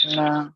Krishna.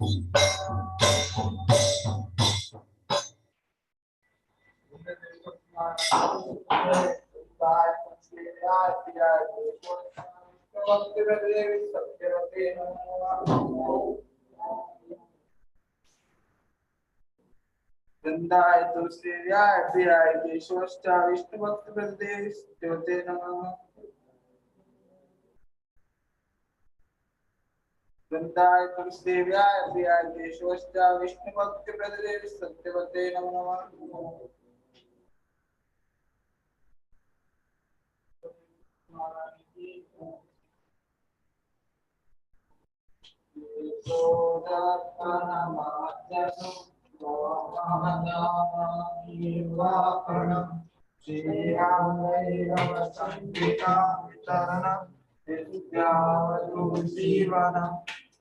वृंदाय तुलसीर्याय प्रियाय केशवश्च विष्णुभक्तवृंदे देवते नमः। वृंदाय तुलसीर्याय प्रियाय केशवश्च विष्णुभक्तवृंदे देवते नमः।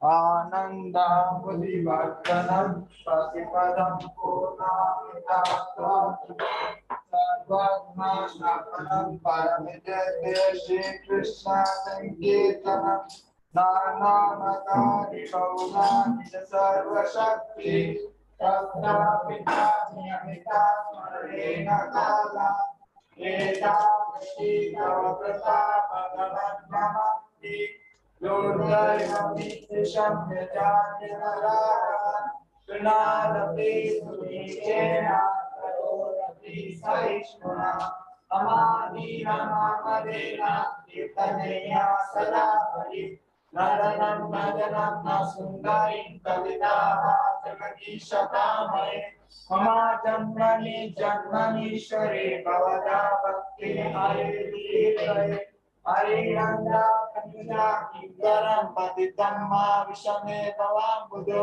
आनंदावलिवर्धनम प्रतिपदम पूर्णामितास्त्वात्माशापनम परमिजते श्री कृष्ण संकीर्तनम नानानकारि कौनानि सर्वशक्ति तथा पिता नियमिता स्मरणेन काला एतावती तव प्रताप भगवन्नमस्ति दुर्दैवमिति शम्यजान्यनराः कृणादपि सुनीचेन करोरपि सहिष्णुना अमादीनमामदेन कीर्तनेया सदा हरि नरनं भजनं न सुन्दरीं कलिताः जगदीशकामये मम जन्मनीश्वरे भवदा भक्ति हरे हरिनंदा कंजा किंकरं पतितं मा विषमे भवाम्बुधो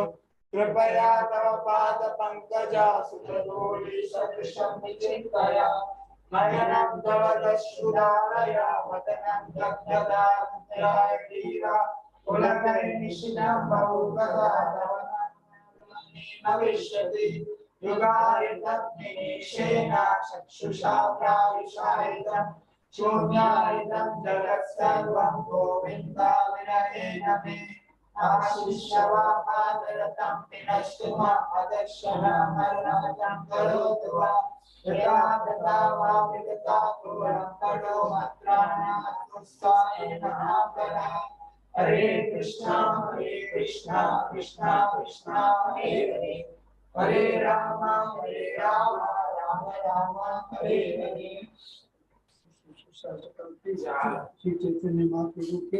कृपया तव पाद पंकजा सुतधूलि सदृशं विचिन्तया नयनं तव दश्रुधारया वदनं दग्धदात्मया पुलकैर्निशिनं बहुकदा तव भविष्यति युगायतज्ञेशेन चक्षुषा प्राविशायितं शून्यायितं जगत्सर्वं गोविन्दाविनयेन मे आशिष्यवापादरतं विनष्टुमदर्शनमरणं करोतु वा यथा तथा वा विगता पूर्वं पडो मत्राणात्मुत्साहेन आपरा हरे कृष्णा कृष्णा कृष्णा हरे हरे हरे राम राम राम हरे हरे। श्री चैतन्य महाप्रभु के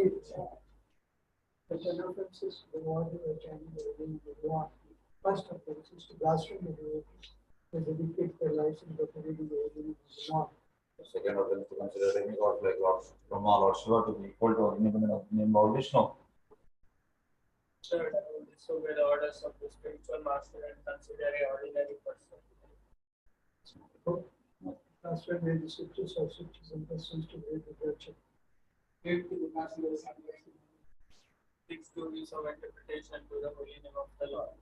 references to the Lord who are chanting the name of the Lord. First of all, is to blaspheme the devotees. They dedicate their lives in the reading the name of the Lord. The second of them is to consider demigods like Lord Brahma, Lord Shiva to be equal to or independent of the name Lord Vishnu. Third, disobey the orders of the spiritual master and consider an ordinary person. Translate the scriptures or scriptures and persons to read the culture. Give to the master of salvation. Six to use of interpretation to the holy name of the Lord.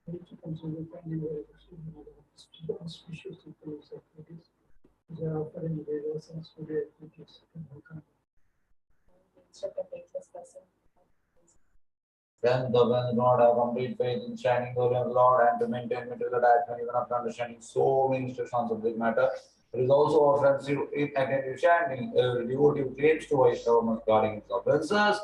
Need to consider finding the auspicious activities. They are offering various and studio activities in Bhutan. Then the when do not have complete faith in shining glory of the Lord and to maintain material attachment even after understanding so many instructions of this matter, it is also offensive if attentive chanting. A devotee who claims to Vaishnava must guarding his offenses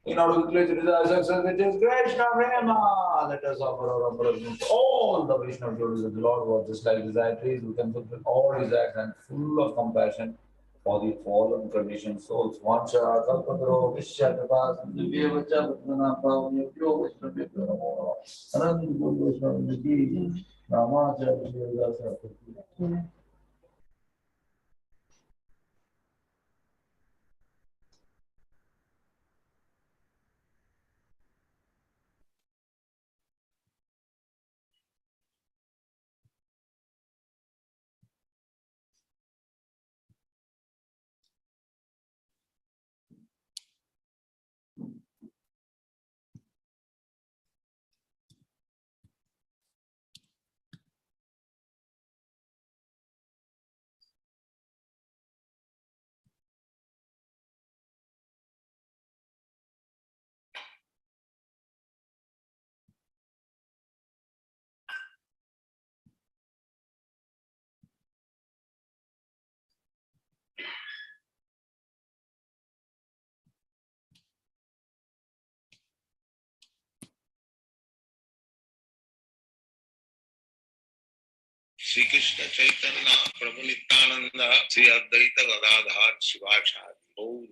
in order to reach the success which is Krishna Prema. Let us offer our oblations to all the Vaishnava devotees of the Lord who are just like desire trees who can fulfill all desires and full of compassion for the fallen conditioned souls. Vancha kalpatro vishya kripas divya vacha bhutana pavanyabhyo vaishnavibhyo namo namaha. Anand guru vaishnavibhyo namacha vishya Sri Krishna Chaitanya Prabhu Nityananda Sri Advaita Gadadhar Shivachari. Oh,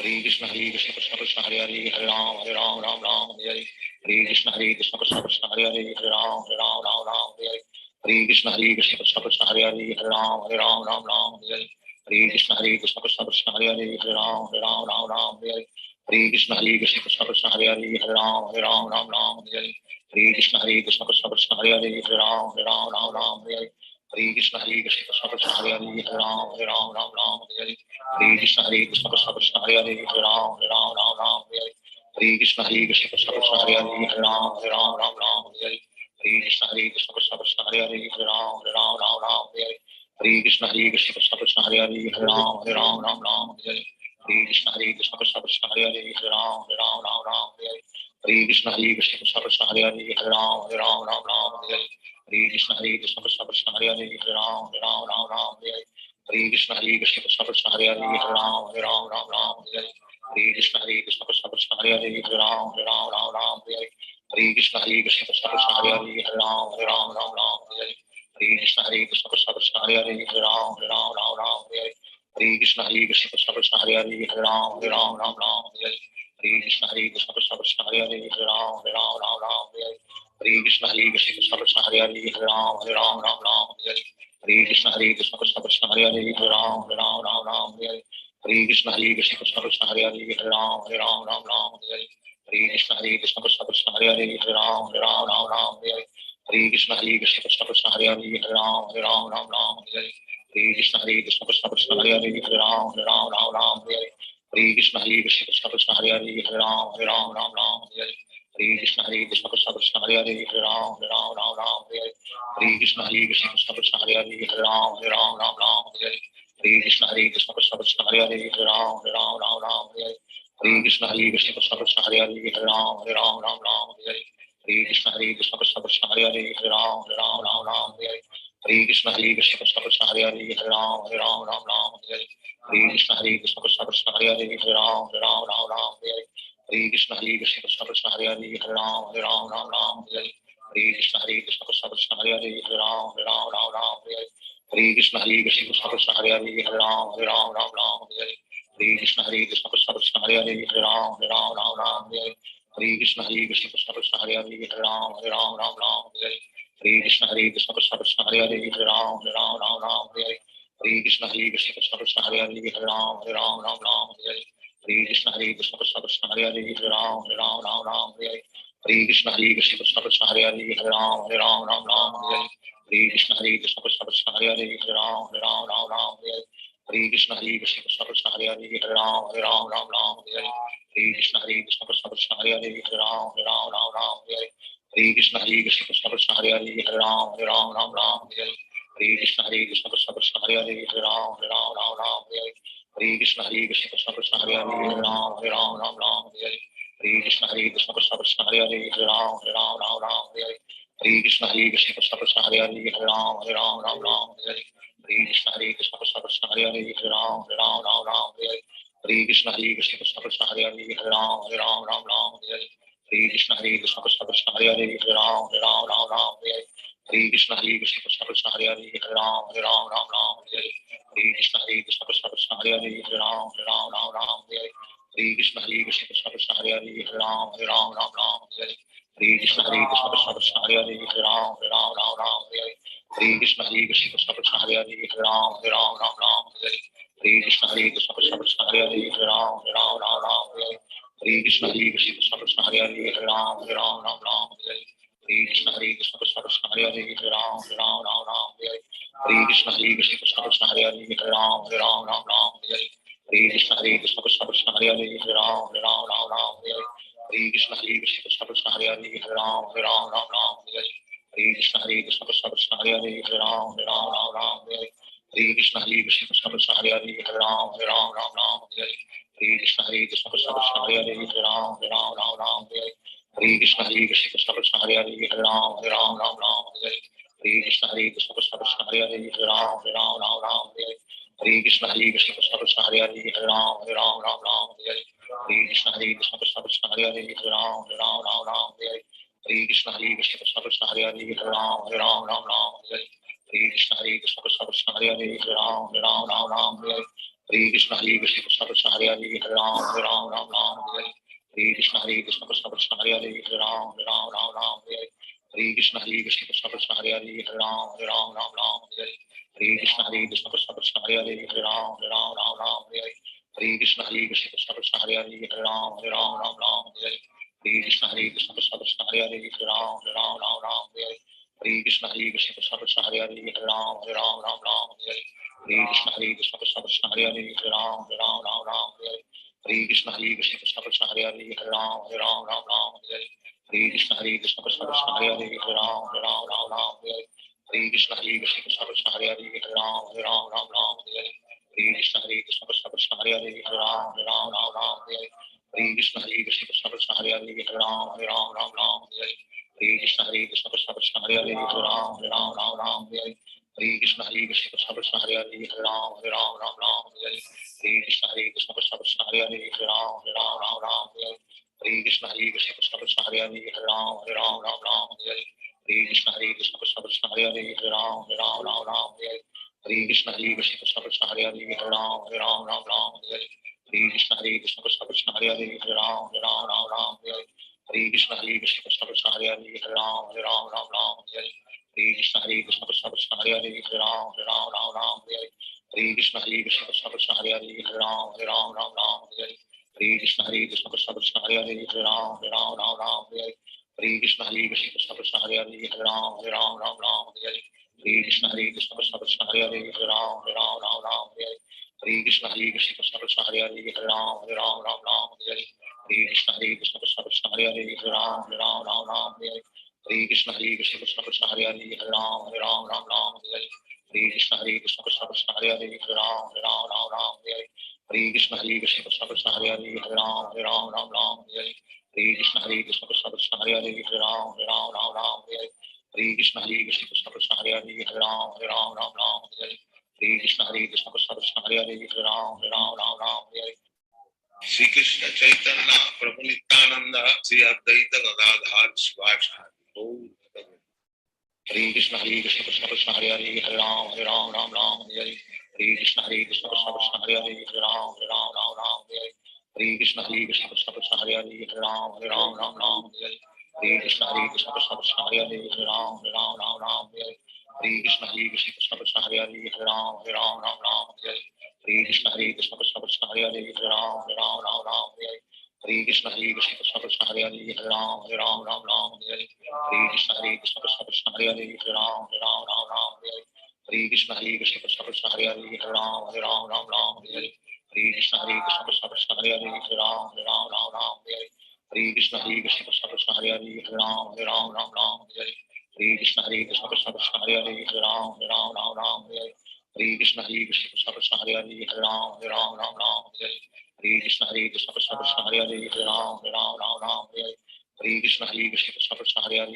Hare Krishna Krishna Krishna Hare Hare Hare Ram Ram Ram Hare Hare Hare Krishna Krishna Krishna Hare Hare Hare Ram Ram Hare Hare Hare Krishna Krishna Krishna Hare Hare Hare Ram Ram Hare Hare Hare Krishna Krishna Krishna Hare Hare Hare Ram Ram Hare Hare Hare Krishna Krishna Krishna Hare Hare Hare Ram Ram Hare Hare Hare Krishna Krishna Krishna Hare Hare Hare Ram Ram Hare Hare Hare Krishna Krishna Krishna Hare Hare Hare Ram Ram Hare Hare Hare Krishna Krishna Krishna Hare Hare Hare Ram Ram Hare Hare Hare Krishna Krishna Krishna Hare Hare Hare Ram Ram Hare Hare Hare Krishna Krishna Krishna Hare Hare Hare Ram Ram Hare Hare Hare Krishna Krishna Krishna Hare Hare Hare Ram Ram Hare Hare Hare Krishna Krishna Krishna Hare Hare Hare Ram Ram Hare Hare Hare Krishna Krishna Krishna Hare Hare Hare Ram Ram Hare Hare Hare Krishna Krishna Krishna Hare Hare Hare Ram Ram Hare Hare Hare Krishna Krishna Krishna Hare Hare Hare Ram Ram Hare Hare Hare Krishna Krishna Krishna Hare Hare Hare Ram Ram Hare Hare Hare Krishna Krishna Krishna Hare Hare Hare Ram Ram Hare Hare Hare Krishna Krishna Krishna Hare Hare Hare Ram Ram Hare Hare Hare Krishna Krishna Krishna Hare Hare Hare Ram Ram Hare Hare Hare Krishna Krishna Krishna Hare Hare Hare Ram Ram Hare Hare Hare Krishna Krishna Krishna Hare Hare Hare Ram Ram Hare Hare Hare Krishna Krishna Krishna Hare Hare Hare Ram Ram Hare Hare Hare Krishna Krishna Krishna Hare Hare Hare Ram Ram Hare Hare Hare Krishna Krishna Krishna Hare Hare Hare Ram Ram Hare Hare Hare Krishna Krishna Krishna Hare Hare Hare Ram Ram Hare Hare Hare Krishna Krishna Krishna Hare Hare Hare Ram Ram Hare Hare Hare Krishna Krishna Krishna Hare Hare Hare Ram Ram Hare Hare Hare Krishna Krishna Krishna Hare Hare Hare Ram Ram Hare Hare Hare Krishna Krishna Krishna Hare Hare Hare Ram Ram Hare Hare Hare Krishna Krishna Krishna Hare Hare Hare Ram Ram Hare Hare Hare Krishna Krishna Krishna Hare Hare Hare Ram Ram Hare Hare Hare Krishna Krishna Krishna Hare Hare Hare Ram Ram Hare Hare Hare Krishna Krishna Krishna Hare Hare Hare Ram Ram Hare Hare Hare Krishna Krishna Krishna Hare Hare Hare Ram Ram Hare Hare Hare Krishna Krishna Krishna Hare Hare Hare Ram Ram Hare Hare Hare Krishna Krishna Krishna Hare Hare Hare Ram Ram Hare Hare Hare Krishna Krishna Krishna Hare Hare Hare Ram Ram Hare Hare Hare Krishna Krishna Krishna Hare Hare Hare Ram Ram Hare Hare Hare Krishna Krishna Krishna Hare Hare Hare Ram Ram Hare Hare Hare Krishna Krishna Krishna Hare Hare Hare Ram Ram Hare Hare Hare Krishna Krishna Krishna Hare Hare Hare Ram Ram Hare Hare Hare Krishna Krishna Krishna Hare Hare Hare Ram Ram Hare Hare Hare Krishna Krishna Krishna Hare Hare Hare Ram Ram Hare Hare Hare Krishna Krishna Krishna Hare Hare Hare Ram Ram Hare Hare Hare Krishna Krishna Krishna Hare Hare Hare Ram Ram Hare Hare Hare Krishna Krishna Krishna Hare Hare Hare Ram Ram Hare Hare Hare Krishna Krishna Krishna Hare Hare Hare Ram Ram Hare Hare Hare Krishna Krishna Krishna Hare Hare Hare Ram Ram Hare Hare Hare Krishna Krishna Krishna Hare Hare Hare Ram Ram Hare Hare Hare Krishna Krishna Krishna Hare Hare Hare Ram Ram Hare Hare Hare Krishna Krishna Krishna Hare Hare Hare Ram Ram Hare Hare Hare Krishna Krishna Krishna Hare Hare Hare Ram Ram Hare Hare Hare Krishna Krishna Krishna Hare Hare Hare Ram Ram Hare Hare Hare Krishna Krishna Krishna Hare Hare Hare Ram Ram Hare Hare Hare Krishna Krishna Krishna Hare Hare Hare Ram Ram Hare Hare Hare Krishna Krishna Krishna Hare Hare Hare Ram Ram Hare Hare Hare Krishna Krishna Krishna Hare Hare Hare Ram Ram Hare Hare Hare Krishna Krishna Krishna Hare Hare Hare Ram Ram Hare Hare Hare Krishna Krishna Krishna Hare Hare Hare Ram Ram Hare Hare Hare Krishna Krishna Krishna Hare Hare Hare Ram Ram Hare Hare Hare Krishna Krishna Krishna Hare Hare Hare Ram Ram Hare Hare Hare Krishna Krishna Krishna Hare Hare Hare Ram Ram Hare Hare Hare Krishna Krishna Krishna Hare Hare Hare Ram Ram Hare Hare Hare Krishna Krishna Krishna Hare Hare Hare Ram Ram Hare Hare Hare Krishna Krishna Krishna Hare Hare Hare Ram Ram Hare Hare Hare Krishna Krishna Krishna Hare Hare Hare Ram Ram Hare Hare Hare Krishna Krishna Krishna Hare Hare Hare Ram Ram Hare Hare Hare Krishna Krishna Krishna Hare Hare Hare Ram Ram Hare Hare Hare Krishna Krishna Krishna Hare Hare Hare Ram Ram Hare Hare Hare Krishna Krishna Krishna Hare Hare Hare Ram Ram Hare Hare Hare Krishna Krishna Krishna Hare Hare Hare Ram Ram Hare Hare Hare Krishna Krishna Krishna Hare Hare Hare Ram Ram Hare Hare Hare Krishna Krishna Krishna Hare Hare Ram Ram Hare Hare Krishna Hare Krishna Krishna Krishna Hare Hare Hare Ram Ram Ram Hare Hare Hare Krishna Hare Krishna Krishna Krishna Hare Hare Hare Ram Ram Hare Hare Hare Krishna Hare Krishna Krishna Krishna Hare Hare Hare Ram Ram Hare Hare Hare Krishna Hare Krishna Krishna Krishna Hare Hare Hare Ram Ram Hare Hare Hare Krishna Hare Krishna Krishna Krishna Hare Hare Hare Ram Hare Hare Hare Krishna Hare Krishna Krishna Krishna Hare Hare Hare Ram Hare Hare Hare Krishna Hare Krishna Krishna Krishna Hare Hare Hare Ram Hare Hare Hare Krishna Hare Krishna Krishna Krishna Hare Hare Hare Ram Hare Hare Hare Krishna Hare Krishna Krishna Krishna Hare Hare Hare Ram Hare Hare Hare Krishna Hare Krishna Krishna Krishna Hare Hare Hare Ram Hare Hare Hare Krishna Hare Krishna Krishna Krishna Hare Hare Hare Ram Hare Hare Hare Krishna Hare Krishna Krishna Krishna Hare Hare Hare Ram Hare Hare Hare Krishna Hare Krishna Krishna Krishna Hare Hare Hare Ram Hare Hare Hare Krishna Hare Krishna Krishna Krishna Hare Hare Hare Ram Hare Hare Krishna Hare Krishna Krishna Krishna Hare Hare Hare Ram Hare Hare Krishna Hare Krishna Krishna Krishna Hare Hare Hare Ram Hare Hare Krishna Hare Krishna Krishna Krishna Hare Hare Hare Ram Hare Krishna Hare Krishna Krishna Krishna Hare Hare Hare Ram Hare Krishna Hare Krishna Krishna Krishna Hare Hare Hare Ram Hare Krishna Hare Krishna Krishna Krishna Hare Hare Hare Ram Hare Krishna Hare Krishna Krishna Krishna Hare Hare Hare Ram Hare Krishna Hare Krishna Krishna Krishna Hare Hare Hare Ram Hare Krishna Hare Krishna Krishna Krishna Hare Hare Hare Ram Hare Krishna Hare Krishna Krishna Krishna Hare Hare Hare Ram Hare Krishna Hare Krishna Krishna Krishna Hare Hare Hare Ram Hare Krishna Hare Krishna Krishna Krishna Hare Hare Hare Ram Hare Krishna Hare Krishna Krishna Krishna Hare Hare Hare Ram Hare Krishna Hare Krishna Krishna Krishna Hare Hare Hare Ram Hare Krishna Hare Krishna Krishna Krishna Hare Hare Hare Ram Hare Krishna Hare Krishna Krishna Krishna Hare Hare Hare Ram Hare Krishna Hare Krishna Krishna Krishna Hare Hare Hare Ram Hare Krishna Hare Krishna Krishna Krishna Hare Hare Hare Ram Hare Krishna Hare Krishna Krishna Krishna Hare Hare Hare Ram Hare Krishna Hare Krishna Krishna Krishna Hare Hare Hare Ram Hare Krishna Hare Krishna Krishna Krishna Hare Hare Hare Ram Shri Krishna Chaitanya Prabhu Nityananda Sri Advaita Gadadhar Shivachari Hare Krishna Krishna Krishna Hare Hare Hare Ram Hare Hare Krishna Krishna Krishna Hare Hare Hare Ram Hare Krishna Krishna Krishna Krishna Hare Hare Hare Ram Hare Krishna Krishna Krishna Krishna Hare Hare Hare Ram Hare Krishna Krishna Krishna Krishna Hare Hare Hare Ram Hare Krishna Krishna Krishna Krishna Hare Hare Hare Ram Hare Krishna Krishna Krishna Krishna Hare Hare Hare Ram Hare Krishna Krishna Krishna Krishna Hare Hare Hare Ram Hare Krishna Krishna Krishna Krishna Hare Hare Hare Ram Hare Krishna Krishna Krishna Krishna Hare Hare Hare Ram Hare Krishna Krishna Krishna Krishna Hare Hare Hare Ram Hare Krishna Krishna Krishna Krishna Hare Hare Hare Ram Hare Krishna Krishna Krishna Krishna Hare Hare Hare Ram Hare Krishna Krishna Krishna Krishna Hare Hare Hare Ram Hare Krishna Krishna Krishna Krishna Hare Hare Hare Ram Hare Krishna Krishna Krishna Krishna Hare Hare Hare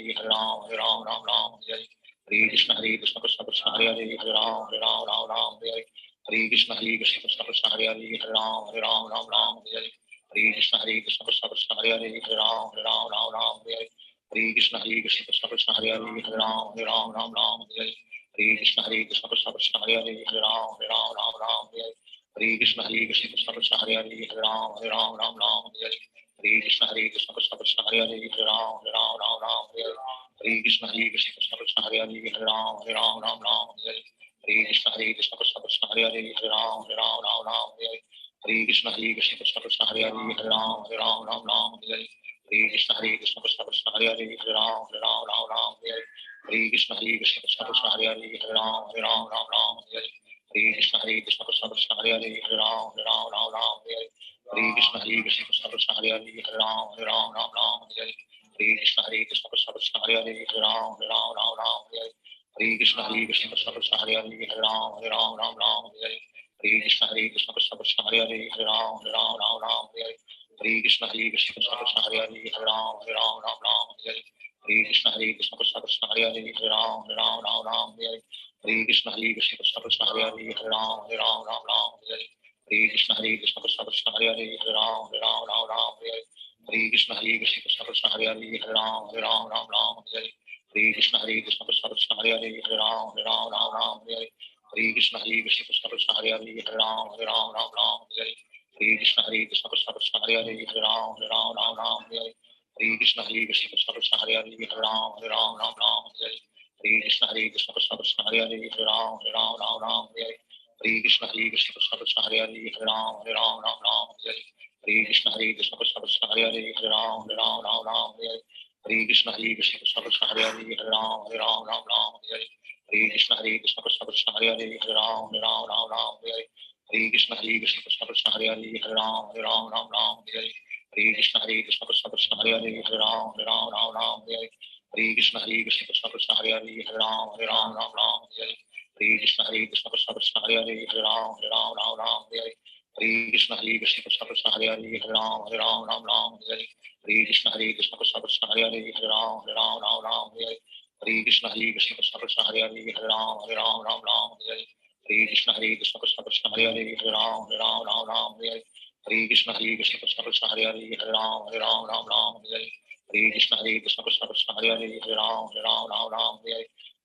Ram Hare Krishna Krishna Krishna Krishna Hare Hare Hare Ram Hare Krishna Krishna Krishna Krishna Hare Hare Hare Ram Hare Krishna Krishna Krishna Krishna Hare Hare Hare Ram Hare Krishna Krishna Krishna Krishna Hare Hare Hare Ram Hare Krishna Krishna Krishna Krishna Hare Hare Hare Ram Hare Krishna Krishna Krishna Krishna Hare Hare Hare Ram Hare Krishna Krishna Krishna Krishna Hare Hare Hare Ram Hare Krishna Krishna Krishna Krishna Hare Hare Hare Ram Hare Krishna Krishna Krishna Krishna Hare Hare Hare Ram Hare Krishna Krishna Krishna Krishna Hare Hare Hare Ram Hare Krishna Krishna Krishna Krishna Hare Hare Hare Ram Hare Krishna Krishna Krishna Krishna Hare Hare Hare Ram Hare Krishna Krishna Krishna Krishna Hare Hare Hare Ram Hare Krishna Krishna Krishna Krishna Hare Hare Hare Ram Hare Krishna Krishna Krishna Krishna Hare Hare Hare Ram Hare Krishna Krishna Krishna Krishna Hare Hare Hare Ram Hare Krishna Krishna Krishna Krishna Hare Hare Hare Ram Hare Krishna Krishna Krishna Krishna Hare Hare Hare Ram Hare Krishna Krishna Krishna Krishna Hare Hare Hare Ram Hare Krishna Krishna Krishna Krishna Hare Hare Hare Ram Hare Krishna Krishna Krishna Krishna Hare Hare Hare Ram Hare Krishna Krishna Krishna Krishna Hare Hare Hare Ram Hare Hare Krishna Krishna Krishna Hare Hare Hare Ram Ram Ram Hare Hare Hare Krishna Krishna Krishna Hare Hare Hare Ram Ram Ram Hare Hare Hare Krishna Krishna Krishna Hare Hare Hare Ram Ram Hare Hare Hare Krishna Krishna Krishna Hare Hare Hare Ram Ram Hare Hare Hare Krishna Krishna Krishna Hare Hare Hare Ram Ram Hare Hare Hare Krishna Krishna Krishna Hare Hare Hare Ram Ram Hare Hare Hare Krishna Krishna Krishna Hare Hare Hare Ram Ram Hare Hare Hare Krishna Krishna Krishna Hare Hare Hare Ram Ram Hare Hare Hare Krishna Krishna Krishna Hare Hare Hare Ram Ram Hare Hare Hare Krishna Krishna Krishna Hare Hare Hare Ram Ram Hare Hare Hare Krishna Krishna Krishna Hare Hare Hare Ram Ram Hare Hare Hare Krishna Krishna Krishna Hare Hare Hare Ram Ram Hare Hare Hare Krishna Krishna Krishna Hare Hare Hare Ram Ram Hare Hare Hare Krishna Krishna Krishna Hare Hare Hare Ram Ram Hare Hare Hare Krishna Krishna Krishna Hare Hare Hare Ram Ram Hare Hare Hare Krishna Krishna Krishna Hare Hare Hare Ram Ram Hare Hare Hare Krishna Krishna Krishna Hare Hare Hare Ram Ram Hare Hare Hare Krishna Krishna Krishna Hare Hare Hare Ram Ram Hare Hare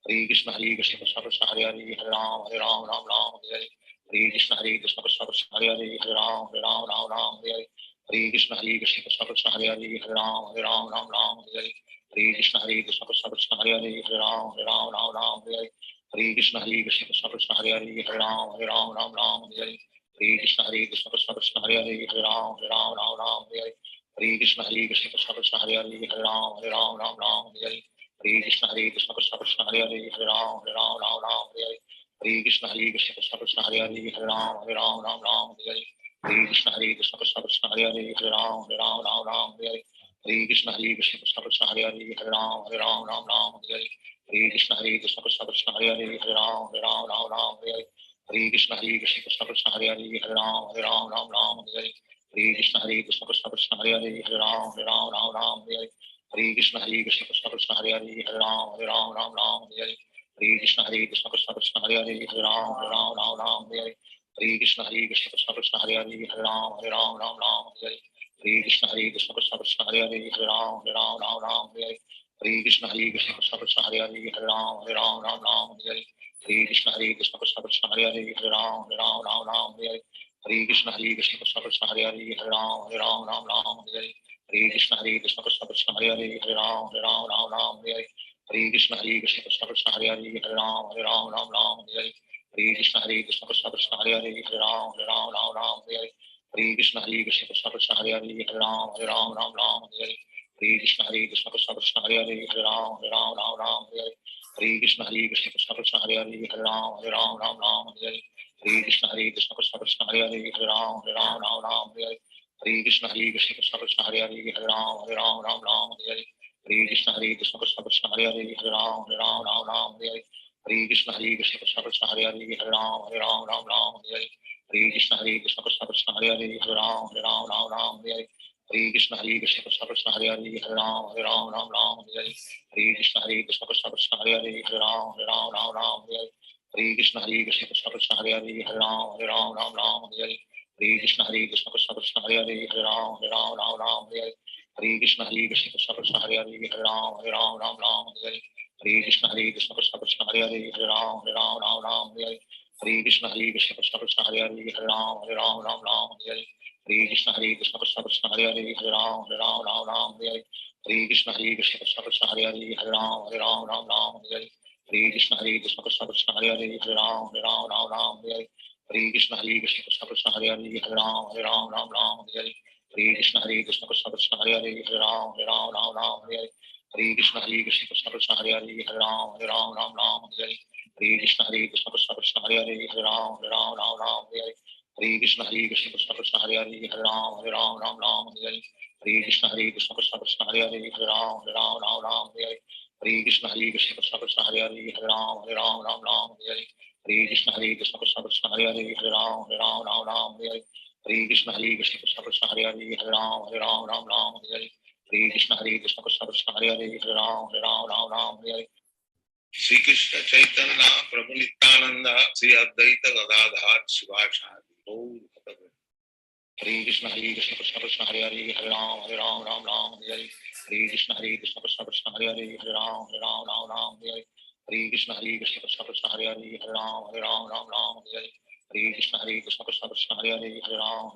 Hare Krishna Krishna Krishna Hare Hare Hare Ram Ram Hare Hare Hare Krishna Krishna Krishna Hare Hare Hare Ram Ram Hare Hare Hare Krishna Krishna Krishna Hare Hare Hare Ram Ram Hare Hare Hare Krishna Krishna Krishna Hare Hare Hare Ram Ram Hare Hare Hare Krishna Krishna Krishna Hare Hare Hare Ram Ram Hare Hare Hare Krishna Krishna Krishna Hare Hare Hare Ram Ram Hare Hare Hare Krishna Krishna Krishna Hare Hare Hare Ram Ram Hare Hare Hare Krishna Krishna Krishna Hare Hare Hare Ram Ram Hare Hare Hare Krishna Krishna Krishna Hare Hare Hare Ram Ram Hare Hare Hare Krishna Krishna Krishna Hare Hare Hare Ram Ram Hare Hare Hare Krishna Krishna Krishna Hare Hare Hare Ram Ram Hare Hare Hare Krishna Krishna Krishna Hare Hare Hare Ram Ram Hare Hare Hare Krishna Krishna Krishna Hare Hare Hare Ram Ram Hare Hare Hare Krishna Krishna Krishna Hare Hare Hare Ram Ram Hare Hare Hare Krishna Krishna Krishna Hare Hare Hare Ram Ram Hare Hare Hare Krishna Krishna Krishna Hare Hare Hare Ram Hare Hare Hare Krishna Krishna Krishna Hare Hare Hare Ram Hare Hare Hare Krishna Krishna Krishna Hare Hare Hare Ram Hare Hare Hare Krishna Krishna Krishna Hare Hare Hare Ram Hare Hare Hare Krishna Krishna Krishna Hare Hare Hare Ram Hare Hare Hare Krishna Krishna Krishna Hare Hare Hare Ram Hare Hare Hare Krishna Krishna Krishna Hare Hare Hare Ram Hare Hare Hare Krishna Krishna Krishna Hare Hare Hare Ram Hare Hare Hare Krishna Krishna Krishna Hare Hare Hare Ram Hare Hare Krishna Krishna Krishna Hare Hare Hare Ram Hare Hare Hare Krishna Krishna Krishna Hare Hare Hare Ram Hare Hare Krishna Krishna Krishna Hare Hare Hare Ram Hare Hare Krishna Krishna Krishna Hare Hare Hare Ram Hare Hare Krishna Krishna Krishna Hare Hare Hare Ram Hare Hare Krishna Krishna Krishna Hare Hare Hare Ram Hare Hare Krishna Krishna Krishna Hare Hare Hare Ram Hare Hare Krishna Krishna Krishna Hare Hare Hare Ram Hare Hare Krishna Krishna Krishna Hare Hare Hare Ram Hare Hare Krishna Krishna Krishna Hare Hare Hare Ram Hare Hare Krishna Krishna Krishna Hare Hare Hare Ram Hare Hare Krishna Krishna Krishna Hare Hare Hare Ram Hare Hare Krishna Krishna Krishna Hare Hare Hare Ram Hare Hare Krishna Krishna Krishna Hare Hare Hare Ram Hare Hare Krishna Krishna Krishna Hare Hare Hare Ram Hare Hare Krishna Krishna Krishna Hare Hare Hare Ram Hare Hare Krishna Krishna Krishna Hare Hare Hare Ram Hare Hare Krishna Krishna Krishna Hare Hare Hare Ram Hare Krishna Krishna Krishna Hare Hare Hare Ram Hare Krishna Krishna Krishna Hare Hare Hare Ram Hare Krishna Krishna Krishna Hare Hare Hare Ram Hare Krishna Krishna Krishna Hare Hare Hare Ram Hare Krishna Krishna Krishna Hare Hare Hare Ram Hare Krishna Krishna Krishna Hare Hare Hare Ram Hare Krishna Krishna Krishna Hare Hare Hare Ram Hare Krishna Krishna Krishna Hare Hare Hare Ram Hare Krishna Krishna Krishna Hare Hare Hare Ram Hare Krishna Krishna Krishna Hare Hare Hare Ram Hare Krishna Krishna Krishna Hare Hare Hare Ram Hare Sri Krishna Chaitanya Prabhu Nityananda Sri Advaita Gadadhar Shivasadi Gaur Bhakta Hare Krishna Krishna Krishna Hare Hare Hare Ram Hare Hare Krishna Krishna Krishna Hare Hare Hare Ram Ram Ram Hare Hare Krishna Krishna Krishna Hare Hare Hare Ram Ram Hare Hare Krishna Krishna Krishna Hare Hare Hare Ram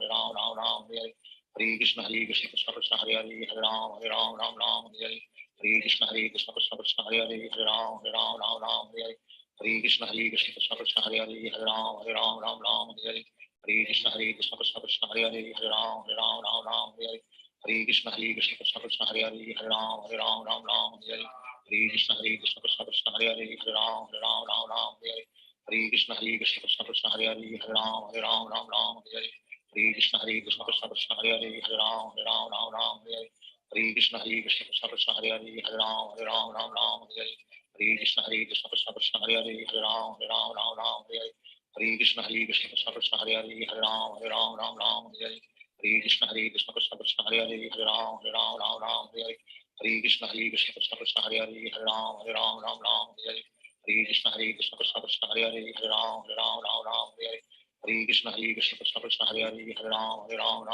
Ram Hare Hare Krishna Krishna Krishna Hare Hare Hare Ram Ram Hare Hare Krishna Krishna Krishna Hare Hare Hare Ram Ram Hare Hare Krishna Krishna Krishna Hare Hare Hare Ram Ram Hare Hare Krishna Krishna Krishna Hare Hare Hare Ram Ram Hare Hare Krishna Krishna Krishna Hare Hare Hare Ram Ram Hare Hare Krishna Krishna Krishna Hare Hare Hare Ram Ram Hare Hare Krishna Krishna Krishna Hare Hare Hare Ram Ram Hare Hare Krishna Krishna Krishna Hare Hare Hare Ram Ram Hare Hare Krishna Krishna Krishna Hare Hare Hare Ram Ram Hare Hare Krishna Krishna Krishna Hare Hare Hare Ram Ram Hare Hare Krishna Krishna Krishna Hare Hare Hare Ram Ram Hare Hare Krishna Krishna Krishna Hare Hare Hare Ram Hare Hare Krishna Krishna Krishna Hare Hare Hare Ram Hare Hare Krishna Krishna Krishna Hare Hare Hare Ram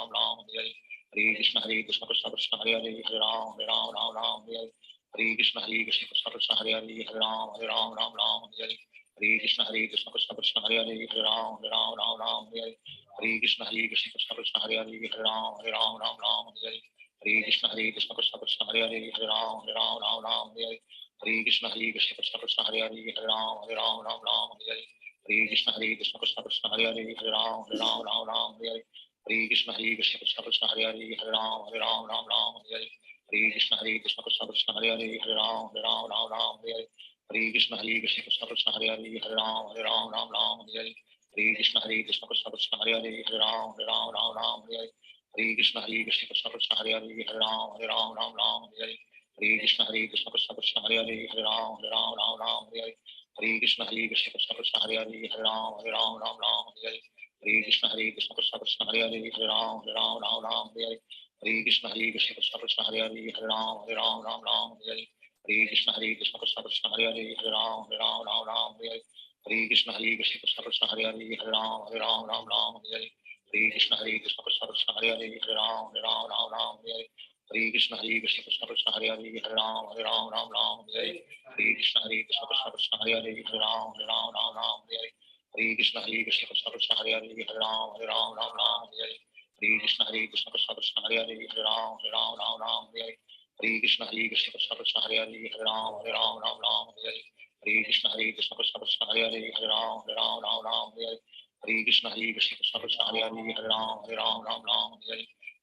Hare Hare Krishna Krishna Krishna Hare Hare Hare Ram Hare Hare Krishna Krishna Krishna Hare Hare Hare Ram Hare Hare Krishna Krishna Krishna Hare Hare Hare Ram Hare Hare Krishna Krishna Krishna Hare Hare Hare Ram Hare Hare Krishna Krishna Krishna Hare Hare Hare Ram Hare Hare Krishna Krishna Krishna Hare Hare Hare Ram Hare Hare Krishna Krishna Krishna Hare Hare Hare Ram Hare Hare Krishna Krishna Krishna Hare Hare Hare Ram Hare Hare Krishna Krishna Krishna Hare Hare Hare Ram Hare Hare Krishna Krishna Krishna Hare Hare Hare Ram Hare Hare Krishna Krishna Krishna Hare Hare Hare Ram Hare Hare Krishna Krishna Krishna Hare Hare Hare Ram Hare Hare Krishna Krishna Krishna Hare Hare Hare Ram Hare Hare Krishna Krishna Krishna Hare Hare Hare Ram Hare Hare Krishna Krishna Krishna Hare Hare Hare Ram Hare Hare Krishna Krishna Krishna Hare Hare Hare Ram Hare Hare Krishna Krishna Krishna Hare Hare Hare Ram Hare Krishna Krishna Krishna Hare Hare Hare Ram Hare Krishna Krishna Krishna Hare Hare Hare Ram Hare Krishna Krishna Krishna Hare Hare Hare Ram Hare Krishna Krishna Krishna Hare Hare Hare Ram Hare Krishna Krishna Krishna Hare Hare Hare Ram Hare Krishna Krishna Krishna Hare Hare Hare Ram Hare Krishna Krishna Krishna Hare Hare Hare Ram Hare Krishna Krishna Krishna Hare Hare Hare Ram Hare Krishna Krishna Krishna Hare Hare Hare Ram Hare Krishna Krishna Krishna Hare Hare Hare Ram Hare Krishna Krishna Krishna Hare Hare Hare Ram Hare Krishna Krishna Krishna Hare Hare Hare Ram Hare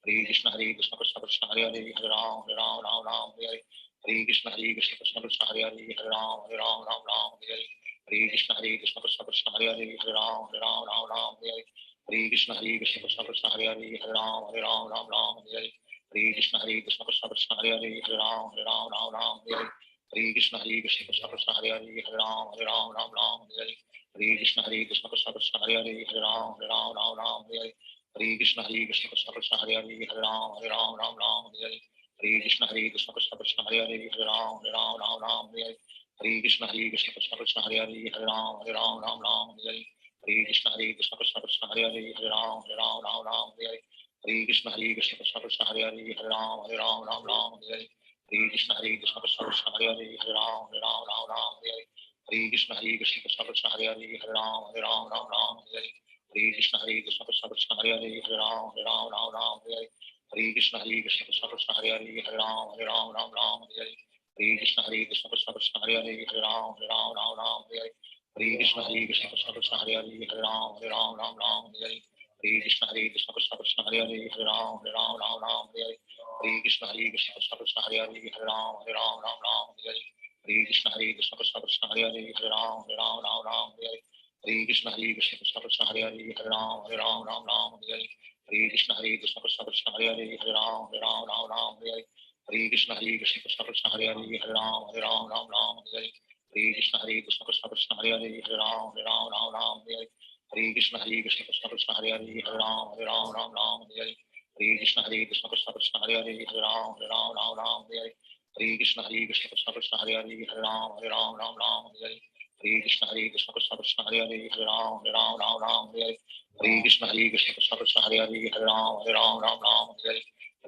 Krishna Krishna Krishna Hare Hare Hare Ram Hare Krishna Krishna Krishna Hare Hare Hare Ram Hare Krishna Krishna Krishna Hare Hare Hare Ram Hare Krishna Krishna Krishna Hare Hare Hare Ram Hare Krishna Krishna Krishna Hare Hare Hare Ram Hare Krishna Krishna Krishna Hare Hare Hare Ram Hare Krishna Krishna Krishna Hare Hare Hare Ram Hare Krishna Krishna Krishna Hare Hare Hare Ram Hare Krishna Krishna Krishna Hare Hare Hare Ram Hare Krishna Krishna Krishna Hare Hare Hare Ram Hare Krishna Krishna Krishna Hare Hare Hare Ram Hare Krishna Krishna Krishna Hare Hare Hare Ram Hare Krishna Krishna Krishna Hare Hare Hare Ram Hare Krishna Krishna Krishna Hare Hare Hare Ram Hare Krishna Krishna Krishna Hare Hare Hare Ram Hare Krishna Krishna Krishna Hare Hare Hare Ram Hare Krishna Krishna Krishna Hare Hare Hare Ram Hare Krishna Krishna Krishna Hare Hare Hare Ram Hare Krishna Krishna Krishna Hare Hare Hare Ram Hare Krishna Krishna Krishna Hare Hare Hare Ram Hare Krishna Krishna Krishna Hare Hare Hare Ram Hare Krishna Krishna Krishna Hare Hare Hare Ram Hare Krishna Krishna Krishna Hare Hare Hare Ram Hare Krishna Krishna Krishna Hare Hare Hare Ram Hare Krishna Krishna Krishna Hare Hare Hare Ram Hare Krishna Krishna Krishna Hare Hare Hare Ram Hare Krishna Krishna Krishna Hare Hare Hare Ram Hare Krishna Krishna Krishna Hare Hare Hare Ram Hare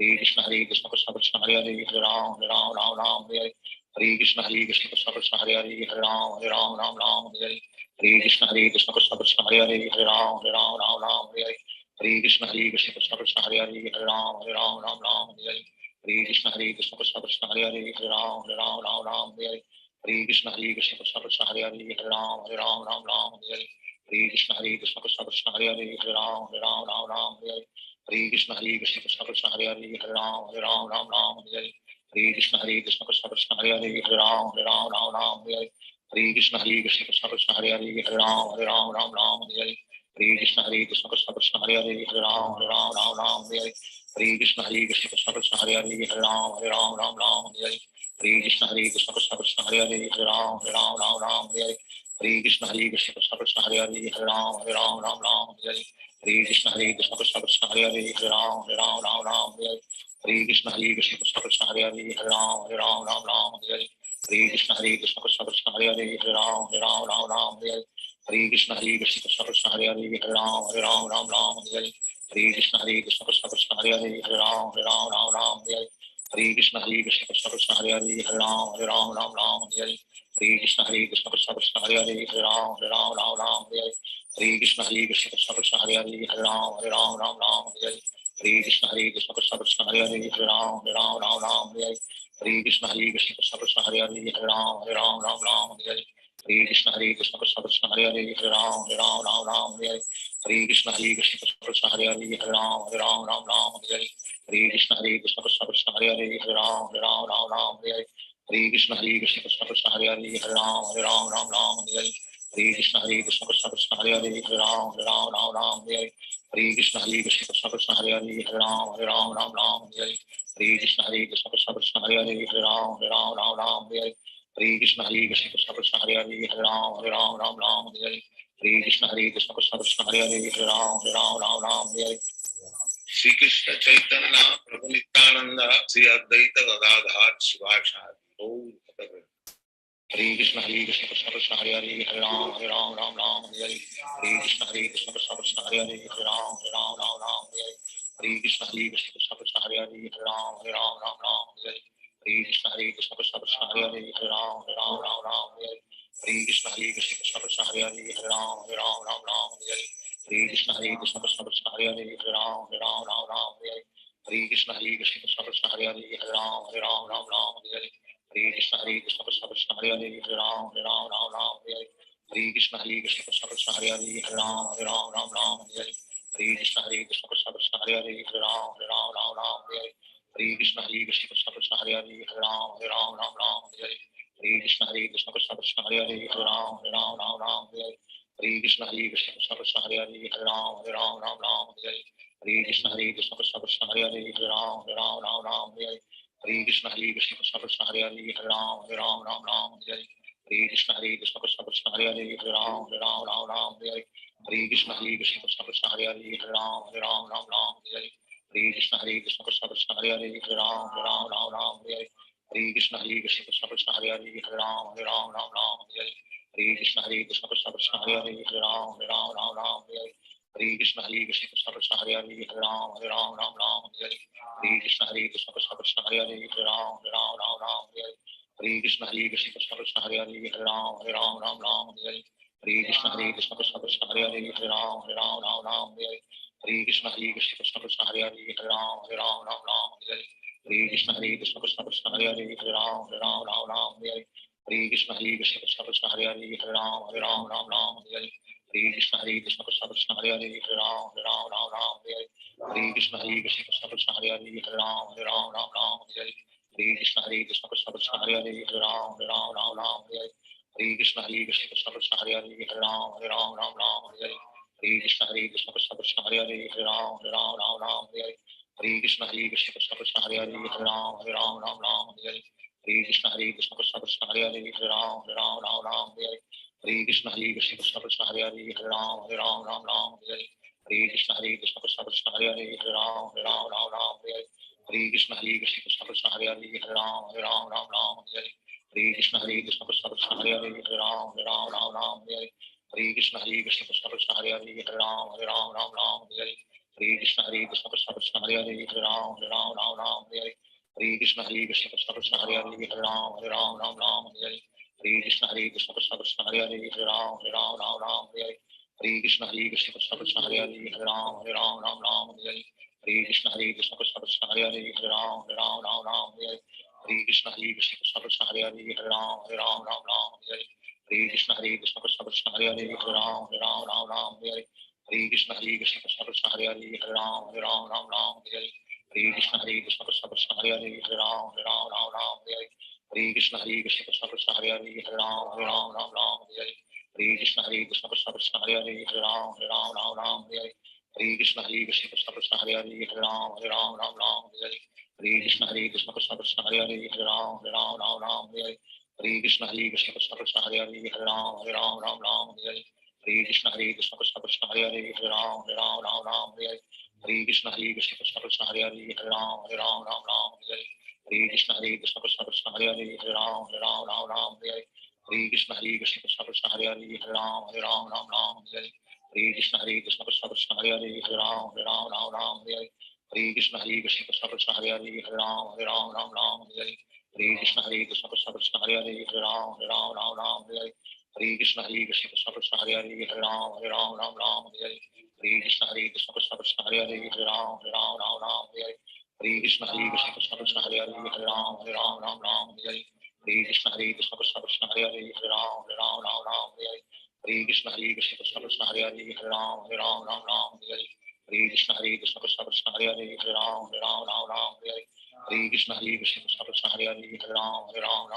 Hare Krishna Krishna Krishna Hare Hare Hare Ram Ram Ram Hare Hare Hare Krishna Krishna Krishna Hare Hare Hare Ram Ram Hare Hare Hare Krishna Krishna Krishna Hare Hare Hare Ram Ram Hare Hare Hare Krishna Krishna Krishna Hare Hare Hare Ram Ram Hare Hare Hare Krishna Krishna Krishna Hare Hare Hare Ram Ram Hare Hare Hare Krishna Krishna Krishna Hare Hare Hare Ram Ram Hare Hare Hare Krishna Krishna Krishna Hare Hare Hare Ram Ram Hare Hare Hare Krishna Krishna Krishna Hare Hare Hare Ram Ram Hare Hare Hare Krishna Krishna Krishna Hare Hare Hare Ram Ram Hare Hare Hare Krishna Krishna Krishna Hare Hare Hare Ram Hare Hare Hare Krishna Krishna Krishna Hare Hare Hare Ram Hare Hare Hare Krishna Krishna Krishna Hare Hare Hare Ram Hare Hare Hare Krishna Krishna Krishna Hare Hare Hare Ram Hare Hare Hare Krishna Krishna Krishna Hare Hare Hare Ram Hare Hare Hare Krishna Krishna Krishna Hare Hare Hare Ram Hare Hare Hare Krishna Krishna Krishna Hare Hare Hare Ram Hare Hare Hare Krishna Krishna Krishna Hare Hare Hare Ram Hare Hare Hare Krishna Krishna Krishna Hare Hare Hare Ram Hare Hare Hare Krishna Krishna Krishna Hare Hare Hare Ram Hare Hare Krishna Krishna Krishna Hare Hare Hare Ram Hare Hare Krishna Krishna Krishna Hare Hare Hare Ram Hare Hare Krishna Krishna Krishna Hare Hare Hare Ram Hare Hare Krishna Krishna Krishna Hare Hare Hare Ram Hare Hare Krishna Krishna Krishna Hare Hare Hare Ram Hare Hare Krishna Krishna Krishna Hare Hare Hare Ram Hare Hare Krishna Krishna Krishna Hare Hare Hare Ram Hare Hare Krishna Krishna Krishna Hare Hare Hare Ram Hare Hare Krishna Krishna Krishna Hare Hare Hare Ram Hare Hare Krishna Krishna Krishna Hare Hare Hare Ram Hare Hare Krishna Krishna Krishna Hare Hare Hare Ram Hare Hare Krishna Krishna Krishna Hare Hare Hare Ram Hare Hare Krishna Krishna Krishna Hare Hare Hare Ram Hare Hare Krishna Krishna Krishna Hare Hare Hare Ram Hare Shri Krishna Chaitanya Prabhu Nityananda Shri Advaita Gadadhar Shivasadi Gaur Bhakta Hare Krishna Krishna Krishna Hare Hare Hare Ram Ram Hare Hare Krishna Krishna Krishna Hare Hare Hare Ram Hare Hare Krishna Krishna Krishna Hare Hare Hare Ram Hare Hare Krishna Krishna Krishna Hare Hare Hare Ram Hare Hare Krishna Krishna Krishna Hare Hare Hare Ram Hare Hare Krishna Krishna Krishna Hare Hare Hare Ram Hare Hare Krishna Krishna Krishna Hare Hare Hare Ram Hare Hare Krishna Krishna Krishna Hare Hare Hare Ram Hare Hare Krishna Krishna Krishna Hare Hare Hare Ram Hare Hare Krishna Krishna Krishna Hare Hare Hare Ram Hare Krishna Krishna Krishna Hare Hare Hare Ram Hare Krishna Krishna Krishna Hare Hare Hare Ram Hare Krishna Krishna Krishna Hare Hare Hare Ram Hare Krishna Krishna Krishna Hare Hare Hare Ram Hare Krishna Krishna Krishna Hare Hare Hare Ram Hare Krishna Krishna Krishna Hare Hare Hare Ram Hare Krishna Krishna Krishna Hare Hare Hare Ram Hare Krishna Krishna Krishna Hare Hare Hare Ram Hare Krishna Krishna Krishna Hare Hare Hare Ram Hare Krishna Krishna Krishna Hare Hare Hare Ram Hare Krishna Krishna Krishna Hare Hare Hare Ram Hare Krishna Krishna Krishna Hare Hare Hare Ram Hare Krishna Krishna Krishna Hare Hare Hare Ram Hare Krishna Krishna Krishna Hare Hare Hare Ram Hare Krishna Krishna Krishna Hare Hare Hare Ram Hare Krishna Krishna Krishna Hare Hare Hare Ram Hare Krishna Krishna Krishna Hare Hare Hare Ram Hare Krishna Krishna Krishna Hare Hare Hare Ram Hare Krishna Krishna Krishna Hare Hare Hare Ram Hare Krishna Krishna Krishna Hare Hare Hare Ram Hare Krishna Krishna Krishna Hare Hare Hare Ram Hare Krishna Krishna Krishna Hare Hare Hare Ram Hare Krishna Krishna Krishna Hare Hare Hare Ram Hare Krishna Krishna Krishna Hare Hare Hare Ram Hare Krishna Krishna Krishna Hare Hare Hare Ram Hare Krishna Krishna Krishna Hare Hare Hare Ram Hare Krishna Krishna Krishna Hare Hare Hare Ram Hare Krishna Krishna Krishna Hare Hare Hare Ram Hare Krishna Krishna Krishna Hare Hare Hare Ram Hare Krishna Krishna Krishna Hare Hare Hare Ram Hare Hare Krishna Krishna Krishna Hare Hare Hare Ram Ram Ram Hare Hare Hare Krishna Krishna Krishna Hare Hare Hare Ram Ram Hare Hare Hare Krishna Krishna Krishna Hare Hare Hare Ram Ram Hare Hare Hare Krishna Krishna Krishna Hare Hare Hare Ram Ram Hare Hare Hare Krishna Krishna Krishna Hare Hare Hare Ram Ram Hare Hare Hare Krishna Krishna Krishna Hare Hare Hare Ram Ram Hare Hare Hare Krishna Krishna Krishna Hare Hare Hare Ram Ram Hare Hare Hare Krishna Krishna Krishna Hare Hare Hare Ram Ram Hare Hare Hare Krishna Krishna Krishna Hare Hare Hare Ram Ram Hare Hare Hare Krishna Krishna Krishna Hare Hare Hare Ram Ram Hare Hare Hare Krishna Krishna Krishna Hare Hare Hare Ram Ram Hare Hare Hare Krishna Krishna Krishna Hare Hare Hare Ram Ram Hare Hare Hare Krishna Krishna Krishna Hare Hare Hare Ram Ram Hare Hare Hare Krishna Krishna Krishna Hare Hare Hare Ram Ram Hare Hare Hare Krishna Krishna Krishna Hare Hare Hare Ram Ram Hare Hare Hare Krishna Krishna Krishna Hare Hare Hare Ram Ram Hare Hare Hare Krishna Krishna Krishna Hare Hare Hare Ram Ram Hare Hare Hare Krishna Krishna Krishna Hare Hare Hare Ram Ram Hare Hare Hare Krishna Krishna Krishna Hare Hare Hare Ram Ram Hare Hare Hare Krishna Krishna Krishna Hare Hare Hare Ram Ram Hare Hare Hare Krishna Krishna Krishna Hare Hare Hare Ram Ram Hare Hare Hare Krishna Krishna Krishna Hare Hare Hare Ram Ram Hare Hare Hare Krishna Krishna Krishna Hare Hare Hare Ram Ram Hare Hare Hare Krishna Krishna Krishna Hare Hare Hare Ram Ram Hare Hare Hare Krishna Krishna Krishna Hare Hare Hare Ram Ram Hare Hare Hare Krishna Krishna Krishna Hare Hare Hare Ram Ram Hare Hare Hare Krishna Krishna Krishna Hare Hare Hare Ram Ram Hare Hare Hare Krishna Krishna Krishna Hare Hare Hare Ram Ram Hare Hare Hare Krishna Krishna Krishna Hare Hare Hare Ram Ram Hare Hare Hare Krishna Krishna Krishna Hare Hare Hare Ram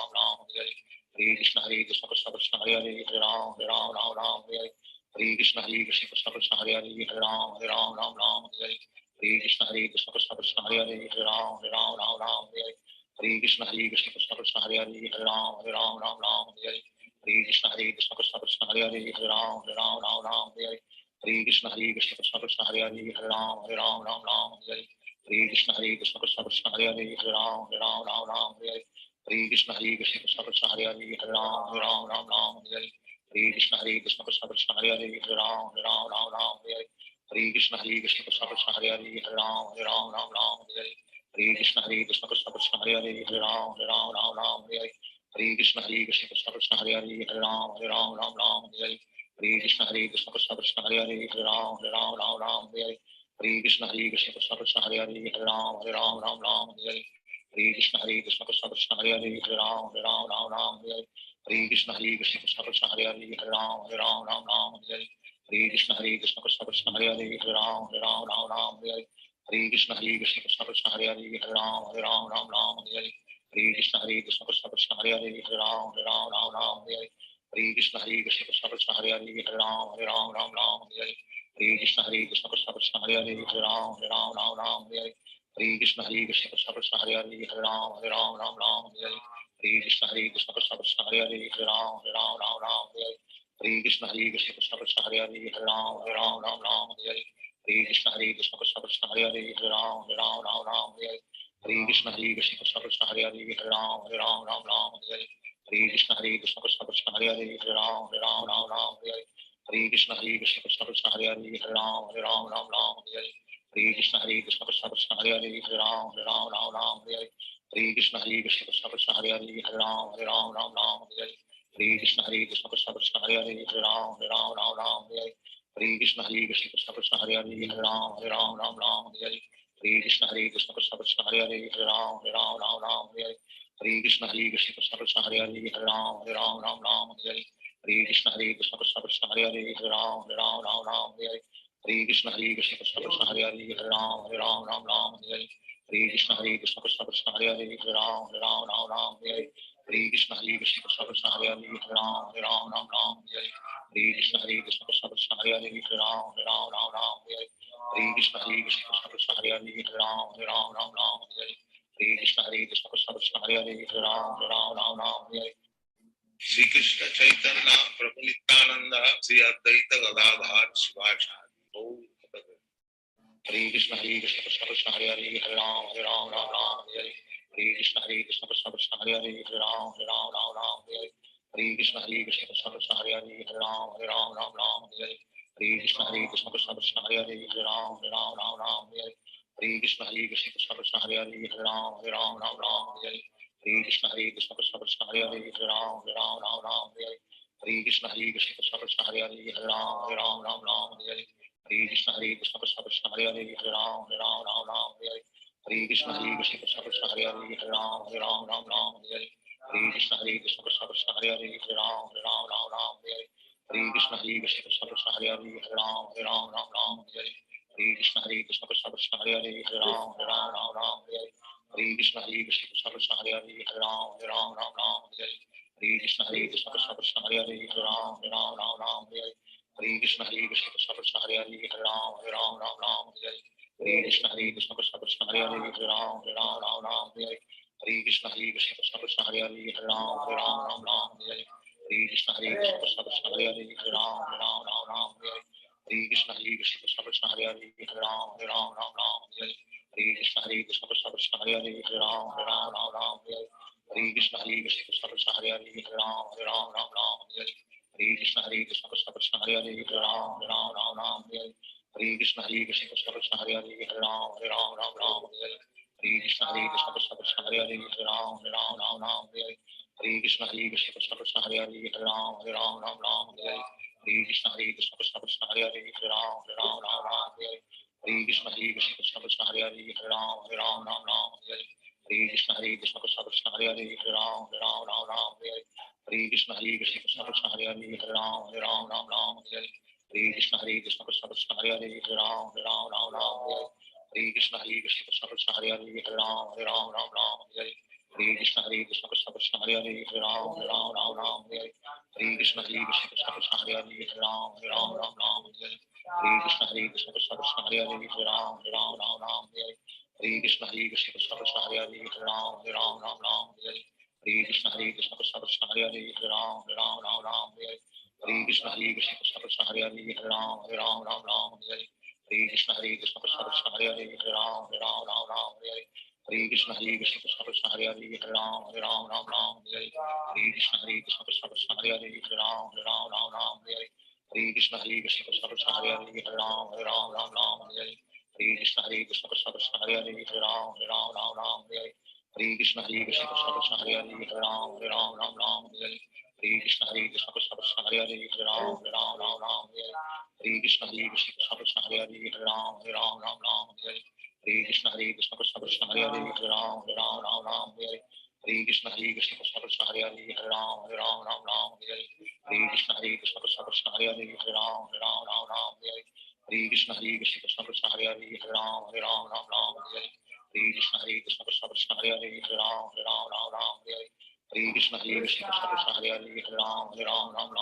Ram Hare Hare Hare Krishna Krishna Krishna Hare Hare Hare Ram Ram Hare Hare Hare Krishna Krishna Krishna Hare Hare Hare Ram Ram Hare Hare Hare Krishna Krishna Krishna Hare Hare Hare Ram Ram Hare Hare Hare Krishna Krishna Krishna Hare Hare Hare Ram Ram Hare Hare Hare Krishna Krishna Krishna Hare Hare Hare Ram Ram Hare Hare Hare Krishna Krishna Krishna Hare Hare Hare Ram Ram Hare Hare Hare Krishna Krishna Krishna Hare Hare Hare Ram Ram Hare Hare Hare Krishna Krishna Krishna Hare Hare Hare Ram Ram Hare Hare Hare Krishna Krishna Krishna Hare Hare Hare Ram Ram Hare Hare Hare Krishna Krishna Krishna Hare Hare Hare Ram Ram Hare Hare Hare Krishna Krishna Krishna Hare Hare Hare Ram Ram Hare Hare Hare Krishna Krishna Krishna Hare Hare Hare Ram Ram Hare Hare Hare Krishna Krishna Krishna Hare Hare Hare Ram Ram Hare Hare Hare Krishna Krishna Krishna Hare Hare Hare Ram Ram Hare Hare Hare Krishna Krishna Krishna Hare Hare Hare Ram Ram Hare Hare Hare Krishna Krishna Krishna Hare Hare Hare Ram Ram Hare Hare Hare Krishna Krishna Krishna Hare Hare Hare Ram Ram Hare Hare Hare Krishna Krishna Krishna Hare Hare Hare Ram Ram Hare Hare Hare Krishna Krishna Krishna Hare Hare Hare Ram Ram Hare Hare Hare Krishna Krishna Krishna Hare Hare Hare Ram Ram Hare Hare Hare Krishna Krishna Krishna Hare Hare Hare Ram Ram Hare Hare Hare Krishna Krishna Krishna Hare Hare Hare Ram Ram Hare Hare Hare Krishna Krishna Krishna Hare Hare Hare Ram Ram Hare Hare Hare Krishna Krishna Krishna Hare Hare Hare Ram Ram Hare Hare Hare Krishna Krishna Krishna Hare Hare Hare Ram Ram Hare Hare Hare Krishna Krishna Krishna Hare Hare Hare Ram Ram Hare Hare Hare Krishna Krishna Krishna Hare Hare Hare Ram Ram Hare Hare Hare Krishna Krishna Krishna Hare Hare Hare Ram Ram Hare Hare Hare Krishna Krishna Krishna Hare Hare Hare Ram Ram Hare Hare Hare Krishna Krishna Krishna Hare Hare Hare Ram Ram Hare Hare Hare Krishna Krishna Krishna Hare Hare Hare Ram Ram Hare Hare Hare Krishna Krishna Krishna Hare Hare Hare Ram Ram Hare Hare Hare Krishna Krishna Krishna Hare Hare Hare Ram Ram Hare Hare Hare Krishna Krishna Krishna Hare Hare Hare Ram Hare Hare Hare Krishna Krishna Krishna Hare Hare Hare Ram Hare Hare Hare Krishna Krishna Krishna Hare Hare Hare Ram Hare Hare Hare Krishna Krishna Krishna Hare Hare Hare Ram Hare Hare Hare Krishna Krishna Krishna Hare Hare Hare Ram Hare Hare Hare Krishna Krishna Krishna Hare Hare Hare Ram Hare Shri Krishna Chaitanya Prabhu Nityananda Sri Advaita Gadadhar Shivasadi Hare Krishna Krishna Krishna Hare Hare Hare Ram Hare Hare Hare Krishna Krishna Krishna Hare Hare Hare Ram Hare Hare Hare Krishna Krishna Krishna Hare Hare Hare Ram Hare Hare Hare Krishna Krishna Krishna Hare Hare Hare Ram Ram Ram Hare Hare Hare Krishna Krishna Krishna Hare Hare Hare Ram Ram Hare Hare Hare Krishna Krishna Krishna Hare Hare Hare Ram Ram Hare Hare Hare Krishna Krishna Krishna Hare Hare Hare Ram Ram Hare Hare Hare Krishna Krishna Krishna Hare Hare Hare Ram Ram Hare Hare Hare Krishna Krishna Krishna Hare Hare Hare Ram Ram Hare Hare Hare Krishna Krishna Krishna Hare Hare Hare Ram Ram Hare Hare Hare Krishna Krishna Krishna Hare Hare Hare Ram Hare Hare Hare Krishna Krishna Krishna Hare Hare Hare Ram Hare Hare Hare Krishna Krishna Krishna Hare Hare Hare Ram Hare Hare Hare Krishna Krishna Krishna Hare Hare Hare Ram Hare Hare Hare Krishna Krishna Krishna Hare Hare Hare Ram Hare Hare Hare Krishna Krishna Krishna Hare Hare Hare Ram Hare Hare Hare Krishna Krishna Krishna Hare Hare Hare Ram Hare Hare Hare Krishna Krishna Krishna Hare Hare Hare Ram Hare Hare Hare Krishna Krishna Krishna Hare Hare Hare Ram Hare Hare Hare Krishna Krishna Krishna Hare Hare Hare Ram Hare Hare Hare Krishna Krishna Krishna Hare Hare Hare Ram Hare Hare Hare Krishna Krishna Krishna Hare Hare Hare Ram Hare Hare Hare Krishna Krishna Krishna Hare Hare Hare Ram Hare Hare Krishna Krishna Krishna Hare Hare Hare Ram Hare Hare Krishna Krishna Krishna Hare Hare Hare Ram Hare Hare Krishna Krishna Krishna Hare Hare Hare Ram Hare Hare Krishna Krishna Krishna Hare Hare Hare Ram Hare Hare Krishna Krishna Krishna Hare Hare Hare Ram Hare Hare Krishna Krishna Krishna Hare Hare Hare Ram Hare Hare Krishna Krishna Krishna Hare Hare Hare Ram Hare Krishna Krishna Krishna Hare Hare Hare Ram Hare Krishna Krishna Krishna Hare Hare Hare Ram Hare Krishna Krishna Krishna Hare Hare Hare Ram Hare Krishna Krishna Krishna Hare Hare Hare Ram Hare Krishna Krishna Krishna Hare Hare Hare Ram Hare Krishna Krishna Krishna Hare Hare Hare Ram Hare Krishna Krishna Krishna Hare Hare Hare Ram Hare Krishna Krishna Krishna Hare Hare Hare Ram Hare Krishna Krishna Krishna Hare Hare Hare Ram Hare Krishna Krishna Krishna Hare Hare Hare Ram Hare Krishna Krishna Krishna Hare Hare Hare Ram Hare Krishna Krishna Krishna Hare Hare Hare Ram Hare Krishna Krishna Krishna Hare Hare Hare Ram Hare Krishna Krishna Krishna Hare Hare Hare Ram Hare Krishna Krishna Krishna Hare Hare Hare Ram Hare Krishna Krishna Krishna Hare Hare Hare Ram Hare Krishna Krishna Krishna Hare Hare Hare Ram Hare Krishna Krishna Krishna Hare Hare Hare Ram Hare Krishna Krishna Krishna Hare Hare Hare Ram Hare Krishna Krishna Krishna Hare Hare Hare Ram Hare Krishna Krishna Krishna Hare Hare Hare Ram Hare Krishna Krishna Krishna Hare Hare Hare Ram Hare Krishna Krishna Krishna Hare Hare Hare Ram Hare Krishna Krishna Krishna Hare Hare Hare Ram Hare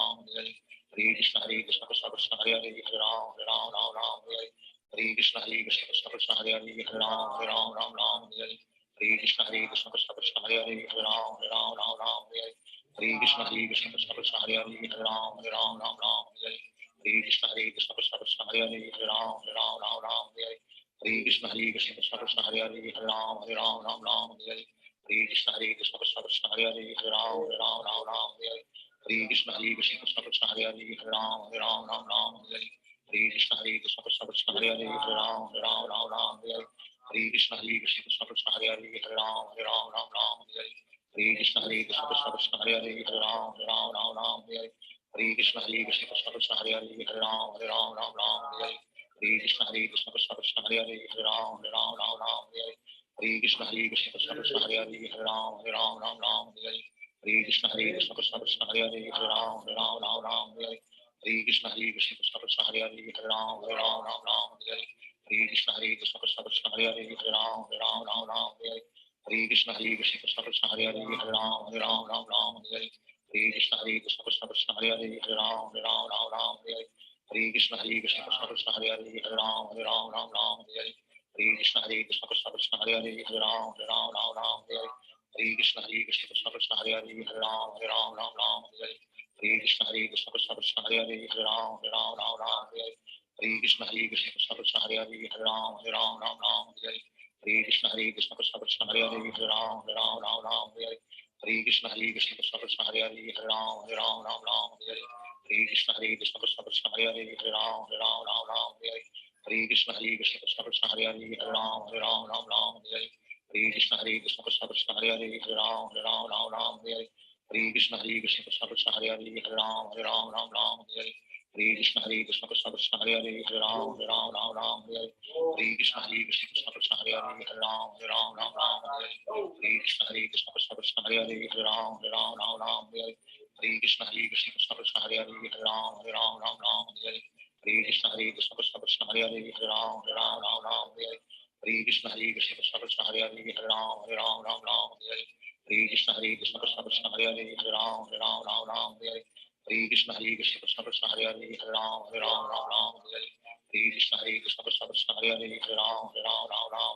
Krishna Krishna Krishna Hare Hare Hare Ram Hare Krishna Krishna Krishna Hare Hare Hare Ram Hare Krishna Krishna Krishna Hare Hare Hare Ram Hare Krishna Krishna Krishna Hare Hare Hare Ram Hare Krishna Krishna Krishna Hare Hare Hare Ram Hare Krishna Krishna Krishna Hare Hare Hare Ram Hare Krishna Krishna Krishna Hare Hare Hare Ram Hare Krishna Krishna Krishna Hare Hare Hare Ram Hare Krishna Krishna Krishna Hare Hare Hare Ram Hare Krishna Krishna Krishna Hare Hare Hare Ram Hare Krishna Krishna Krishna Hare Hare Hare Ram Hare Krishna Krishna Krishna Hare Hare Hare Ram Hare Krishna Krishna Krishna Hare Hare Hare Ram Hare Krishna Krishna Krishna Hare Hare Hare Ram Hare Krishna Krishna Krishna Hare Hare Hare Ram Hare Krishna Krishna Krishna Hare Hare Hare Ram Hare Krishna Krishna Krishna Hare Hare Hare Ram Hare Krishna Krishna Krishna Hare Hare Hare Ram Hare Krishna Krishna Krishna Hare Hare Hare Ram Hare Krishna Krishna Krishna Hare Hare Hare Ram Hare Krishna Krishna Krishna Hare Hare Hare Ram Hare Krishna Krishna Krishna Hare Hare Hare Ram Hare Krishna Krishna Krishna Hare Hare Hare Ram Hare Krishna Krishna Krishna Hare Hare Hare Ram Hare Hare Krishna Krishna Krishna Hare Hare Hare Ram Ram Ram Hare Hare Hare Krishna Krishna Krishna Hare Hare Hare Ram Ram Hare Hare Hare Krishna Krishna Krishna Hare Hare Hare Ram Ram Hare Hare Hare Krishna Krishna Krishna Hare Hare Hare Ram Ram Hare Hare Hare Krishna Krishna Krishna Hare Hare Hare Ram Ram Hare Hare Hare Krishna Krishna Krishna Hare Hare Hare Ram Ram Hare Hare Hare Krishna Krishna Krishna Hare Hare Hare Ram Ram Hare Hare Hare Krishna Krishna Krishna Hare Hare Hare Ram Ram Hare Hare Hare Krishna Krishna Krishna Hare Hare Hare Ram Ram Hare Hare Hare Krishna Krishna Krishna Hare Hare Hare Ram Ram Hare Hare Hare Krishna Krishna Krishna Hare Hare Hare Ram Ram Hare Hare Hare Krishna Krishna Krishna Hare Hare Hare Ram Ram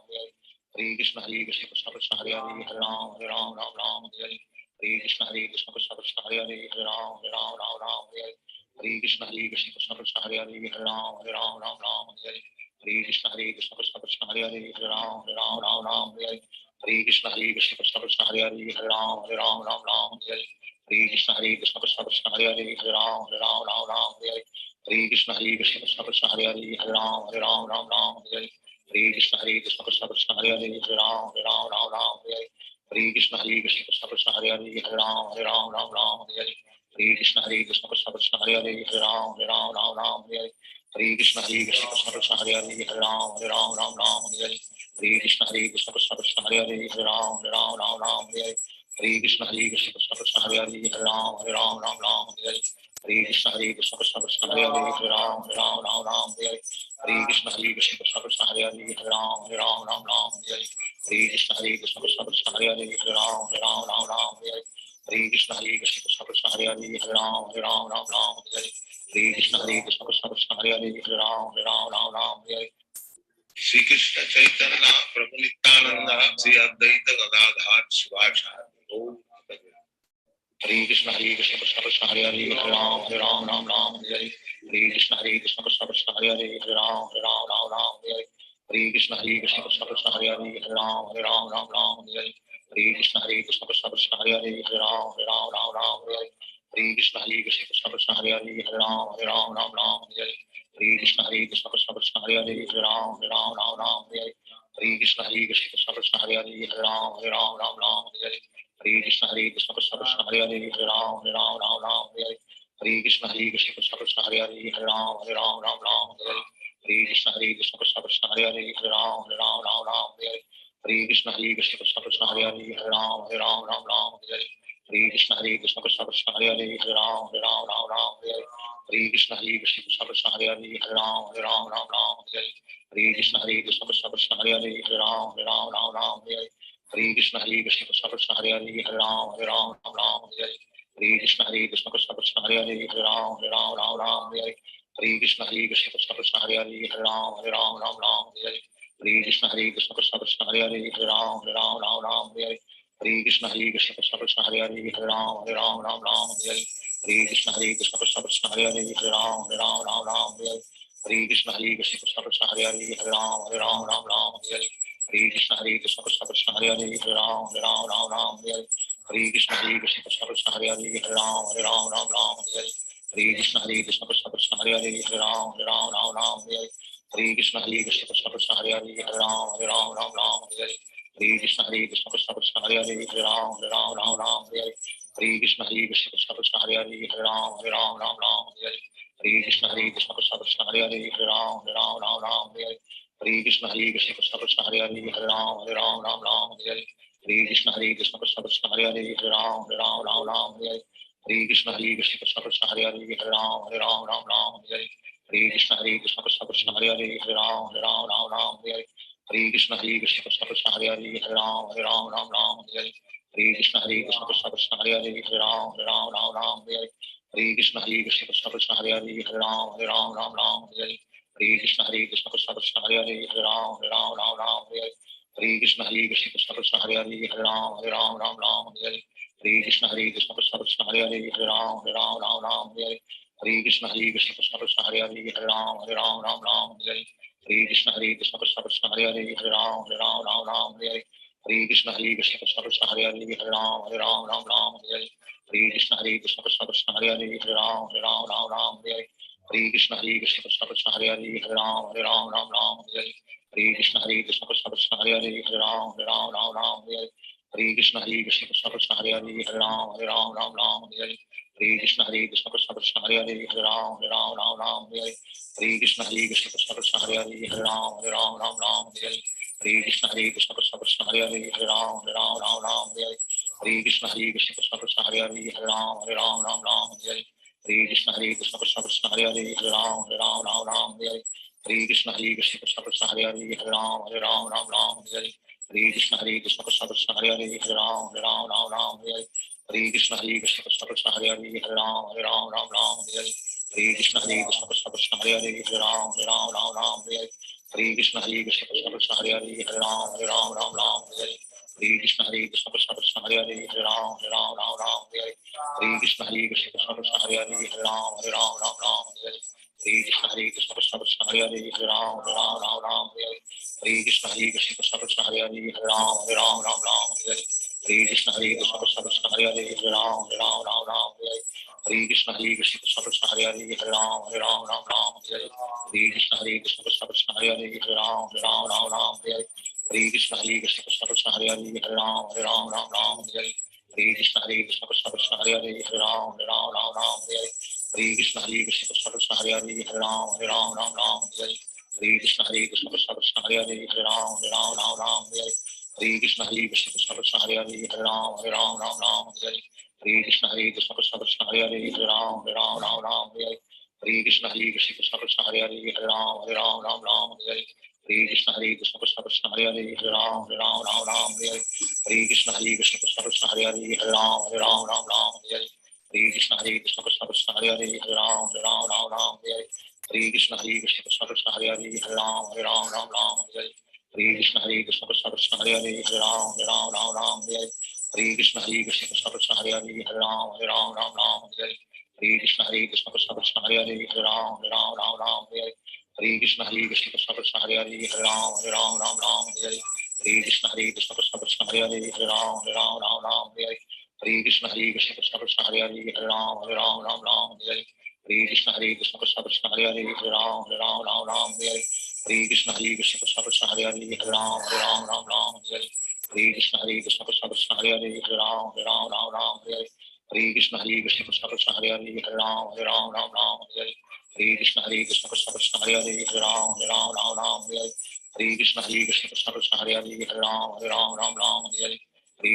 Hare Hare Hare Krishna Krishna Krishna Hare Hare Hare Ram Ram Hare Hare Hare Krishna Krishna Krishna Hare Hare Hare Ram Ram Hare Hare Hare Krishna Krishna Krishna Hare Hare Hare Ram Ram Hare Hare Hare Krishna Krishna Krishna Hare Hare Hare Ram Ram Hare Hare Hare Krishna Krishna Krishna Hare Hare Hare Ram Ram Hare Hare Hare Krishna Krishna Krishna Hare Hare Hare Ram Ram Hare Hare Hare Krishna Krishna Krishna Hare Hare Hare Ram Ram Hare Hare Hare Krishna Krishna Krishna Hare Hare Hare Ram Ram Hare Hare Hare Krishna Krishna Krishna Hare Hare Hare Ram Ram Hare Hare Hare Krishna Krishna Krishna Hare Hare Hare Ram Ram Hare Hare Hare Krishna Krishna Krishna Hare Hare Hare Ram Ram Hare Hare Hare Krishna Krishna Krishna Hare Hare Hare Ram Ram Hare Hare Hare Krishna Krishna Krishna Hare Hare Hare Ram Ram Hare Hare Hare Krishna Krishna Krishna Hare Hare Hare Ram Ram Hare Hare Hare Krishna Krishna Krishna Hare Hare Hare Ram Ram Hare Hare Hare Krishna Krishna Krishna Hare Hare Hare Ram Ram Hare Hare Hare Krishna Krishna Krishna Hare Hare Hare Ram Ram Hare Hare Hare Krishna Krishna Krishna Hare Hare Hare Ram Ram Hare Hare Hare Krishna Krishna Krishna Hare Hare Hare Ram Ram Hare Hare Shri Krishna Chaitanya Prabhu Nityananda Shri Advaita Gadadhar Shivacharya Hare Krishna Krishna Krishna Hare Hare Hare Ram Hare Hare Hare Krishna Krishna Krishna Hare Hare Hare Ram Hare Hare Hare Krishna Krishna Krishna Hare Hare Hare Ram Hare Hare Hare Krishna Krishna Krishna Hare Hare Hare Ram Hare Hare Hare Krishna Krishna Krishna Hare Hare Hare Ram Hare Hare Hare Krishna Krishna Krishna Hare Hare Hare Ram Hare Hare Hare Krishna Krishna Krishna Hare Hare Hare Ram Hare Hare Hare Krishna Krishna Krishna Hare Hare Hare Ram Hare Hare Hare Krishna Krishna Krishna Hare Hare Hare Ram Hare Hare Hare Krishna Krishna Krishna Hare Hare Hare Ram Hare Hare Hare Krishna Krishna Krishna Hare Hare Hare Ram Hare Hare Krishna Krishna Krishna Hare Hare Hare Ram Hare Hare Krishna Krishna Krishna Hare Hare Hare Ram Hare Hare Krishna Krishna Krishna Hare Hare Hare Ram Hare Hare Krishna Krishna Krishna Hare Hare Hare Ram Hare Hare Krishna Krishna Krishna Hare Hare Hare Ram Hare Hare Krishna Krishna Krishna Hare Hare Hare Ram Hare Hare Krishna Krishna Krishna Hare Hare Hare Ram Hare Hare Krishna Krishna Krishna Hare Hare Hare Ram Hare Hare Krishna Krishna Krishna Hare Hare Hare Ram Hare Krishna Krishna Krishna Hare Hare Hare Ram Hare Krishna Krishna Krishna Hare Hare Hare Ram Hare Krishna Krishna Krishna Hare Hare Hare Ram Hare Krishna Krishna Krishna Hare Hare Hare Ram Hare Krishna Krishna Krishna Hare Hare Hare Ram Hare Krishna Krishna Krishna Hare Hare Hare Ram Hare Krishna Krishna Krishna Hare Hare Hare Ram Hare Krishna Krishna Krishna Hare Hare Hare Ram Hare Krishna Krishna Krishna Hare Hare Hare Ram Hare Krishna Krishna Krishna Hare Hare Hare Ram Hare Krishna Krishna Krishna Hare Hare Hare Ram Hare Krishna Krishna Krishna Hare Hare Hare Ram Hare Krishna Krishna Krishna Hare Hare Hare Ram Hare Krishna Krishna Krishna Hare Hare Hare Ram Hare Krishna Krishna Krishna Hare Hare Hare Ram Hare Krishna Krishna Krishna Hare Hare Hare Ram Hare Krishna Krishna Krishna Hare Hare Hare Ram Hare Krishna Krishna Krishna Hare Hare Hare Ram Hare Krishna Krishna Krishna Hare Hare Hare Ram Hare Krishna Krishna Krishna Hare Hare Hare Ram Hare Hare Krishna Krishna Krishna Hare Hare Hare Ram Ram Ram Hare Hare Hare Krishna Krishna Krishna Hare Hare Hare Ram Ram Hare Hare Hare Krishna Krishna Krishna Hare Hare Hare Ram Ram Hare Hare Hare Krishna Krishna Krishna Hare Hare Hare Ram Ram Hare Hare Hare Krishna Krishna Krishna Hare Hare Hare Ram Ram Hare Hare Hare Krishna Krishna Krishna Hare Hare Hare Ram Ram Hare Hare Hare Krishna Krishna Krishna Hare Hare Hare Ram Ram Hare Hare Hare Krishna Krishna Krishna Hare Hare Hare Ram Ram Hare Hare Hare Krishna Krishna Krishna Hare Hare Hare Ram Ram Hare Hare Hare Krishna Krishna Krishna Hare Hare Hare Ram Ram Hare Hare Hare Krishna Krishna Krishna Hare Hare Hare Ram Ram Hare Hare Hare Krishna Krishna Krishna Hare Hare Hare Ram Ram Hare Hare Hare Krishna Krishna Krishna Hare Hare Hare Ram Ram Hare Hare Hare Krishna Krishna Krishna Hare Hare Hare Ram Ram Hare Hare Hare Krishna Krishna Krishna Hare Hare Hare Ram Ram Hare Hare Hare Krishna Krishna Krishna Hare Hare Hare Ram Ram Hare Hare Hare Krishna Krishna Krishna Hare Hare Hare Ram Ram Hare Hare Hare Krishna Krishna Krishna Hare Hare Hare Ram Ram Hare Hare Hare Krishna Krishna Krishna Hare Hare Hare Ram Ram Hare Hare Hare Krishna Krishna Krishna Hare Hare Hare Ram Ram Hare Hare Hare Krishna Krishna Krishna Hare Hare Hare Ram Ram Hare Hare Hare Krishna Krishna Krishna Hare Hare Hare Ram Ram Hare Hare Hare Krishna Krishna Krishna Hare Hare Hare Ram Ram Hare Hare Hare Krishna Krishna Krishna Hare Hare Hare Ram Ram Hare Hare Hare Krishna Krishna Krishna Hare Hare Hare Ram Ram Hare Hare Hare Krishna Krishna Krishna Hare Hare Hare Ram Ram Hare Hare Hare Krishna Krishna Krishna Hare Hare Hare Ram Ram Hare Hare Hare Krishna Krishna Krishna Hare Hare Hare Ram Ram Hare Hare Hare Krishna Krishna Krishna Hare Hare Hare Ram Ram Hare Hare Hare Krishna Krishna Krishna Hare Hare Hare Ram Ram Hare Hare Hare Krishna Krishna Krishna Hare Hare Hare Ram Ram Hare Hare Hare Krishna Krishna Krishna Hare Hare Hare Ram Ram Hare Hare Hare Krishna Krishna Krishna Hare Hare Hare Ram Ram Hare Hare Hare Krishna Krishna Krishna Hare Hare Hare Ram Ram Hare Hare Hare Krishna Krishna Krishna Hare Hare Hare Ram Ram Hare Hare Hare Krishna Krishna Krishna Hare Hare Hare Ram Ram Hare Hare Hare Krishna Krishna Krishna Hare Hare Hare Ram Ram Hare Hare Hare Krishna Krishna Krishna Hare Hare Hare Ram Ram Hare Hare Hare Krishna Krishna Krishna Hare Hare Hare Ram Ram Hare Hare Hare Krishna Krishna Krishna Hare Hare Hare Ram Ram Hare Hare Hare Krishna Krishna Krishna Hare Hare Hare Ram Ram Hare Hare Hare Krishna Krishna Krishna Hare Hare Hare Ram Ram Hare Hare Hare Krishna Krishna Krishna Hare Hare Hare Ram Ram Hare Hare Hare Krishna Krishna Krishna Hare Hare Hare Ram Ram Hare Hare Hare Krishna Krishna Krishna Hare Hare Hare Ram Ram Hare Hare Hare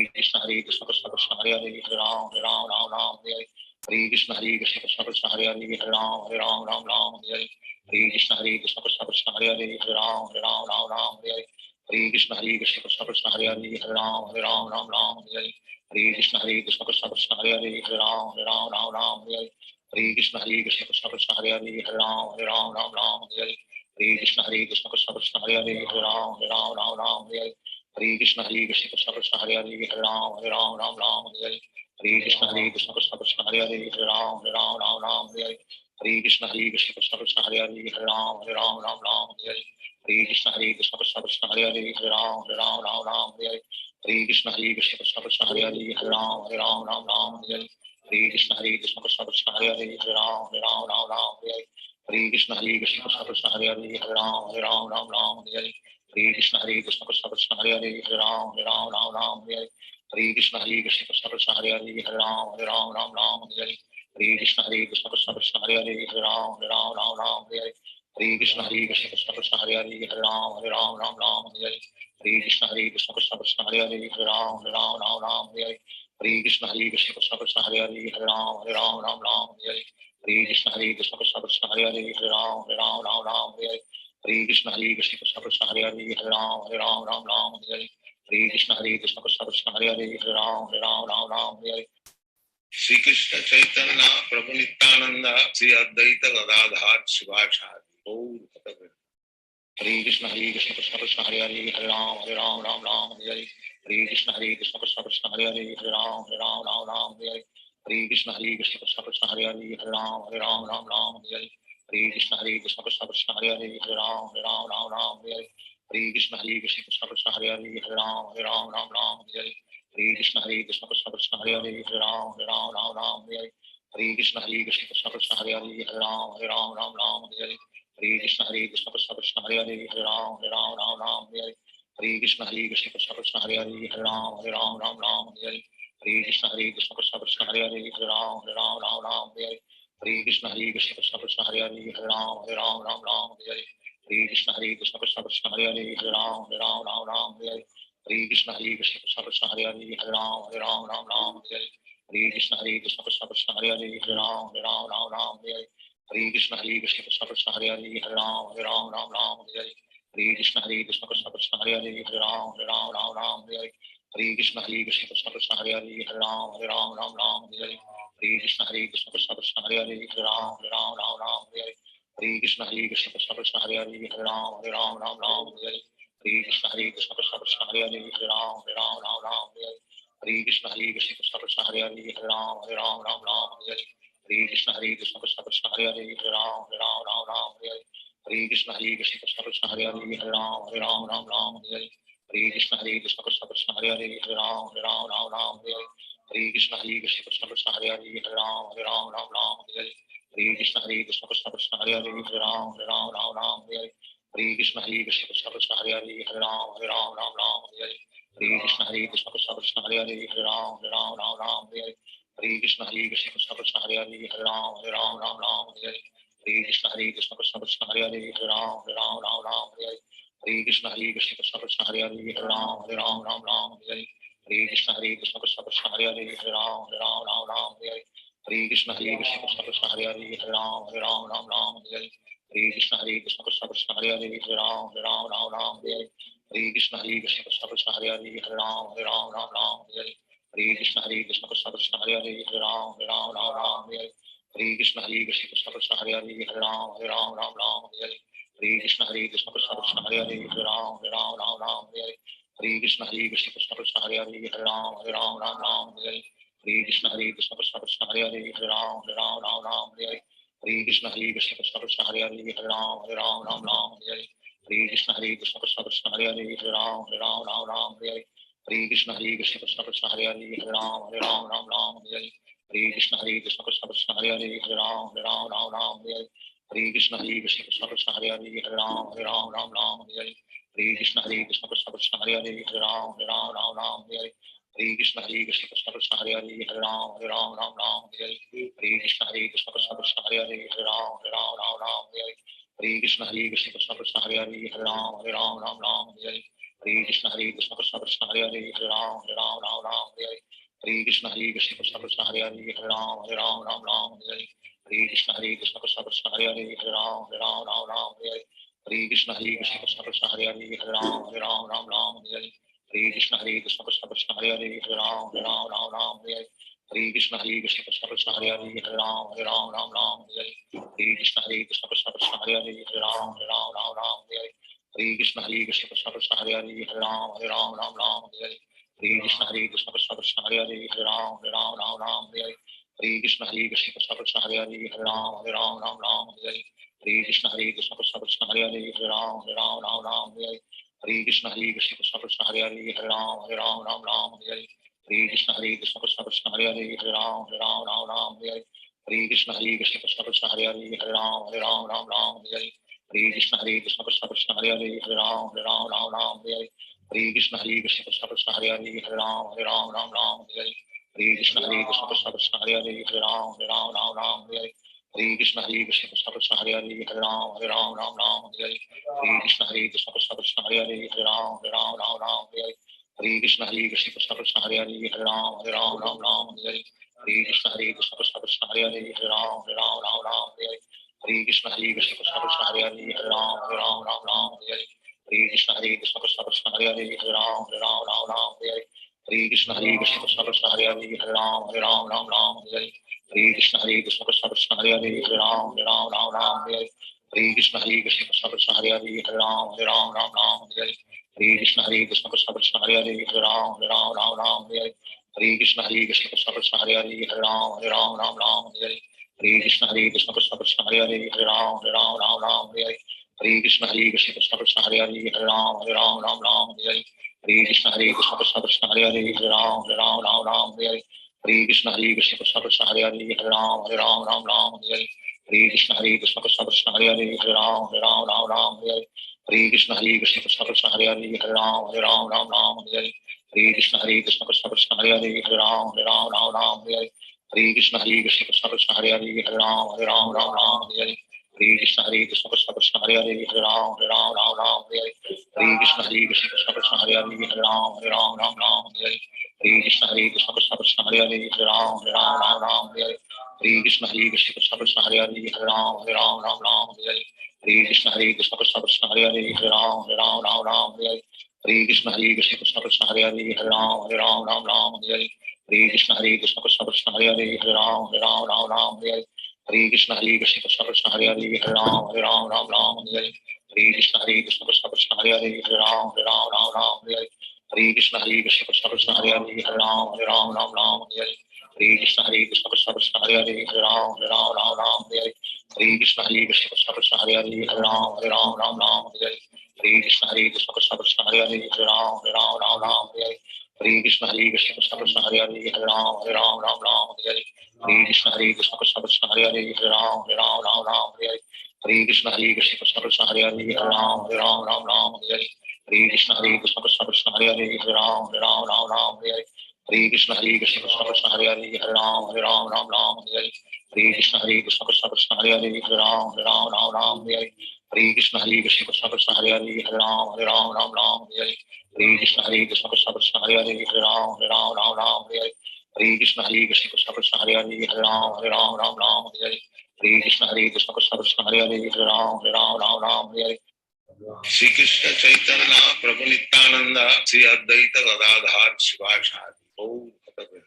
Krishna Krishna Krishna Hare Hare Hare Ram Ram Hare Hare Hare Krishna Krishna Krishna Hare Hare Hare Ram Ram Hare Hare Hare Krishna Krishna Krishna Hare Hare Hare Ram Ram Hare Hare Hare Krishna Krishna Krishna Hare Hare Hare Ram Hare Hare Hare Krishna Krishna Krishna Hare Hare Hare Ram Hare Hare Hare Krishna Krishna Krishna Hare Hare Hare Ram Hare Hare Hare Krishna Krishna Krishna Hare Hare Hare Ram Hare Hare Hare Krishna Krishna Krishna Hare Hare Hare Ram Hare Hare Hare Krishna Krishna Krishna Hare Hare Hare Ram Hare Hare Hare Krishna Krishna Krishna Hare Hare Hare Ram Hare Hare Hare Krishna Krishna Krishna Hare Hare Hare Ram Hare Hare Hare Krishna Krishna Krishna Hare Hare Hare Ram Hare Hare Hare Krishna Krishna Krishna Hare Hare Hare Ram Hare Hare Krishna Krishna Krishna Hare Hare Hare Ram Hare Hare Krishna Krishna Krishna Hare Hare Hare Ram Hare Hare Krishna Krishna Krishna Hare Hare Hare Ram Hare Hare Krishna Krishna Krishna Hare Hare Hare Ram Hare Hare Krishna Krishna Krishna Hare Hare Hare Ram Hare Hare Krishna Krishna Krishna Hare Hare Hare Ram Hare Hare Krishna Krishna Krishna Hare Hare Hare Ram Hare Hare Krishna Krishna Krishna Hare Hare Hare Ram Hare Hare Krishna Krishna Krishna Hare Hare Hare Ram Hare Hare Krishna Krishna Krishna Hare Hare Hare Ram Hare Sri Krishna Chaitanya Prabhu Nityananda Sri Advaita Gadadhar Shivachari Gaur Bhakta Hare Krishna Krishna Krishna Hare Hare Hare Ram Hare Hare Hare Krishna Krishna Krishna Hare Hare Hare Ram Hare Hare Hare Krishna Krishna Krishna Hare Hare Hare Ram Hare Hare Krishna Krishna Krishna Hare Hare Hare Ram Hare Hare Hare Krishna Krishna Krishna Hare Hare Hare Ram Ram Ram Hare Hare Hare Krishna Krishna Krishna Hare Hare Hare Ram Ram Hare Hare Hare Krishna Krishna Krishna Hare Hare Hare Ram Ram Hare Hare Hare Krishna Krishna Krishna Hare Hare Hare Ram Ram Hare Hare Hare Krishna Krishna Krishna Hare Hare Hare Ram Ram Hare Hare Hare Krishna Krishna Krishna Hare Hare Hare Ram Ram Hare Hare Hare Krishna Krishna Krishna Hare Hare Hare Ram Ram Hare Hare Hare Krishna Krishna Krishna Hare Hare Hare Ram Ram Hare Hare Hare Krishna Krishna Krishna Hare Hare Hare Ram Ram Hare Hare Hare Krishna Krishna Krishna Hare Hare Hare Ram Ram Hare Hare Hare Krishna Krishna Krishna Hare Hare Hare Ram Ram Hare Hare Hare Krishna Krishna Krishna Hare Hare Hare Ram Ram Hare Hare Hare Krishna Krishna Krishna Hare Hare Hare Ram Ram Hare Hare Hare Krishna Krishna Krishna Hare Hare Hare Ram Ram Hare Hare Hare Krishna Krishna Krishna Hare Hare Hare Ram Ram Hare Hare Hare Krishna Krishna Krishna Hare Hare Hare Ram Ram Hare Hare Hare Krishna Krishna Krishna Hare Hare Hare Ram Ram Hare Hare Hare Krishna Krishna Krishna Hare Hare Hare Ram Ram Hare Hare Hare Krishna Krishna Krishna Hare Hare Hare Ram Ram Hare Hare Hare Krishna Krishna Krishna Hare Hare Hare Ram Ram Hare Hare Hare Krishna Krishna Krishna Hare Hare Hare Ram Ram Hare Hare Hare Krishna Krishna Krishna Hare Hare Hare Ram Ram Hare Hare Hare Krishna Krishna Krishna Hare Hare Hare Ram Ram Hare Hare Hare Krishna Krishna Krishna Hare Hare Hare Ram Ram Hare Hare Hare Krishna Krishna Krishna Hare Hare Hare Ram Ram Hare Hare Hare Krishna Krishna Krishna Hare Hare Hare Ram Ram Hare Hare Hare Krishna Krishna Krishna Hare Hare Hare Ram Ram Hare Hare Hare Krishna Krishna Krishna Hare Hare Hare Ram Ram Hare Hare Hare Krishna Krishna Krishna Hare Hare Hare Ram Ram Hare Hare Hare Krishna Krishna Krishna Hare Hare Hare Ram Ram Hare Hare Hare Krishna Krishna Krishna Hare Hare Hare Ram Ram Hare Hare Hare Krishna Krishna Krishna Hare Hare Hare Ram Ram Hare Hare Hare Krishna Krishna Krishna Hare Hare Hare Ram Ram Hare Hare Hare Krishna Krishna Krishna Hare Hare Hare Ram Ram Hare Hare Hare Krishna Krishna Krishna Hare Hare Hare Ram Ram Hare Hare Hare Krishna Krishna Krishna Hare Hare Hare Ram Ram Hare Hare Hare Krishna Krishna Krishna Hare Hare Hare Ram Ram Hare Hare Hare Krishna Krishna Krishna Hare Hare Hare Ram Ram Hare Hare Hare Krishna Krishna Krishna Hare Hare Hare Ram Ram Hare Hare Hare Krishna Krishna Krishna Hare Hare Hare Ram Ram Hare Hare Hare Krishna Krishna Krishna Hare Hare Hare Ram Ram Hare Hare Hare Krishna Krishna Krishna Hare Hare Hare Ram Ram Hare Hare Hare Krishna Krishna Krishna Hare Hare Hare Ram Ram Hare Hare Hare Krishna Krishna Krishna Hare Hare Hare Ram Ram Hare Hare Hare Krishna Krishna Krishna Hare Hare Hare Ram Ram Hare Hare Hare Krishna Krishna Krishna Hare Hare Hare Ram Ram Hare Hare Hare Krishna Krishna Krishna Hare Hare Hare Ram Ram Hare Hare Hare Krishna Krishna Krishna Hare Hare Hare Ram Ram Hare Hare Hare Krishna Krishna Krishna Hare Hare Hare Ram Ram Hare Hare Hare Krishna Krishna Krishna Hare Hare Hare Ram Ram Hare Hare Hare Krishna Krishna Krishna Hare Hare Hare Ram Ram Hare Hare Krishna Krishna Krishna Hare Hare Hare Ram Ram Hare Hare Krishna Krishna Krishna Hare Hare Hare Ram Ram Hare Hare Krishna Krishna Krishna Hare Hare Hare Ram Ram Hare Hare Krishna Krishna Krishna Hare Hare Hare Ram Ram Hare Hare Hare Krishna Krishna Krishna Hare Hare Hare Ram Ram Hare Hare Hare Krishna Krishna Krishna Hare Hare Hare Ram Ram Hare Hare Hare Krishna Krishna Krishna Hare Hare Hare Ram Ram Hare Hare Hare Krishna Krishna Krishna Hare Hare Hare Ram Ram Hare Hare Hare Krishna Krishna Krishna Hare Hare Hare Ram Ram Hare Hare Hare Krishna Krishna Krishna Hare Hare Hare Ram Ram Hare Hare Hare Krishna Krishna Krishna Hare Hare Hare Ram Ram Hare Hare Hare Krishna Krishna Krishna Hare Hare Hare Ram Ram Hare Hare Hare Krishna Krishna Krishna Hare Hare Hare Ram Ram Hare Hare Hare Krishna Krishna Krishna Hare Hare Hare Ram Ram Hare Hare Hare Krishna Krishna Krishna Hare Hare Hare Ram Ram Hare Hare Hare Krishna Krishna Krishna Hare Hare Hare Ram Ram Hare Hare Hare Krishna Krishna Krishna Hare Hare Hare Ram Ram Hare Hare Hare Krishna Krishna Krishna Hare Hare Hare Ram Ram Hare Hare Hare Krishna Krishna Krishna Hare Hare Hare Ram Ram Hare Hare Hare Krishna Krishna Krishna Hare Hare Hare Ram Ram Hare Hare Hare Krishna Krishna Krishna Hare Hare Hare Ram Ram Hare Hare Hare Krishna Krishna Krishna Hare Hare Hare Ram Ram Hare Hare Hare Krishna Krishna Krishna Hare Hare Hare Ram Ram Hare Hare Hare Krishna Krishna Krishna Hare Hare Hare Ram Ram Hare Hare Hare Krishna Krishna Krishna Hare Hare Hare Ram Ram Ram Hare Hare Hare Krishna Krishna Krishna Hare Hare Hare Ram Ram Hare Hare Hare Krishna Krishna Krishna Hare Hare Hare Ram Ram Hare Hare Hare Krishna Krishna Krishna Hare Hare Hare Ram Ram Hare Hare Hare Krishna Krishna Krishna Hare Hare Hare Ram Ram Hare Hare Hare Krishna Krishna Krishna Hare Hare Hare Ram Ram Hare Hare Hare Krishna Krishna Krishna Hare Hare Hare Ram Ram Hare Hare Hare Krishna Krishna Krishna Hare Hare Hare Ram Ram Hare Hare Hare Krishna Krishna Krishna Hare Hare Hare Ram Ram Hare Hare Hare Krishna Krishna Krishna Hare Hare Hare Ram Ram Hare Hare Hare Krishna Krishna Krishna Hare Hare Hare Ram Ram Hare Hare Hare Krishna Krishna Krishna Hare Hare Hare Ram Ram Hare Hare Hare Krishna Krishna Krishna Hare Hare Hare Ram Ram Hare Hare Hare Krishna Krishna Krishna Hare Hare Hare Ram Ram Hare Hare Hare Krishna Krishna Krishna Hare Hare Hare Ram Ram Hare Hare Hare Krishna Krishna Krishna Hare Hare Hare Ram Ram Hare Hare Hare Krishna Krishna Krishna Hare Hare Hare Ram Ram Hare Hare Hare Krishna Krishna Krishna Hare Hare Hare Ram Ram Hare Hare Hare Krishna Krishna Krishna Hare Hare Hare Ram Ram Hare Hare Hare Krishna Krishna Krishna Hare Hare Hare Ram Ram Hare Hare Hare Krishna Krishna Krishna Hare Hare Hare Ram Hare Hare Hare Krishna Krishna Krishna Hare Hare Hare Ram Hare Hare Hare Krishna Krishna Krishna Hare Hare Hare Ram Hare Hare Hare Krishna Krishna Krishna Hare Hare Hare Ram Hare Hare Hare Krishna Krishna Krishna Hare Hare Hare Ram Hare Hare Hare Krishna Krishna Krishna Hare Hare Hare Ram Hare Hare Hare Krishna Krishna Krishna Hare Hare Hare Ram Hare Hare Hare Krishna Krishna Krishna Hare Hare Hare Ram Hare Hare Hare Krishna Krishna Krishna Hare Hare Hare Ram Hare Hare Hare Krishna Krishna Krishna Hare Hare Hare Ram Hare Hare Shri Krishna Chaitanya Prabhu Nityananda Shri Advaita Gadadhar Shivasadi Gaur Bhakta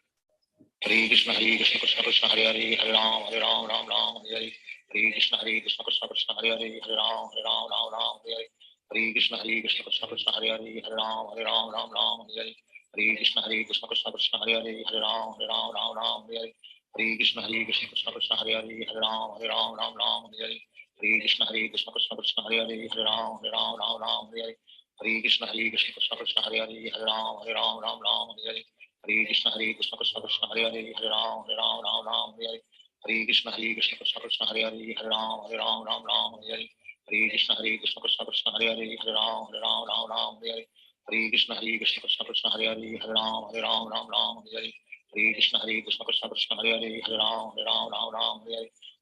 Hare Krishna Krishna Krishna Hare Hare Hare Ram Ram Hare Hare Hare Krishna Krishna Krishna Hare Hare Hare Ram Hare Hare Hare Krishna Krishna Krishna Hare Hare Hare Ram Hare Hare Hare Krishna Krishna Krishna Hare Hare Hare Ram Hare Hare Hare Krishna Krishna Krishna Hare Hare Hare Ram Hare Hare Hare Krishna Krishna Krishna Hare Hare Hare Ram Hare Hare Hare Krishna Krishna Krishna Hare Hare Hare Ram Hare Hare Hare Krishna Krishna Krishna Hare Hare Hare Ram Hare Hare Hare Krishna Krishna Krishna Hare Hare Hare Ram Hare Hare Hare Krishna Krishna Krishna Hare Hare Hare Ram Hare Hare Krishna Krishna Krishna Hare Hare Hare Ram Hare Hare Krishna Krishna Krishna Hare Hare Hare Ram Hare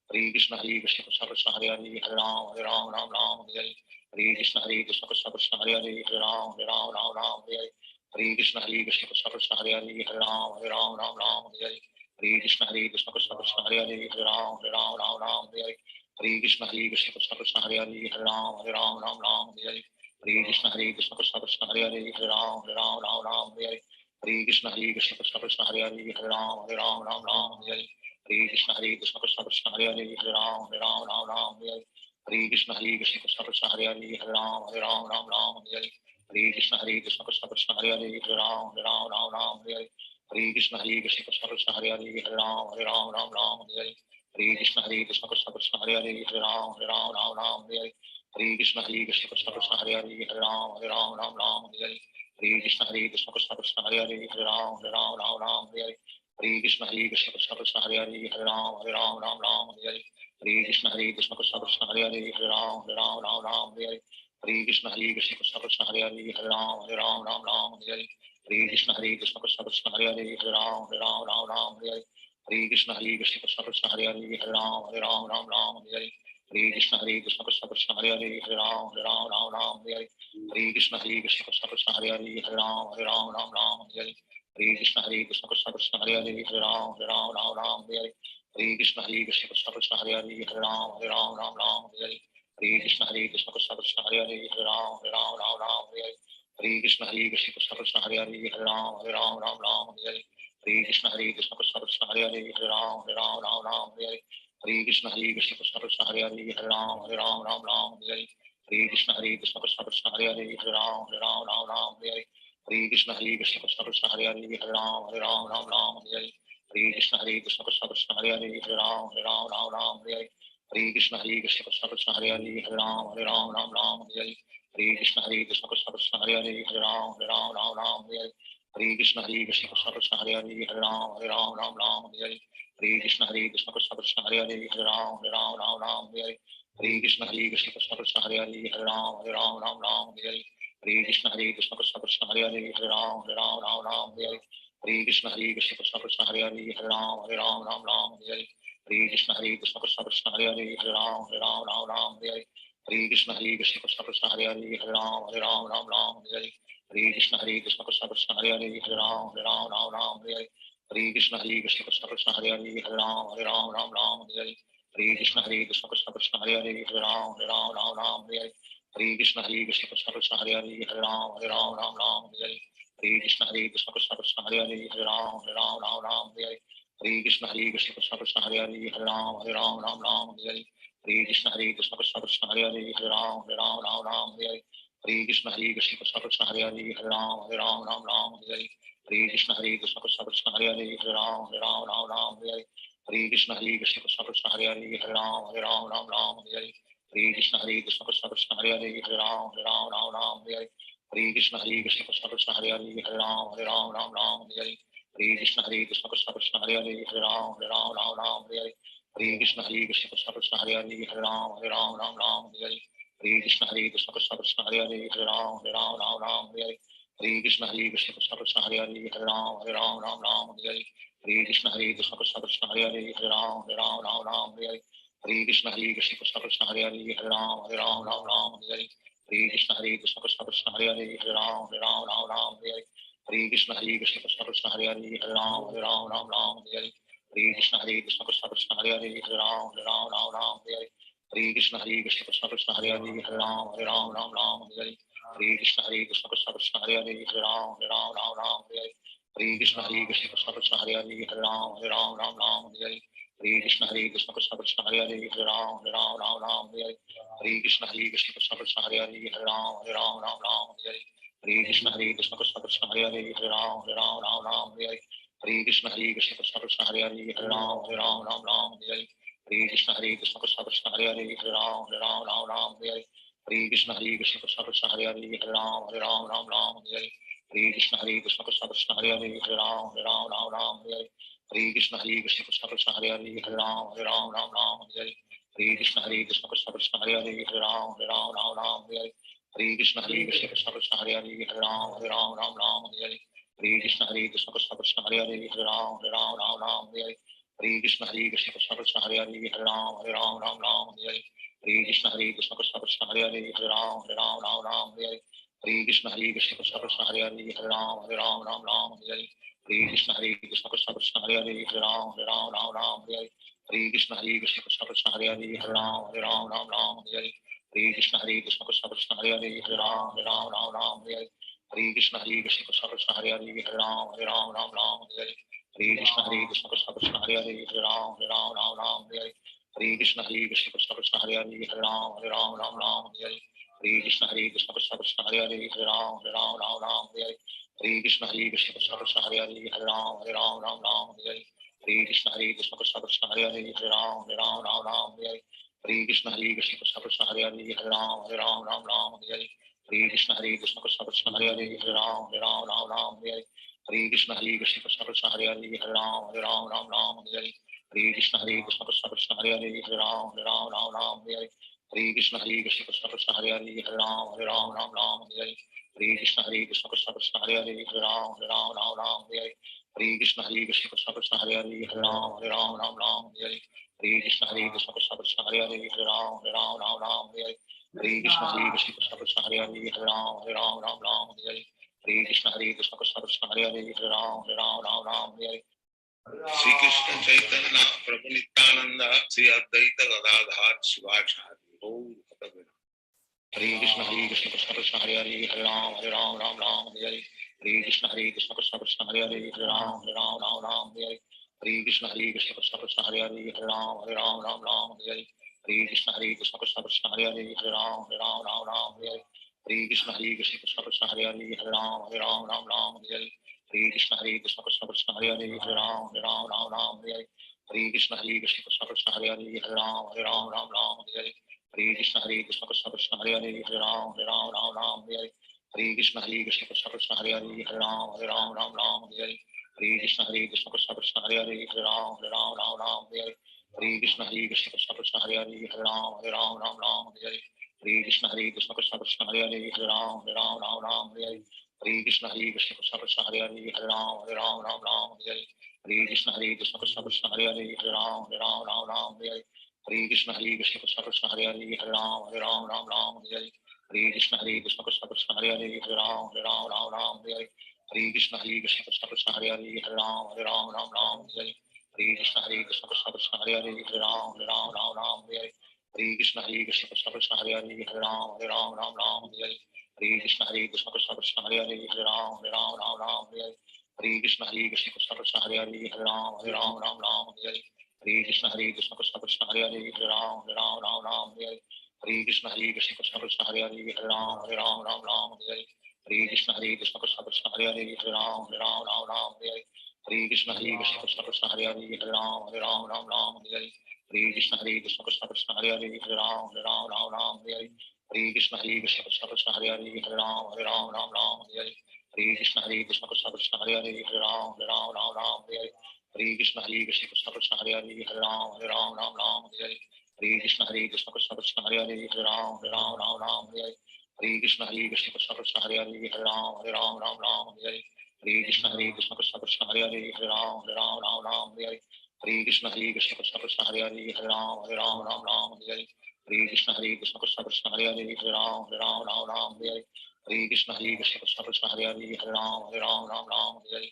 Hare Krishna Krishna Krishna Hare Hare Hare Ram Hare Hare Krishna Krishna Krishna Hare Hare Hare Ram Hare Hare Krishna Krishna Krishna Hare Hare Hare Ram Hare Hare Krishna Krishna Krishna Hare Hare Hare Ram Hare Hare Krishna Krishna Krishna Hare Hare Hare Ram Hare Hare Krishna Krishna Krishna Hare Hare Hare Ram Hare Hare Krishna Krishna Krishna Hare Hare Hare Ram Hare Hare Krishna Krishna Krishna Hare Hare Hare Ram Hare Krishna Krishna Krishna Hare Hare Hare Ram Hare Krishna Krishna Krishna Hare Hare Hare Ram Hare Krishna Krishna Krishna Hare Hare Hare Ram Hare Krishna Krishna Krishna Hare Hare Hare Ram Hare Krishna Krishna Krishna Hare Hare Hare Ram Hare Krishna Krishna Krishna Hare Hare Hare Ram Hare Krishna Krishna Krishna Hare Hare Hare Ram Hare Krishna Krishna Krishna Hare Hare Hare Ram Hare Krishna Krishna Krishna Hare Hare Hare Ram Hare Krishna Krishna Krishna Hare Hare Hare Ram Hare Krishna Krishna Krishna Hare Hare Hare Ram Hare Krishna Krishna Krishna Hare Hare Hare Ram Hare Krishna Krishna Krishna Hare Hare Hare Ram Hare Krishna Krishna Krishna Hare Hare Hare Ram Hare Krishna Krishna Krishna Hare Hare Hare Ram Hare Krishna Krishna Krishna Hare Hare Hare Ram Hare Krishna Krishna Krishna Hare Hare Hare Ram Hare Krishna Krishna Krishna Hare Hare Hare Ram Hare Krishna Krishna Krishna Hare Hare Hare Ram Hare Krishna Krishna Krishna Hare Hare Hare Ram Hare Krishna Krishna Krishna Hare Hare Hare Ram Hare Krishna Krishna Krishna Hare Hare Hare Ram Hare Hare Krishna Krishna Krishna Hare Hare Hare Ram Ram Ram Hare Hare Hare Krishna Krishna Krishna Hare Hare Hare Ram Ram Hare Hare Hare Krishna Krishna Krishna Hare Hare Hare Ram Ram Hare Hare Hare Krishna Krishna Krishna Hare Hare Hare Ram Ram Hare Hare Hare Krishna Krishna Krishna Hare Hare Hare Ram Ram Hare Hare Hare Krishna Krishna Krishna Hare Hare Hare Ram Ram Hare Hare Hare Krishna Krishna Krishna Hare Hare Hare Ram Ram Hare Hare Hare Krishna Krishna Krishna Hare Hare Hare Ram Ram Hare Hare Hare Krishna Krishna Krishna Hare Hare Hare Ram Ram Hare Hare Hare Krishna Krishna Krishna Hare Hare Hare Ram Ram Hare Hare Hare Krishna Krishna Krishna Hare Hare Hare Ram Ram Hare Hare Hare Krishna Krishna Krishna Hare Hare Hare Ram Ram Hare Hare Hare Krishna Krishna Krishna Hare Hare Hare Ram Ram Hare Hare Hare Krishna Krishna Krishna Hare Hare Hare Ram Ram Hare Hare Hare Krishna Krishna Krishna Hare Hare Hare Ram Ram Hare Hare Hare Krishna Krishna Krishna Hare Hare Hare Ram Ram Hare Hare Hare Krishna Krishna Krishna Hare Hare Hare Ram Ram Hare Hare Hare Krishna Krishna Krishna Hare Hare Hare Ram Ram Hare Hare Hare Krishna Krishna Krishna Hare Hare Hare Ram Ram Hare Hare Hare Krishna Krishna Krishna Hare Hare Hare Ram Ram Hare Hare Hare Krishna Krishna Krishna Hare Hare Hare Ram Ram Hare Hare Hare Krishna Krishna Krishna Hare Hare Hare Ram Ram Hare Hare Hare Krishna Krishna Krishna Hare Hare Hare Ram Ram Hare Hare Hare Krishna Krishna Krishna Hare Hare Hare Ram Ram Hare Hare Hare Krishna Krishna Krishna Hare Hare Hare Ram Ram Hare Hare Hare Krishna Krishna Krishna Hare Hare Hare Ram Ram Hare Hare Hare Krishna Krishna Krishna Hare Hare Hare Ram Ram Hare Hare Hare Krishna Krishna Krishna Hare Hare Hare Ram Ram Hare Hare Hare Krishna Krishna Krishna Hare Hare Hare Ram Ram Hare Hare Hare Krishna Krishna Krishna Hare Hare Hare Ram Ram Hare Hare Hare Krishna Krishna Krishna Hare Hare Hare Ram Ram Hare Hare Hare Krishna Krishna Krishna Hare Hare Hare Ram Ram Hare Hare Hare Krishna Krishna Krishna Hare Hare Hare Ram Ram Hare Hare Hare Krishna Krishna Krishna Hare Hare Hare Ram Ram Hare Hare Hare Krishna Krishna Krishna Hare Hare Hare Ram Ram Hare Hare Hare Krishna Krishna Krishna Hare Hare Hare Ram Ram Hare Hare Hare Krishna Krishna Krishna Hare Hare Hare Ram Ram Hare Hare Hare Krishna Krishna Krishna Hare Hare Hare Ram Ram Hare Hare Hare Krishna Krishna Krishna Hare Hare Hare Ram Ram Hare Hare Hare Krishna Krishna Krishna Hare Hare Hare Ram Ram Hare Hare Hare Krishna Krishna Krishna Hare Hare Hare Ram Ram Hare Hare Hare Krishna Krishna Krishna Hare Hare Hare Ram Ram Hare Hare Hare Krishna Krishna Krishna Hare Hare Hare Ram Ram Hare Hare Hare Krishna Krishna Krishna Hare Hare Hare Ram Ram Hare Hare Hare Krishna Krishna Krishna Hare Hare Hare Ram Ram Hare Hare Hare Krishna Krishna Krishna Hare Hare Hare Ram Ram Hare Hare Hare Krishna Krishna Krishna Hare Hare Hare Ram Ram Hare Hare Hare Krishna Krishna Krishna Hare Hare Hare Ram Ram Hare Hare Hare Krishna Krishna Krishna Hare Hare Hare Ram Ram Hare Hare Hare Krishna Krishna Krishna Hare Hare Hare Ram Ram Hare Hare Hare Krishna Krishna Krishna Hare Hare Hare Ram Ram Hare Hare Hare Krishna Krishna Krishna Hare Hare Hare Ram Ram Hare Hare Hare Krishna Krishna Krishna Hare Hare Hare Ram Ram Hare Hare Hare Krishna Krishna Krishna Hare Hare Hare Ram Ram Hare Hare Hare Krishna Krishna Krishna Hare Hare Hare Ram Ram Hare Hare Hare Krishna Krishna Krishna Hare Hare Hare Ram Ram Hare Hare Hare Krishna Krishna Krishna Hare Hare Hare Ram Ram Hare Hare Hare Krishna Krishna Krishna Hare Hare Hare Ram Ram Hare Hare Hare Krishna Krishna Krishna Hare Hare Hare Ram Ram Hare Hare Hare Krishna Krishna Krishna Hare Hare Hare Ram Ram Hare Hare Hare Krishna Krishna Krishna Hare Hare Hare Ram Ram Hare Hare Hare Krishna Krishna Krishna Hare Hare Hare Ram Ram Hare Hare Hare Krishna Krishna Krishna Hare Hare Hare Ram Ram Hare Hare Hare Krishna Krishna Krishna Hare Hare Hare Ram Ram Hare Hare Hare Krishna Krishna Krishna Hare Hare Hare Ram Hare Hare Hare Krishna Krishna Krishna Hare Hare Hare Ram Hare Hare Sri Krishna Chaitanya Prabhu Nityananda Sri Advaita Gadadhar Shivachari Gaur Bhakta Hare Krishna Krishna Krishna Hare Hare Hare Ram Ram Hare Hare Hare Krishna Krishna Krishna Hare Hare Hare Ram Ram Hare Hare Hare Krishna Krishna Krishna Hare Hare Hare Ram Hare Hare Hare Krishna Krishna Krishna Hare Hare Hare Ram Hare Hare Hare Krishna Krishna Krishna Hare Hare Hare Ram Hare Hare Hare Krishna Krishna Krishna Hare Hare Hare Ram Ram Hare Hare Hare Krishna Krishna Krishna Hare Hare Hare Ram Ram Hare Hare Hare Krishna Krishna Krishna Hare Hare Hare Ram Ram Ram Hare Hare Hare Krishna Krishna Krishna Hare Hare Hare Ram Ram Hare Hare Hare Krishna Krishna Krishna Hare Hare Hare Ram Ram Hare Hare Hare Krishna Krishna Krishna Hare Hare Hare Ram Ram Hare Hare Hare Krishna Krishna Krishna Hare Hare Hare Ram Ram Hare Hare Hare Krishna Krishna Krishna Krishna Hare Hare Hare Ram Ram Hare Hare Hare Krishna Krishna Krishna Krishna Hare Hare Hare Ram Ram Hare Hare Hare Krishna Krishna Krishna Krishna Hare Hare Hare Ram Hare Hare Hare Krishna Krishna Krishna Krishna Hare Hare Hare Ram Hare Hare Hare Krishna Krishna Krishna Krishna Hare Hare Hare Ram Hare Hare Hare Krishna Krishna Krishna Krishna Hare Hare Hare Ram Hare Hare Hare Krishna Krishna Krishna Krishna Hare Hare Hare Ram Hare Hare Hare Krishna Krishna Krishna Krishna Hare Hare Hare Ram Hare Hare Hare Krishna Krishna Krishna Krishna Hare Hare Hare Ram Hare Hare Hare Krishna Krishna Krishna Krishna Hare Hare Hare Ram Hare Hare Hare Krishna Krishna Krishna Krishna Hare Hare Hare Ram Hare Hare Hare Krishna Krishna Krishna Krishna Hare Hare Hare Ram Hare Hare Hare Krishna Krishna Krishna Krishna Hare Hare Hare Ram Hare Hare Hare Krishna Krishna Krishna Krishna Hare Hare Hare Ram Hare Hare Hare Krishna Krishna Krishna Krishna Hare Hare Hare Ram Hare Hare Krishna Krishna Krishna Krishna Hare Hare Hare Ram Hare Hare Krishna Krishna Krishna Krishna Hare Hare Hare Ram Hare Hare Krishna Krishna Krishna Krishna Hare Hare Hare Ram Hare Hare Krishna Krishna Krishna Krishna Hare Hare Hare Ram Hare Hare Krishna Krishna Krishna Krishna Hare Hare Hare Ram Hare Hare Krishna Krishna Krishna Krishna Hare Hare Hare Ram Hare Hare Krishna Krishna Krishna Krishna Hare Hare Hare Ram Hare Hare Krishna Krishna Krishna Krishna Hare Hare Hare Ram Hare Hare Krishna Krishna Krishna Krishna Hare Hare Hare Ram Hare Hare Krishna Krishna Krishna Krishna Hare Hare Hare Ram Hare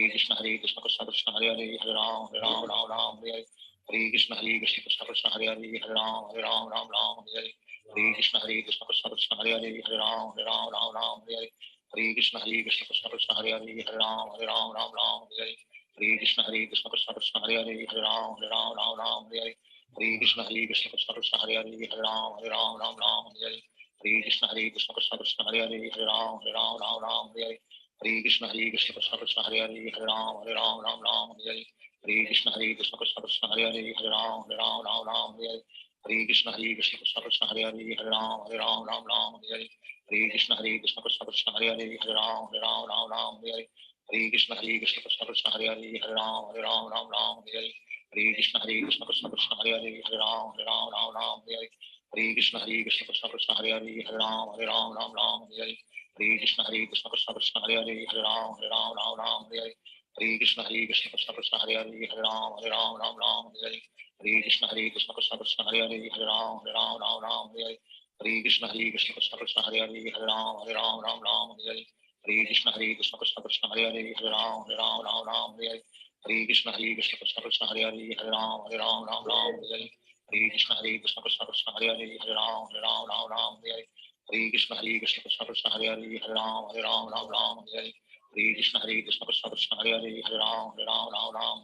Hare Krishna Krishna Krishna Krishna Hare Hare Hare Ram Hare Hare Krishna Krishna Krishna Krishna Hare Hare Hare Ram Hare Hare Krishna Krishna Krishna Krishna Hare Hare Hare Ram Hare Hare Krishna Krishna Krishna Krishna Hare Hare Hare Ram Hare Hare Krishna Krishna Krishna Krishna Hare Hare Hare Ram Hare Hare Krishna Krishna Krishna Krishna Hare Hare Hare Ram Hare Hare Krishna Krishna Krishna Krishna Hare Hare Hare Ram Hare Krishna Krishna Krishna Krishna Hare Hare Hare Ram Hare Krishna Krishna Krishna Krishna Hare Hare Hare Ram Hare Krishna Krishna Krishna Krishna Hare Hare Hare Ram Hare Krishna Krishna Krishna Krishna Hare Hare Hare Ram Hare Krishna Krishna Krishna Krishna Hare Hare Hare Ram Hare Krishna Krishna Krishna Krishna Hare Hare Hare Ram Hare Krishna Krishna Krishna Krishna Hare Hare Hare Ram Hare Krishna Krishna Krishna Krishna Hare Hare Hare Ram Hare Krishna Krishna Krishna Krishna Hare Hare Hare Ram Hare Krishna Krishna Krishna Krishna Hare Hare Hare Ram Hare Krishna Krishna Krishna Krishna Hare Hare Hare Ram Hare Krishna Krishna Krishna Krishna Hare Hare Hare Ram Hare Krishna Krishna Krishna Krishna Hare Hare Hare Ram Hare Krishna Krishna Krishna Krishna Hare Hare Hare Ram Hare Krishna Krishna Krishna Krishna Hare Hare Hare Ram Hare Krishna Krishna Krishna Krishna Hare Hare Hare Ram Hare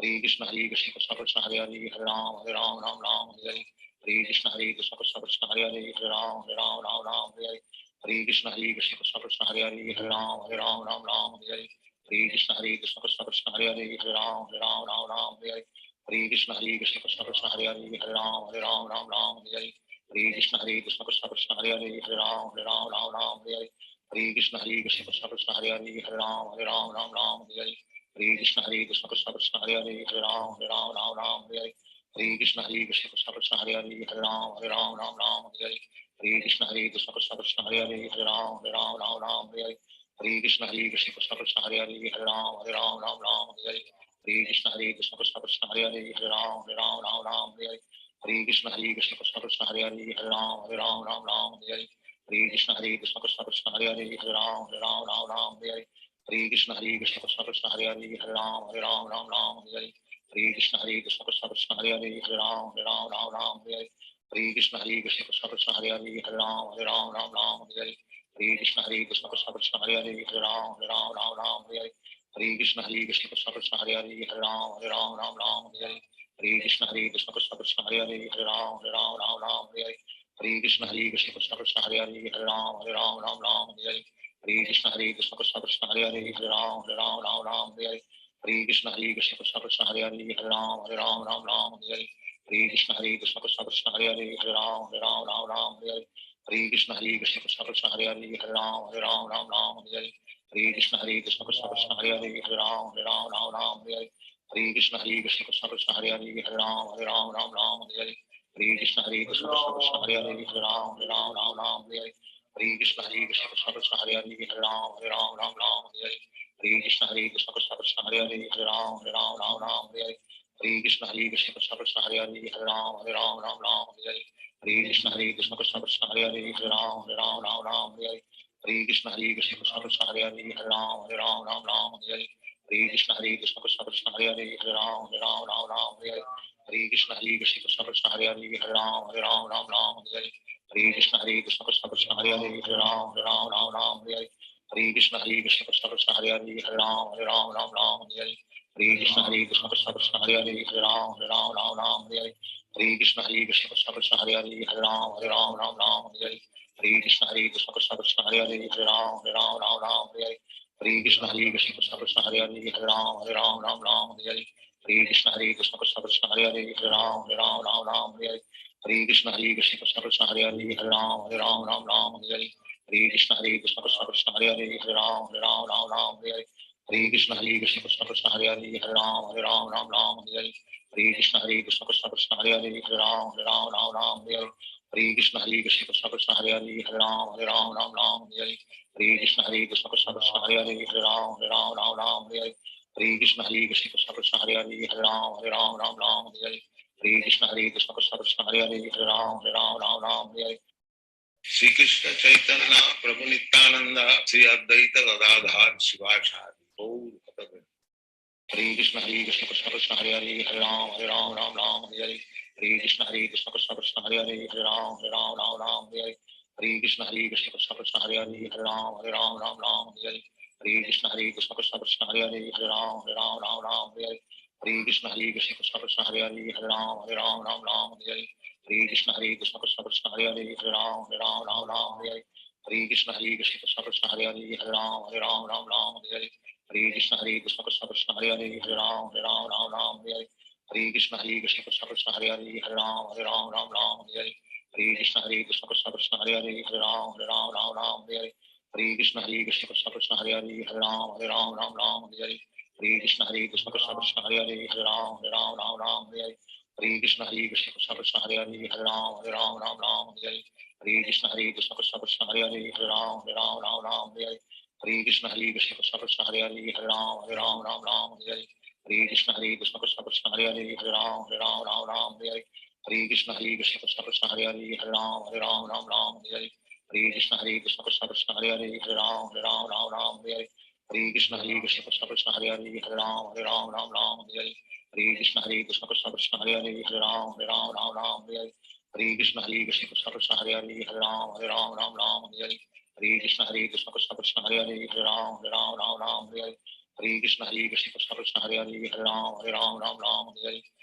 Krishna Krishna Krishna Krishna Hare Hare Hare Ram Hare Krishna Krishna Krishna Krishna Hare Hare Hare Ram Hare Krishna Krishna Krishna Krishna Hare Hare Hare Ram Hare Krishna Krishna Krishna Krishna Hare Hare Hare Ram Hare Krishna Krishna Krishna Krishna Hare Hare Hare Ram Hare Krishna Krishna Krishna Krishna Hare Hare Hare Ram Hare Krishna Krishna Krishna Krishna Hare Hare Hare Ram Hare Krishna Krishna Krishna Krishna Hare Hare Hare Ram Hare Krishna Krishna Krishna Krishna Hare Hare Hare Ram Hare Krishna Krishna Krishna Krishna Hare Hare Hare Ram Hare Krishna Krishna Krishna Krishna Hare Hare Hare Ram Hare Krishna Krishna Krishna Krishna Hare Hare Hare Ram Hare Krishna Krishna Krishna Krishna Hare Hare Hare Ram Hare Krishna Krishna Krishna Krishna Hare Hare Hare Ram Hare Krishna Krishna Krishna Krishna Hare Hare Hare Ram Hare Krishna Krishna Krishna Krishna Hare Hare Hare Ram Hare Krishna Krishna Krishna Krishna Hare Hare Hare Ram Hare Krishna Krishna Krishna Krishna Hare Hare Hare Ram Hare Krishna Krishna Krishna Krishna Hare Hare Hare Ram Hare Krishna Krishna Krishna Krishna Hare Hare Hare Ram Hare Krishna Krishna Krishna Krishna Hare Hare Hare Ram Hare Hare Krishna Krishna Krishna Hare Hare Hare Ram Ram Ram Hare Hare Hare Krishna Krishna Krishna Hare Hare Hare Ram Ram Hare Hare Hare Krishna Krishna Krishna Hare Hare Hare Ram Ram Hare Hare Hare Krishna Krishna Krishna Hare Hare Hare Ram Ram Hare Hare Hare Krishna Krishna Krishna Hare Hare Hare Ram Ram Hare Hare Hare Krishna Krishna Krishna Hare Hare Hare Ram Ram Hare Hare Hare Krishna Krishna Krishna Hare Hare Hare Ram Hare Hare Hare Krishna Krishna Krishna Hare Hare Hare Ram Hare Hare Hare Krishna Krishna Krishna Hare Hare Hare Ram Hare Hare Hare Krishna Krishna Krishna Krishna Hare Hare Hare Ram Hare Hare Hare Krishna Krishna Krishna Krishna Hare Hare Hare Ram Hare Hare Hare Krishna Krishna Krishna Krishna Hare Hare Hare Ram Hare Hare Hare Krishna Krishna Krishna Krishna Hare Hare Hare Ram Hare Hare Krishna Krishna Krishna Krishna Hare Hare Hare Ram Hare Hare Krishna Krishna Krishna Krishna Hare Hare Hare Ram Hare Hare Hare Krishna Krishna Krishna Krishna Hare Hare Hare Ram Hare Hare Hare Krishna Krishna Krishna Krishna Hare Hare Hare Ram Hare Hare Hare Krishna Krishna Krishna Krishna Hare Hare Hare Ram Hare Hare Hare Krishna Krishna Krishna Krishna Hare Hare Hare Ram Hare Hare Hare Krishna Krishna Krishna Krishna Hare Hare Hare Ram Hare Hare Hare Krishna Krishna Krishna Krishna Hare Hare Hare Ram Hare Hare Krishna Krishna Krishna Krishna Hare Hare Hare Ram Hare Hare Krishna Krishna Krishna Krishna Hare Hare Hare Ram Hare Hare Krishna Krishna Krishna Krishna Hare Hare Hare Ram Hare Hare Krishna Krishna Krishna Krishna Hare Hare Hare Ram Hare Hare Krishna Krishna Krishna Krishna Hare Hare Hare Ram Hare Hare Krishna Krishna Krishna Krishna Hare Hare Hare Ram Hare Hare Krishna Krishna Krishna Krishna Hare Hare Hare Ram Hare Shri Krishna Chaitanya Prabhu Nityananda Shri Advaita Gadadhar Shivachari Gaur Bhakta Hare Krishna Krishna Krishna Hare Hare Hare Ram Hare Hare Hare Krishna Krishna Krishna Hare Hare Hare Ram Hare Hare Hare Krishna Krishna Krishna Hare Hare Hare Ram Hare Hare Krishna Krishna Krishna Hare Hare Hare Ram Hare Hare Krishna Krishna Krishna Hare Hare Hare Ram Hare Hare Krishna Krishna Krishna Hare Hare Hare Ram Hare Hare Krishna Krishna Krishna Hare Hare Hare Ram Hare Hare Krishna Krishna Krishna Krishna Hare Hare Hare Ram Hare Hare Krishna Krishna Krishna Krishna Hare Hare Hare Ram Hare Hare Krishna Krishna Krishna Krishna Hare Hare Hare Ram Hare Hare Krishna Krishna Krishna Krishna Hare Hare Hare Ram Hare Krishna Krishna Krishna Krishna Hare Hare Hare Ram Hare Krishna Krishna Krishna Krishna Hare Hare Hare Ram Hare Krishna Krishna Krishna Krishna Hare Hare Hare Ram Hare Krishna Krishna Krishna Krishna Hare Hare Hare Ram Hare Krishna Krishna Krishna Krishna Hare Hare Hare Ram Hare Krishna Krishna Krishna Krishna Hare Hare Hare Ram Hare Krishna Krishna Krishna Krishna Hare Hare Hare Ram Hare Krishna Krishna Krishna Krishna Hare Hare Hare Ram Hare Krishna Krishna Krishna Krishna Hare Hare Hare Ram Hare Krishna Krishna Krishna Krishna Hare Hare Hare Ram Hare Krishna Krishna Krishna Krishna Hare Hare Hare Ram Hare Krishna Krishna Krishna Krishna Hare Hare Hare Ram Hare Krishna Krishna Krishna Krishna Hare Hare Hare Ram Hare Krishna Krishna Krishna Krishna Hare Hare Hare Ram Hare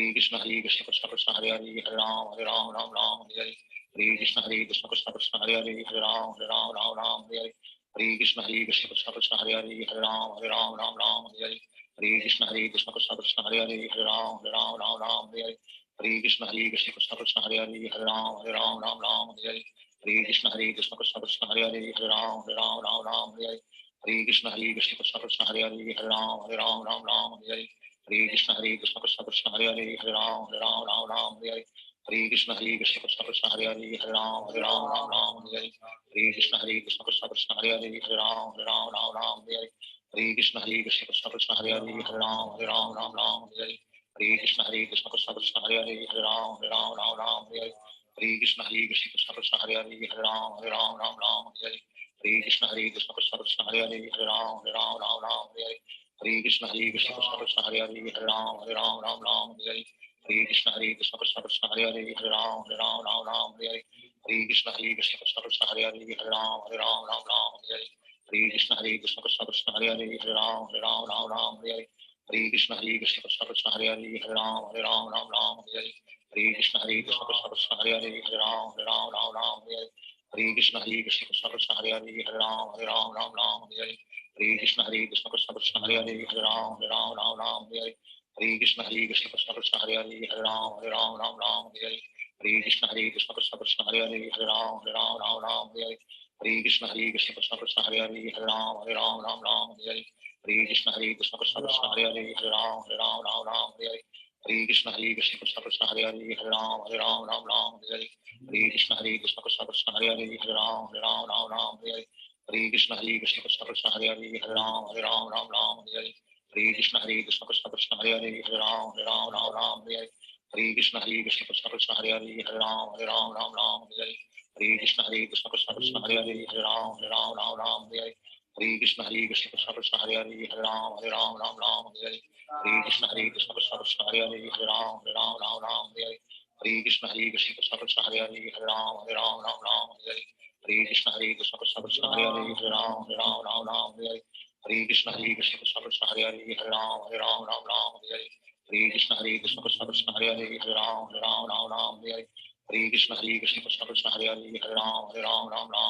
Krishna Krishna Krishna Krishna Hare Hare Hare Ram Hare Krishna Krishna Krishna Krishna Hare Hare Hare Ram Hare Krishna Krishna Krishna Krishna Hare Hare Hare Ram Hare Krishna Krishna Krishna Krishna Hare Hare Hare Ram Hare Krishna Krishna Krishna Krishna Hare Hare Hare Ram Hare Krishna Krishna Krishna Krishna Hare Hare Hare Ram Hare Krishna Krishna Krishna Krishna Hare Hare Hare Ram Hare Krishna Krishna Krishna Krishna Hare Hare Hare Ram Hare Krishna Krishna Krishna Krishna Hare Hare Hare Ram Hare Krishna Krishna Krishna Krishna Hare Hare Hare Ram Hare Krishna Krishna Krishna Krishna Hare Hare Hare Ram Hare Krishna Krishna Krishna Krishna Hare Hare Hare Ram Hare Krishna Krishna Krishna Krishna Hare Hare Hare Ram Hare Krishna Krishna Krishna Krishna Hare Hare Hare Ram Hare Krishna Krishna Krishna Krishna Hare Hare Hare Ram Hare Krishna Krishna Krishna Krishna Hare Hare Hare Ram Hare Krishna Krishna Krishna Krishna Hare Hare Hare Ram Hare Krishna Krishna Krishna Krishna Hare Hare Hare Ram Hare Krishna Krishna Krishna Krishna Hare Hare Hare Ram Hare Krishna Krishna Krishna Hare Hare Hare Ram Hare Krishna Krishna Krishna Hare Hare Hare Ram Ram Ram Hare Hare Hare Krishna Krishna Krishna Hare Hare Hare Ram Ram Hare Hare Hare Krishna Krishna Krishna Hare Hare Hare Ram Ram Hare Hare Hare Krishna Krishna Krishna Hare Hare Hare Ram Ram Hare Hare Hare Krishna Krishna Krishna Hare Hare Hare Ram Ram Hare Hare Hare Krishna Krishna Krishna Hare Hare Hare Ram Hare Hare Hare Krishna Krishna Krishna Hare Hare Hare Ram Hare Hare Hare Krishna Krishna Krishna Hare Hare Hare Ram Hare Hare Hare Krishna Krishna Krishna Hare Hare Hare Ram Hare Hare Hare Krishna Krishna Krishna Krishna Hare Hare Hare Ram Hare Hare Hare Krishna Krishna Krishna Krishna Hare Hare Hare Ram Hare Hare Hare Krishna Krishna Krishna Krishna Hare Hare Hare Ram Hare Hare Hare Krishna Krishna Krishna Krishna Hare Hare Hare Ram Hare Hare Hare Krishna Krishna Krishna Krishna Hare Hare Hare Ram Hare Hare Hare Krishna Krishna Krishna Hare Hare Hare Ram Hare Hare Hare Krishna Krishna Krishna Krishna Hare Hare Hare Ram Hare Hare Hare Krishna Krishna Krishna Krishna Hare Hare Hare Ram Hare Hare Hare Krishna Krishna Krishna Krishna Hare Hare Hare Ram Hare Hare Hare Krishna Krishna Krishna Krishna Hare Hare Hare Ram Hare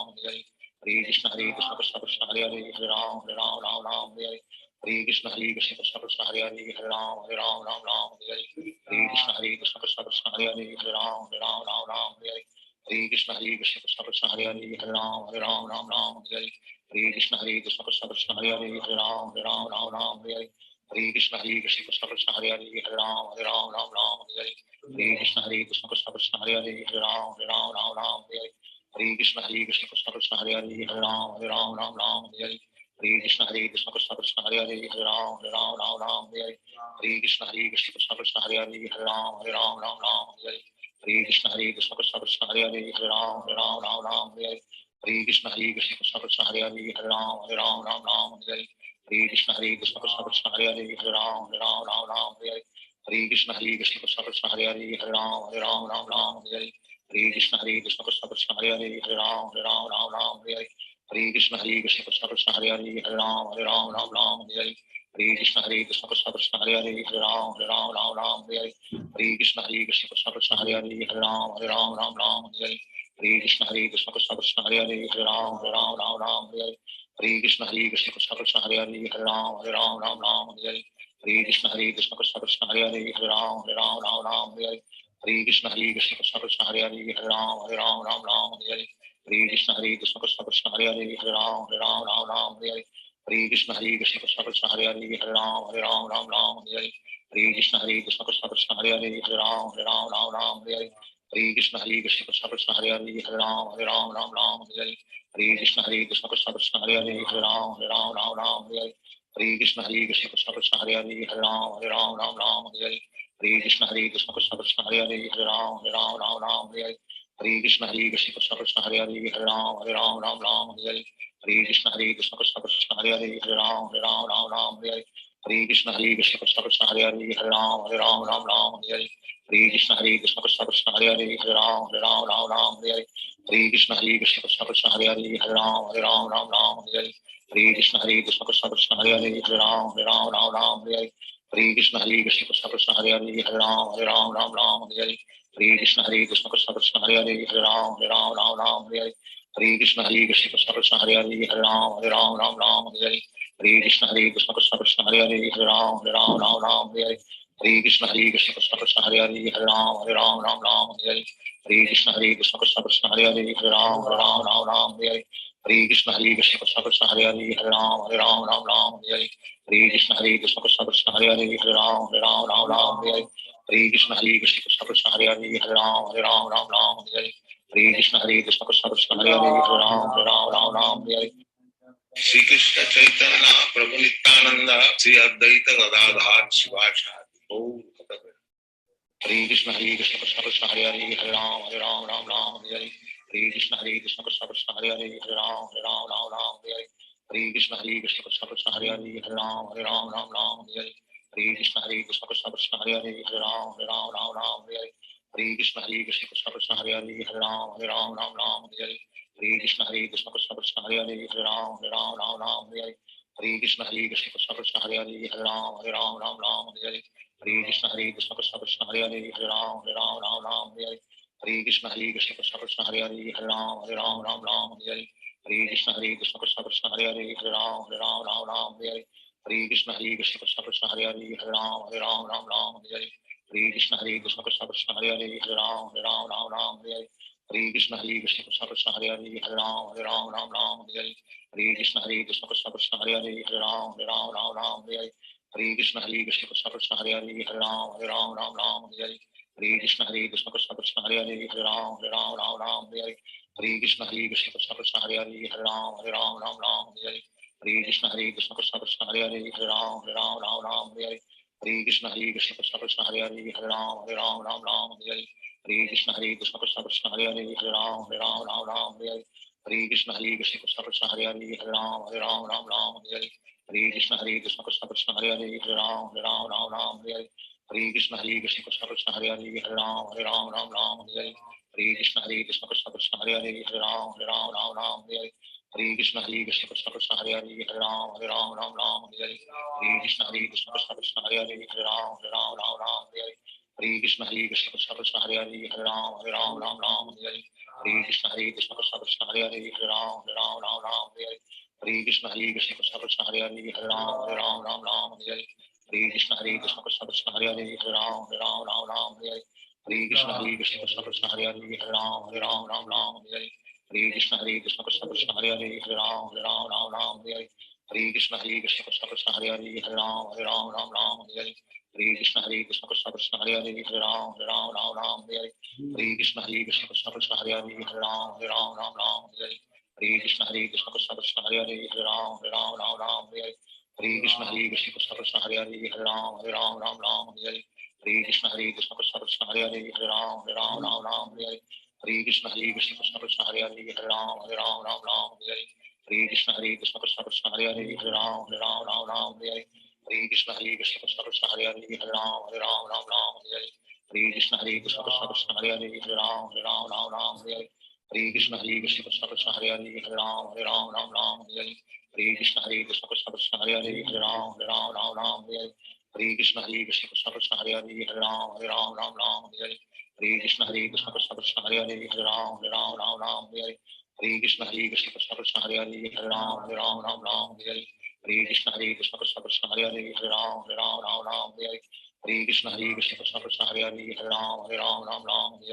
Hare Krishna Krishna Krishna Krishna Hare Hare Hare Ram Hare Hare Krishna Krishna Krishna Krishna Hare Hare Hare Ram Hare Hare Krishna Krishna Krishna Krishna Hare Hare Hare Ram Hare Hare Krishna Krishna Krishna Krishna Hare Hare Hare Ram Hare Hare Krishna Krishna Krishna Krishna Hare Hare Hare Ram Hare Hare Krishna Krishna Krishna Krishna Hare Hare Hare Ram Hare Hare Krishna Krishna Krishna Krishna Hare Hare Hare Ram Hare Hare Krishna Krishna Krishna Krishna Hare Hare Hare Ram Hare Hare Krishna Krishna Krishna Krishna Hare Hare Hare Ram Hare Hare Krishna Krishna Krishna Krishna Hare Hare Hare Ram Hare Hare Krishna Krishna Krishna Krishna Hare Hare Hare Ram Hare Hare Krishna Krishna Krishna Krishna Hare Hare Hare Ram Hare Hare Krishna Krishna Krishna Krishna Hare Hare Hare Ram Hare Hare Krishna Krishna Krishna Krishna Hare Hare Hare Ram Hare Hare Krishna Krishna Krishna Krishna Hare Hare Hare Ram Hare Hare Krishna Krishna Krishna Krishna Hare Hare Hare Ram Hare Hare Krishna Krishna Krishna Krishna Hare Hare Hare Ram Hare Krishna Krishna Krishna Krishna Hare Hare Hare Ram Hare Krishna Krishna Krishna Krishna Hare Hare Hare Ram Hare Krishna Krishna Krishna Krishna Hare Hare Hare Ram Hare Krishna Krishna Krishna Krishna Hare Hare Hare Ram Hare Krishna Krishna Krishna Krishna Hare Hare Hare Ram Hare Krishna Krishna Krishna Krishna Hare Hare Hare Ram Hare Krishna Krishna Krishna Krishna Hare Hare Hare Ram Hare Krishna Krishna Krishna Krishna Hare Hare Hare Ram Hare Krishna Krishna Krishna Krishna Hare Hare Hare Ram Hare Krishna Krishna Krishna Krishna Hare Hare Hare Ram Hare Krishna Krishna Krishna Krishna Hare Hare Hare Ram Hare Krishna Krishna Krishna Krishna Hare Hare Hare Ram Hare Krishna Krishna Krishna Krishna Hare Hare Hare Ram Hare Krishna Krishna Krishna Krishna Hare Hare Hare Ram Hare Krishna Krishna Krishna Krishna Hare Hare Hare Ram Hare Krishna Krishna Krishna Krishna Hare Hare Hare Ram Hare Krishna Krishna Krishna Krishna Hare Hare Hare Ram Hare Krishna Krishna Krishna Krishna Hare Hare Hare Ram Hare Krishna Krishna Krishna Krishna Hare Hare Hare Ram Hare Krishna Krishna Krishna Krishna Hare Hare Hare Ram Hare Krishna Krishna Krishna Krishna Hare Hare Hare Ram Hare Krishna Krishna Krishna Krishna Hare Hare Hare Ram Hare Krishna Krishna Krishna Krishna Hare Hare Hare Ram Hare Krishna Krishna Krishna Krishna Hare Hare Hare Ram Hare Krishna Krishna Krishna Krishna Hare Hare Hare Ram Hare Krishna Krishna Krishna Krishna Hare Hare Hare Ram Hare Krishna Krishna Krishna Krishna Hare Hare Hare Ram Hare Krishna Krishna Krishna Krishna Hare Hare Hare Ram Hare Shri Krishna Chaitanya Prabhu Nityananda Sri Advaita Gadadhar Shivasadi Gaur Bhakta Hare Krishna Krishna Krishna Hare Hare Hare Ram Hare Krishna Krishna Krishna Krishna Hare Hare Hare Ram Hare Krishna Krishna Krishna Krishna Hare Hare Hare Ram Hare Krishna Krishna Krishna Krishna Hare Hare Hare Ram Hare Krishna Krishna Krishna Krishna Hare Hare Hare Ram Hare Krishna Krishna Krishna Krishna Hare Hare Hare Ram Hare Krishna Krishna Krishna Krishna Hare Hare Hare Ram Hare Krishna Krishna Krishna Krishna Hare Hare Hare Ram Hare Hare Krishna Krishna Krishna Hare Hare Hare Ram Ram Ram Hare Hare Hare Krishna Krishna Krishna Hare Hare Hare Ram Ram Hare Hare Hare Krishna Krishna Krishna Hare Hare Hare Ram Ram Hare Hare Hare Krishna Krishna Krishna Hare Hare Hare Ram Ram Hare Hare Hare Krishna Krishna Krishna Hare Hare Hare Ram Ram Hare Hare Hare Krishna Krishna Krishna Hare Hare Hare Ram Ram Hare Hare Hare Krishna Krishna Krishna Hare Hare Hare Ram Ram Hare Hare Hare Krishna Krishna Krishna Hare Hare Hare Ram Hare Hare Hare Krishna Krishna Krishna Hare Hare Hare Ram Ram Hare Hare Hare Krishna Krishna Krishna Hare Hare Hare Ram Ram Hare Hare Hare Krishna Krishna Krishna Hare Hare Hare Ram Ram Hare Hare Hare Krishna Krishna Krishna Hare Hare Hare Ram Ram Hare Hare Hare Krishna Krishna Krishna Hare Hare Hare Ram Ram Hare Hare Hare Krishna Krishna Krishna Hare Hare Hare Ram Ram Hare Hare Hare Krishna Krishna Krishna Hare Hare Hare Ram Ram Hare Hare Hare Krishna Krishna Krishna Hare Hare Hare Ram Ram Hare Hare Hare Krishna Krishna Krishna Hare Hare Hare Ram Ram Hare Hare Hare Krishna Krishna Krishna Hare Hare Hare Ram Ram Hare Hare Hare Krishna Krishna Krishna Hare Hare Hare Ram Ram Hare Hare Hare Krishna Krishna Krishna Hare Hare Hare Ram Ram Hare Hare Hare Krishna Krishna Krishna Hare Hare Hare Ram Hare Hare Hare Krishna Krishna Krishna Hare Hare Hare Ram Hare Hare Hare Krishna Krishna Krishna Hare Hare Hare Ram Hare Hare Hare Krishna Krishna Krishna Hare Hare Hare Ram Hare Hare Hare Krishna Krishna Krishna Hare Hare Hare Ram Hare Hare Hare Krishna Krishna Krishna Hare Hare Hare Ram Hare Hare Hare Krishna Krishna Krishna Hare Hare Hare Ram Hare Hare Hare Krishna Krishna Krishna Hare Hare Hare Ram Hare Hare Hare Krishna Krishna Krishna Hare Hare Hare Ram Hare Hare Hare Krishna Krishna Krishna Hare Hare Hare Ram Hare Hare Hare Krishna Krishna Krishna Hare Hare Hare Ram Hare Hare Hare Krishna Krishna Krishna Hare Hare Hare Ram Hare Hare Hare Krishna Krishna Krishna Hare Hare Hare Ram Hare Hare Hare Krishna Krishna Krishna Hare Hare Hare Ram Hare Hare Hare Krishna Krishna Krishna Hare Hare Hare Ram Hare Hare Krishna Krishna Krishna Hare Hare Hare Ram Hare Hare Krishna Krishna Krishna Hare Hare Hare Ram Hare Hare Krishna Krishna Krishna Hare Hare Hare Ram Hare Hare Krishna Krishna Krishna Hare Hare Hare Ram Hare Hare Krishna Krishna Krishna Hare Hare Hare Ram Hare Hare Krishna Krishna Krishna Hare Hare Hare Ram Hare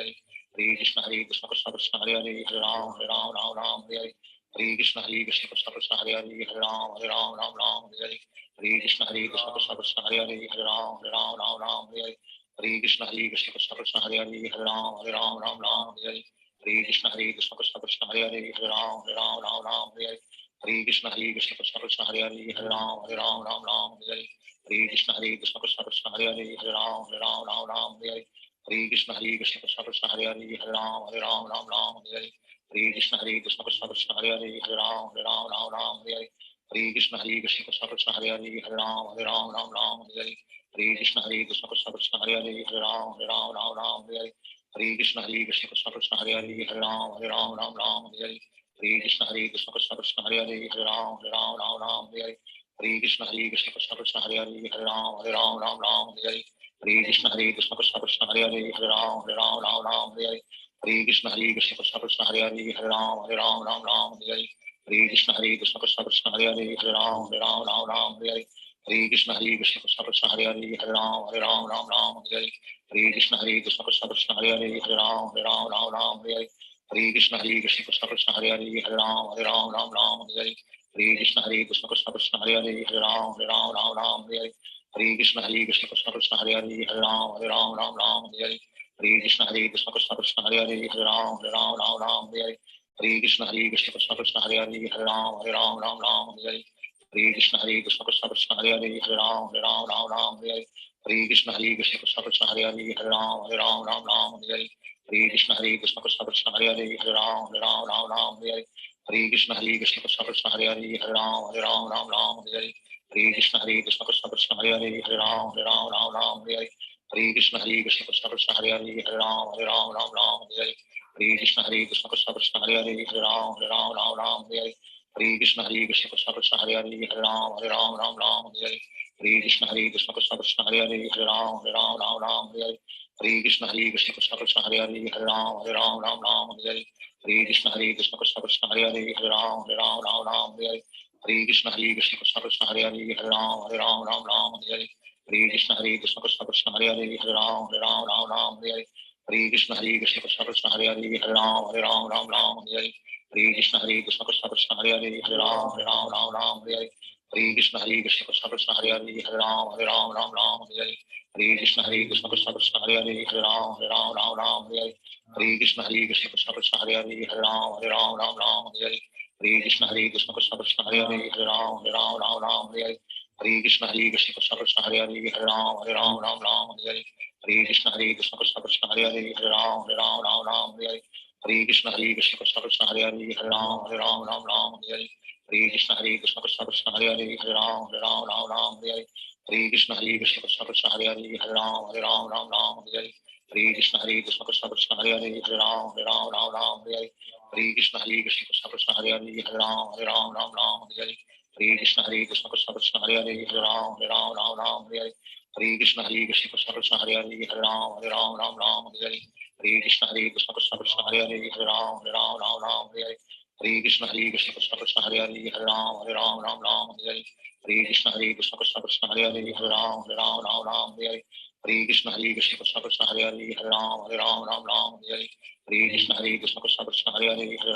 Hare Krishna Krishna Krishna Hare Hare Hare Ram Hare Hare Krishna Krishna Krishna Hare Hare Hare Ram Hare Hare Krishna Krishna Krishna Hare Hare Hare Ram Hare Hare Krishna Krishna Krishna Hare Hare Hare Ram Hare Hare Krishna Krishna Krishna Hare Hare Hare Ram Hare Hare Krishna Krishna Krishna Hare Hare Hare Ram Hare Hare Krishna Krishna Krishna Hare Hare Hare Ram Hare Hare Krishna Krishna Krishna Hare Hare Hare Ram Hare Hare Krishna Krishna Krishna Hare Hare Hare Ram Hare Hare Krishna Krishna Krishna Hare Hare Hare Ram Hare Krishna Krishna Krishna Hare Hare Hare Ram Hare Krishna Krishna Krishna Hare Hare Hare Ram Hare Krishna Krishna Krishna Hare Hare Hare Ram Hare Krishna Krishna Krishna Hare Hare Hare Ram Hare Krishna Krishna Krishna Hare Hare Hare Ram Hare Krishna Krishna Krishna Hare Hare Hare Ram Hare Krishna Krishna Krishna Hare Hare Hare Ram Hare Krishna Krishna Krishna Hare Hare Hare Ram Hare Krishna Krishna Krishna Hare Hare Hare Ram Hare Krishna Krishna Krishna Hare Hare Hare Ram Hare Krishna Krishna Krishna Hare Hare Hare Ram Hare Krishna Krishna Krishna Hare Hare Hare Ram Hare Krishna Krishna Krishna Hare Hare Hare Ram Hare Krishna Krishna Krishna Hare Hare Hare Ram Hare Krishna Krishna Krishna Hare Hare Hare Ram Hare Krishna Krishna Krishna Hare Hare Hare Ram Hare Krishna Krishna Krishna Hare Hare Hare Ram Hare Krishna Krishna Krishna Hare Hare Hare Ram Hare Krishna Krishna Krishna Hare Hare Hare Ram Hare Krishna Krishna Krishna Hare Hare Hare Ram Hare Krishna Krishna Krishna Hare Hare Hare Ram Hare Hare Krishna Krishna Krishna Hare Hare Hare Ram Ram Ram Hare Hare Hare Krishna Krishna Krishna Hare Hare Hare Ram Ram Hare Hare Hare Krishna Krishna Krishna Hare Hare Hare Ram Ram Hare Hare Hare Krishna Krishna Krishna Krishna Hare Hare Hare Ram Ram Hare Hare Hare Krishna Krishna Krishna Krishna Hare Hare Hare Ram Ram Hare Hare Hare Krishna Krishna Krishna Krishna Hare Hare Hare Ram Ram Hare Hare Hare Krishna Krishna Krishna Krishna Hare Hare Hare Ram Ram Hare Hare Hare Krishna Krishna Krishna Krishna Hare Hare Hare Ram Hare Hare Hare Krishna Krishna Krishna Krishna Hare Hare Hare Ram Hare Hare Hare Krishna Krishna Krishna Krishna Hare Hare Hare Ram Hare Hare Hare Krishna Krishna Krishna Krishna Hare Hare Hare Ram Hare Hare Hare Krishna Krishna Krishna Krishna Hare Hare Hare Ram Hare Hare Hare Krishna Krishna Krishna Krishna Hare Hare Hare Ram Hare Hare Hare Krishna Krishna Krishna Krishna Hare Hare Hare Ram Hare Hare Hare Krishna Krishna Krishna Krishna Hare Hare Hare Ram Hare Hare Hare Krishna Krishna Krishna Krishna Hare Hare Hare Ram Hare Hare Hare Krishna Krishna Krishna Krishna Hare Hare Hare Ram Hare Hare Krishna Krishna Krishna Krishna Hare Hare Hare Ram Hare Hare Krishna Krishna Krishna Krishna Hare Hare Hare Ram Hare Hare Krishna Krishna Krishna Krishna Hare Hare Hare Ram Hare Hare Krishna Krishna Krishna Krishna Hare Hare Hare Ram Hare Hare Krishna Krishna Krishna Krishna Hare Hare Hare Ram Hare Hare Krishna Krishna Krishna Krishna Hare Hare Hare Ram Hare Hare Krishna Krishna Krishna Krishna Hare Hare Hare Ram Hare Hare Krishna Krishna Krishna Krishna Hare Hare Hare Ram Hare Hare Krishna Krishna Krishna Krishna Hare Hare Hare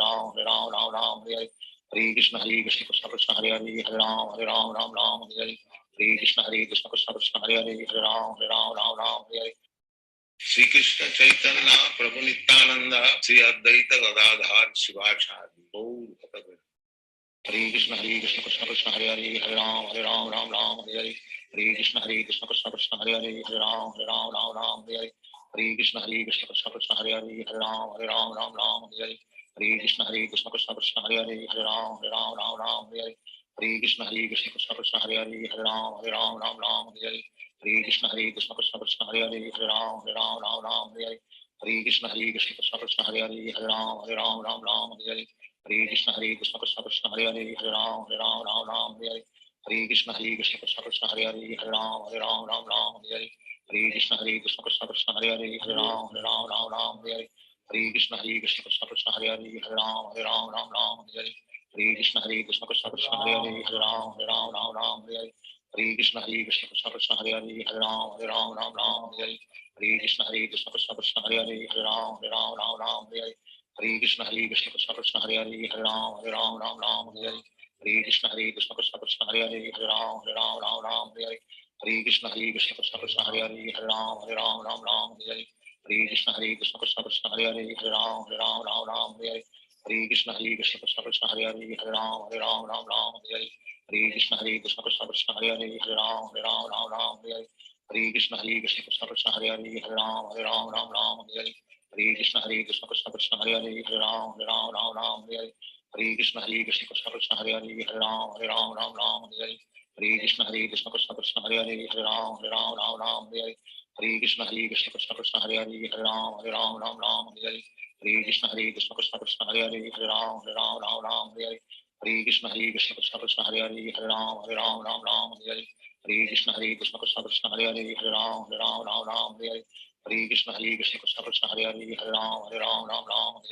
Ram Hare Hare Krishna Krishna Krishna Krishna Hare Hare Hare Ram Hare Hare Krishna Krishna Krishna Krishna Hare Hare Hare Ram Hare Shri Krishna Chaitanya Prabhu Nityananda Shri Advaita Gadadhar Shivachari Gaur Bhakta Hare Krishna Krishna Krishna Hare Hare Hare Ram Ram Hare Hare Hare Krishna Krishna Krishna Hare Hare Hare Ram Hare Hare Hare Krishna Krishna Krishna Hare Hare Hare Ram Hare Hare Hare Krishna Krishna Krishna Hare Hare Hare Ram Hare Hare Hare Krishna Krishna Krishna Hare Hare Hare Ram Hare Hare Krishna Krishna Krishna Hare Hare Hare Ram Hare Hare Krishna Krishna Krishna Hare Hare Hare Ram Hare Hare Krishna Krishna Krishna Krishna Hare Hare Hare Ram Hare Hare Krishna Krishna Krishna Krishna Hare Hare Hare Ram Hare Hare Krishna Krishna Krishna Krishna Hare Hare Hare Ram Hare Hare Krishna Krishna Krishna Krishna Hare Hare Hare Ram Hare Hare Krishna Krishna Krishna Krishna Hare Hare Hare Ram Hare Hare Krishna Krishna Krishna Krishna Hare Hare Hare Ram Hare Krishna Krishna Krishna Krishna Hare Hare Hare Ram Hare Krishna Krishna Krishna Krishna Hare Hare Hare Ram Hare Krishna Krishna Krishna Krishna Hare Hare Hare Ram Hare Krishna Krishna Krishna Krishna Hare Hare Hare Ram Hare Krishna Krishna Krishna Krishna Hare Hare Hare Ram Hare Krishna Krishna Krishna Krishna Hare Hare Hare Ram Hare Krishna Krishna Krishna Krishna Hare Hare Hare Ram Hare Krishna Krishna Krishna Krishna Hare Hare Hare Ram Hare Krishna Krishna Krishna Krishna Hare Hare Hare Ram Hare Krishna Krishna Krishna Krishna Hare Hare Hare Ram Hare Krishna Krishna Krishna Krishna Hare Hare Hare Ram Hare Krishna Krishna Krishna Krishna Hare Hare Hare Ram Hare Krishna Krishna Krishna Krishna Hare Hare Hare Ram Hare Krishna Krishna Krishna Krishna Hare Hare Hare Ram Hare Krishna Krishna Krishna Krishna Hare Hare Hare Ram Hare Krishna Krishna Krishna Krishna Hare Hare Hare Ram Hare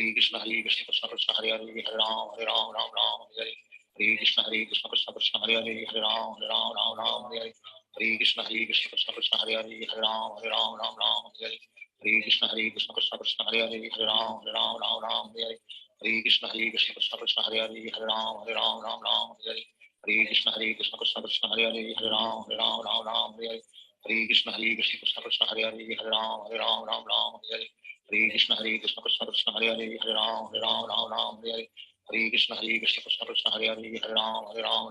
Krishna Krishna Krishna Krishna Hare Hare Hare Ram Hare Krishna Krishna Krishna Krishna Hare Hare Hare Ram Hare Krishna Krishna Krishna Krishna Hare Hare Hare Ram Hare Krishna Krishna Krishna Krishna Hare Hare Hare Ram Hare Krishna Krishna Krishna Krishna Hare Hare Hare Ram Hare Krishna Krishna Krishna Krishna Hare Hare Hare Ram Hare Krishna Krishna Krishna Krishna Hare Hare Hare Ram Hare Krishna Krishna Krishna Krishna Hare Hare Hare Ram Hare Krishna Krishna Krishna Krishna Hare Hare Hare Ram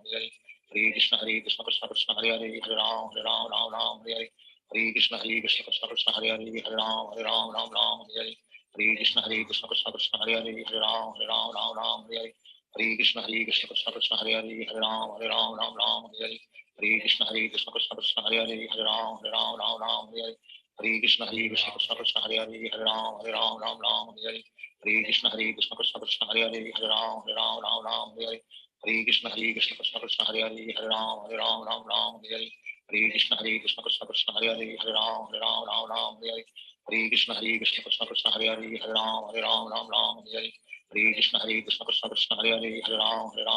Hare Krishna Krishna Krishna Krishna Hare Hare Hare Ram Hare Krishna Krishna Krishna Krishna Hare Hare Hare Ram Hare Krishna Krishna Krishna Krishna Hare Hare Hare Ram Hare Krishna Krishna Krishna Krishna Hare Hare Hare Ram Hare Krishna Krishna Krishna Krishna Hare Hare Hare Ram Hare Krishna Krishna Krishna Krishna Hare Hare Hare Ram Hare Hare Krishna Krishna Krishna Hare Hare Hare Ram Ram Ram Hare Hare Hare Krishna Krishna Krishna Hare Hare Hare Ram Ram Hare Hare Hare Krishna Krishna Krishna Hare Hare Hare Ram Ram Hare Hare Hare Krishna Krishna Krishna Hare Hare Hare Ram Ram Hare Hare Hare Krishna Krishna Krishna Hare Hare Hare Ram Ram Hare Hare Hare Krishna Krishna Krishna Hare Hare Hare Ram Ram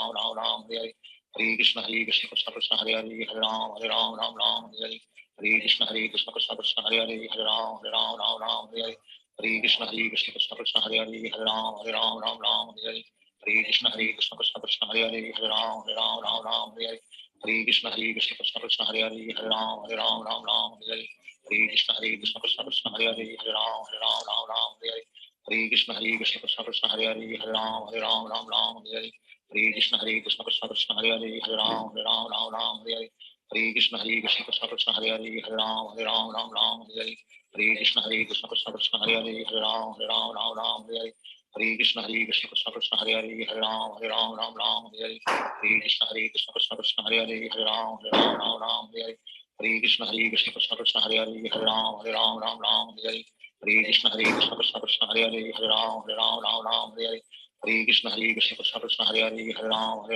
Hare Hare Hare Krishna Krishna Krishna Hare Hare Hare Ram Ram Hare Hare Hare Krishna Krishna Krishna Hare Hare Hare Ram Ram Hare Hare Hare Krishna Krishna Krishna Hare Hare Hare Ram Ram Hare Hare Hare Krishna Krishna Krishna Hare Hare Hare Ram Ram Hare Hare Hare Krishna Krishna Krishna Hare Hare Hare Ram Ram Hare Hare Hare Krishna Krishna Krishna Hare Hare Hare Ram Ram Hare Hare Hare Krishna Krishna Krishna Hare Hare Hare Ram Ram Hare Hare Hare Krishna Krishna Krishna Hare Hare Hare Ram Ram Hare Hare Hare Krishna Krishna Krishna Hare Hare Hare Ram Ram Hare Hare Hare Krishna Krishna Krishna Hare Hare Hare Ram Ram Hare Hare Hare Krishna Krishna Krishna Hare Hare Hare Ram Ram Hare Hare Hare Krishna Krishna Krishna Hare Hare Hare Ram Ram Hare Hare Hare Krishna Krishna Krishna Hare Hare Hare Ram Ram Hare Hare Hare Krishna Krishna Krishna Hare Hare Hare Ram Ram Hare Hare Hare Krishna Krishna Krishna Hare Hare Hare Ram Ram Hare Hare Hare Krishna Krishna Krishna Hare Hare Hare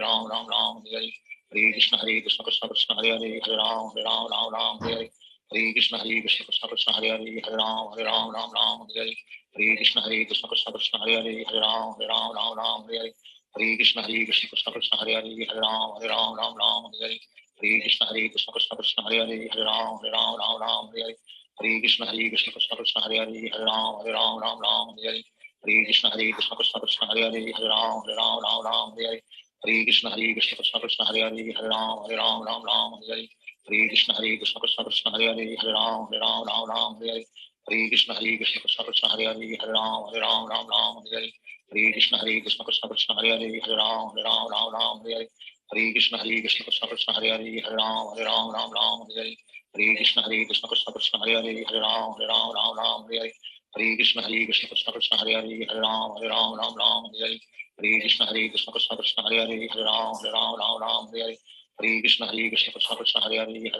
Ram Ram Hare Hare Hare Krishna Krishna Krishna Hare Hare Hare Ram Ram Hare Hare Hare Krishna Krishna Krishna Hare Hare Hare Ram Ram Hare Hare Hare Krishna Krishna Krishna Hare Hare Hare Ram Ram Hare Hare Hare Krishna Krishna Krishna Hare Hare Hare Ram Ram Hare Hare Hare Krishna Krishna Krishna Hare Hare Hare Ram Ram Hare Hare Hare Krishna Krishna Krishna Hare Hare Hare Ram Ram Hare Hare Hare Krishna Krishna Krishna Hare Hare Hare Ram Ram Hare Hare Hare Krishna Krishna Krishna Hare Hare Hare Ram Ram Hare Hare Hare Krishna Krishna Krishna Hare Hare Hare Ram Ram Hare Hare Hare Krishna Krishna Krishna Hare Hare Hare Ram Ram Hare Hare Hare Krishna Krishna Krishna Hare Hare Hare Ram Ram Hare Hare Hare Krishna Krishna Krishna Hare Hare Hare Ram Ram Hare Hare Hare Krishna Krishna Krishna Hare Hare Hare Ram Ram Hare Hare Hare Krishna Krishna Krishna Hare Hare Hare Ram Ram Hare Hare Hare Krishna Krishna Krishna Hare Hare Hare Ram Ram Hare Hare Hare Krishna Krishna Krishna Hare Hare Hare Ram Ram Hare Hare Hare Krishna Krishna Krishna Hare Hare Hare Ram Ram Hare Hare Hare Krishna Krishna Krishna Hare Hare Hare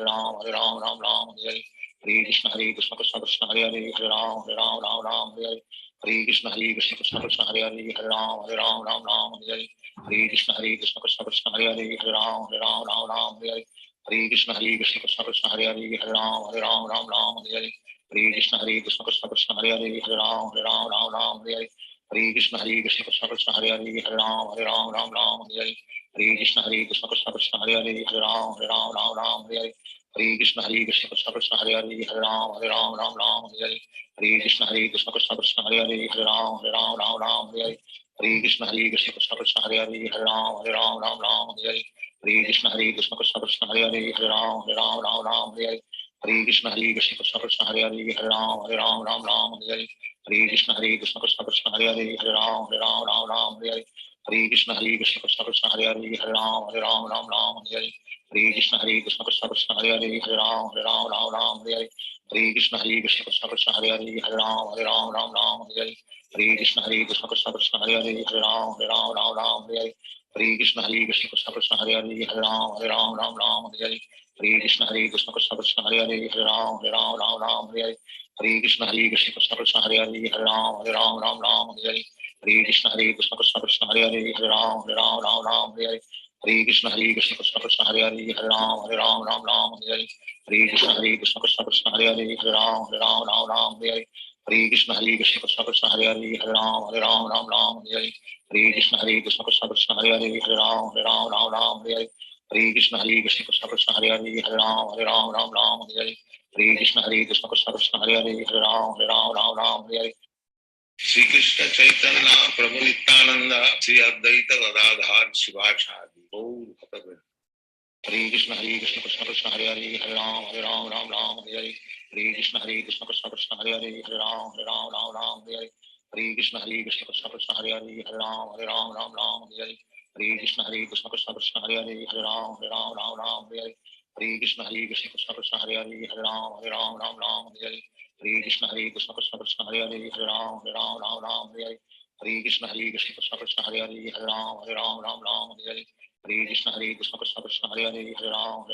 Ram Ram Hare Hare Hare Krishna Krishna Krishna Hare Hare Hare Ram Ram Hare Hare Hare Krishna Krishna Krishna Hare Hare Hare Ram Ram Hare Hare Hare Krishna Krishna Krishna Hare Hare Hare Ram Ram Hare Hare Hare Krishna Krishna Krishna Hare Hare Hare Ram Ram Hare Hare Hare Krishna Krishna Krishna Hare Hare Hare Ram Ram Hare Hare Hare Krishna Krishna Krishna Hare Hare Hare Ram Ram Hare Hare Hare Krishna Krishna Krishna Hare Hare Hare Ram Ram Hare Hare Hare Krishna Krishna Krishna Hare Hare Hare Ram Ram Hare Hare Hare Krishna Krishna Krishna Hare Hare Hare Ram Ram Hare Hare Hare Krishna Krishna Krishna Hare Hare Hare Ram Ram Hare Hare Hare Krishna Krishna Krishna Hare Hare Hare Ram Ram Hare Hare Hare Krishna Krishna Krishna Hare Hare Hare Ram Ram Hare Hare Hare Krishna Krishna Krishna Hare Hare Hare Ram Ram Hare Hare Hare Krishna Krishna Krishna Hare Hare Hare Ram Ram Hare Hare Hare Krishna Krishna Krishna Hare Hare Hare Ram Ram Hare Hare Hare Krishna Krishna Krishna Hare Hare Hare Ram Ram Hare Hare Hare Krishna Krishna Krishna Hare Hare Hare Ram Ram Hare Hare Hare Krishna Krishna Krishna Hare Hare Hare Ram Ram Hare Hare Hare Krishna Krishna Krishna Hare Hare Hare Ram Ram Hare Hare Hare Krishna Krishna Krishna Hare Hare Hare Ram Ram Hare Hare Hare Krishna Krishna Krishna Hare Hare Hare Ram Ram Hare Hare Hare Krishna Krishna Krishna Hare Hare Hare Ram Ram Hare Hare Hare Krishna Krishna Krishna Hare Hare Hare Ram Ram Hare Hare Hare Krishna Krishna Krishna Hare Hare Hare Ram Hare Hare Shri Krishna Chaitanya Prabhu Nityanand Shri Advaita Gadadhar Shivacharya Gaur भक्तवृंद Hare Krishna Krishna Krishna Hare Hare Hare Ram Ram Hare Hare Hare Krishna Krishna Krishna Hare Hare Hare Ram Ram Hare Hare Hare Krishna Krishna Krishna Hare Hare Hare Ram Hare Hare Hare Krishna Krishna Krishna Hare Hare Hare Ram Hare Hare Hare Krishna Krishna Krishna Hare Hare Hare Ram Hare Hare Hare Krishna Krishna Krishna Hare Hare Hare Ram Hare Hare Hare Krishna Krishna Krishna Hare Hare Hare Ram Hare Hare Hare Krishna Krishna Krishna Hare Hare Hare Ram Hare Hare Hare Krishna Krishna Krishna Hare Hare Hare Ram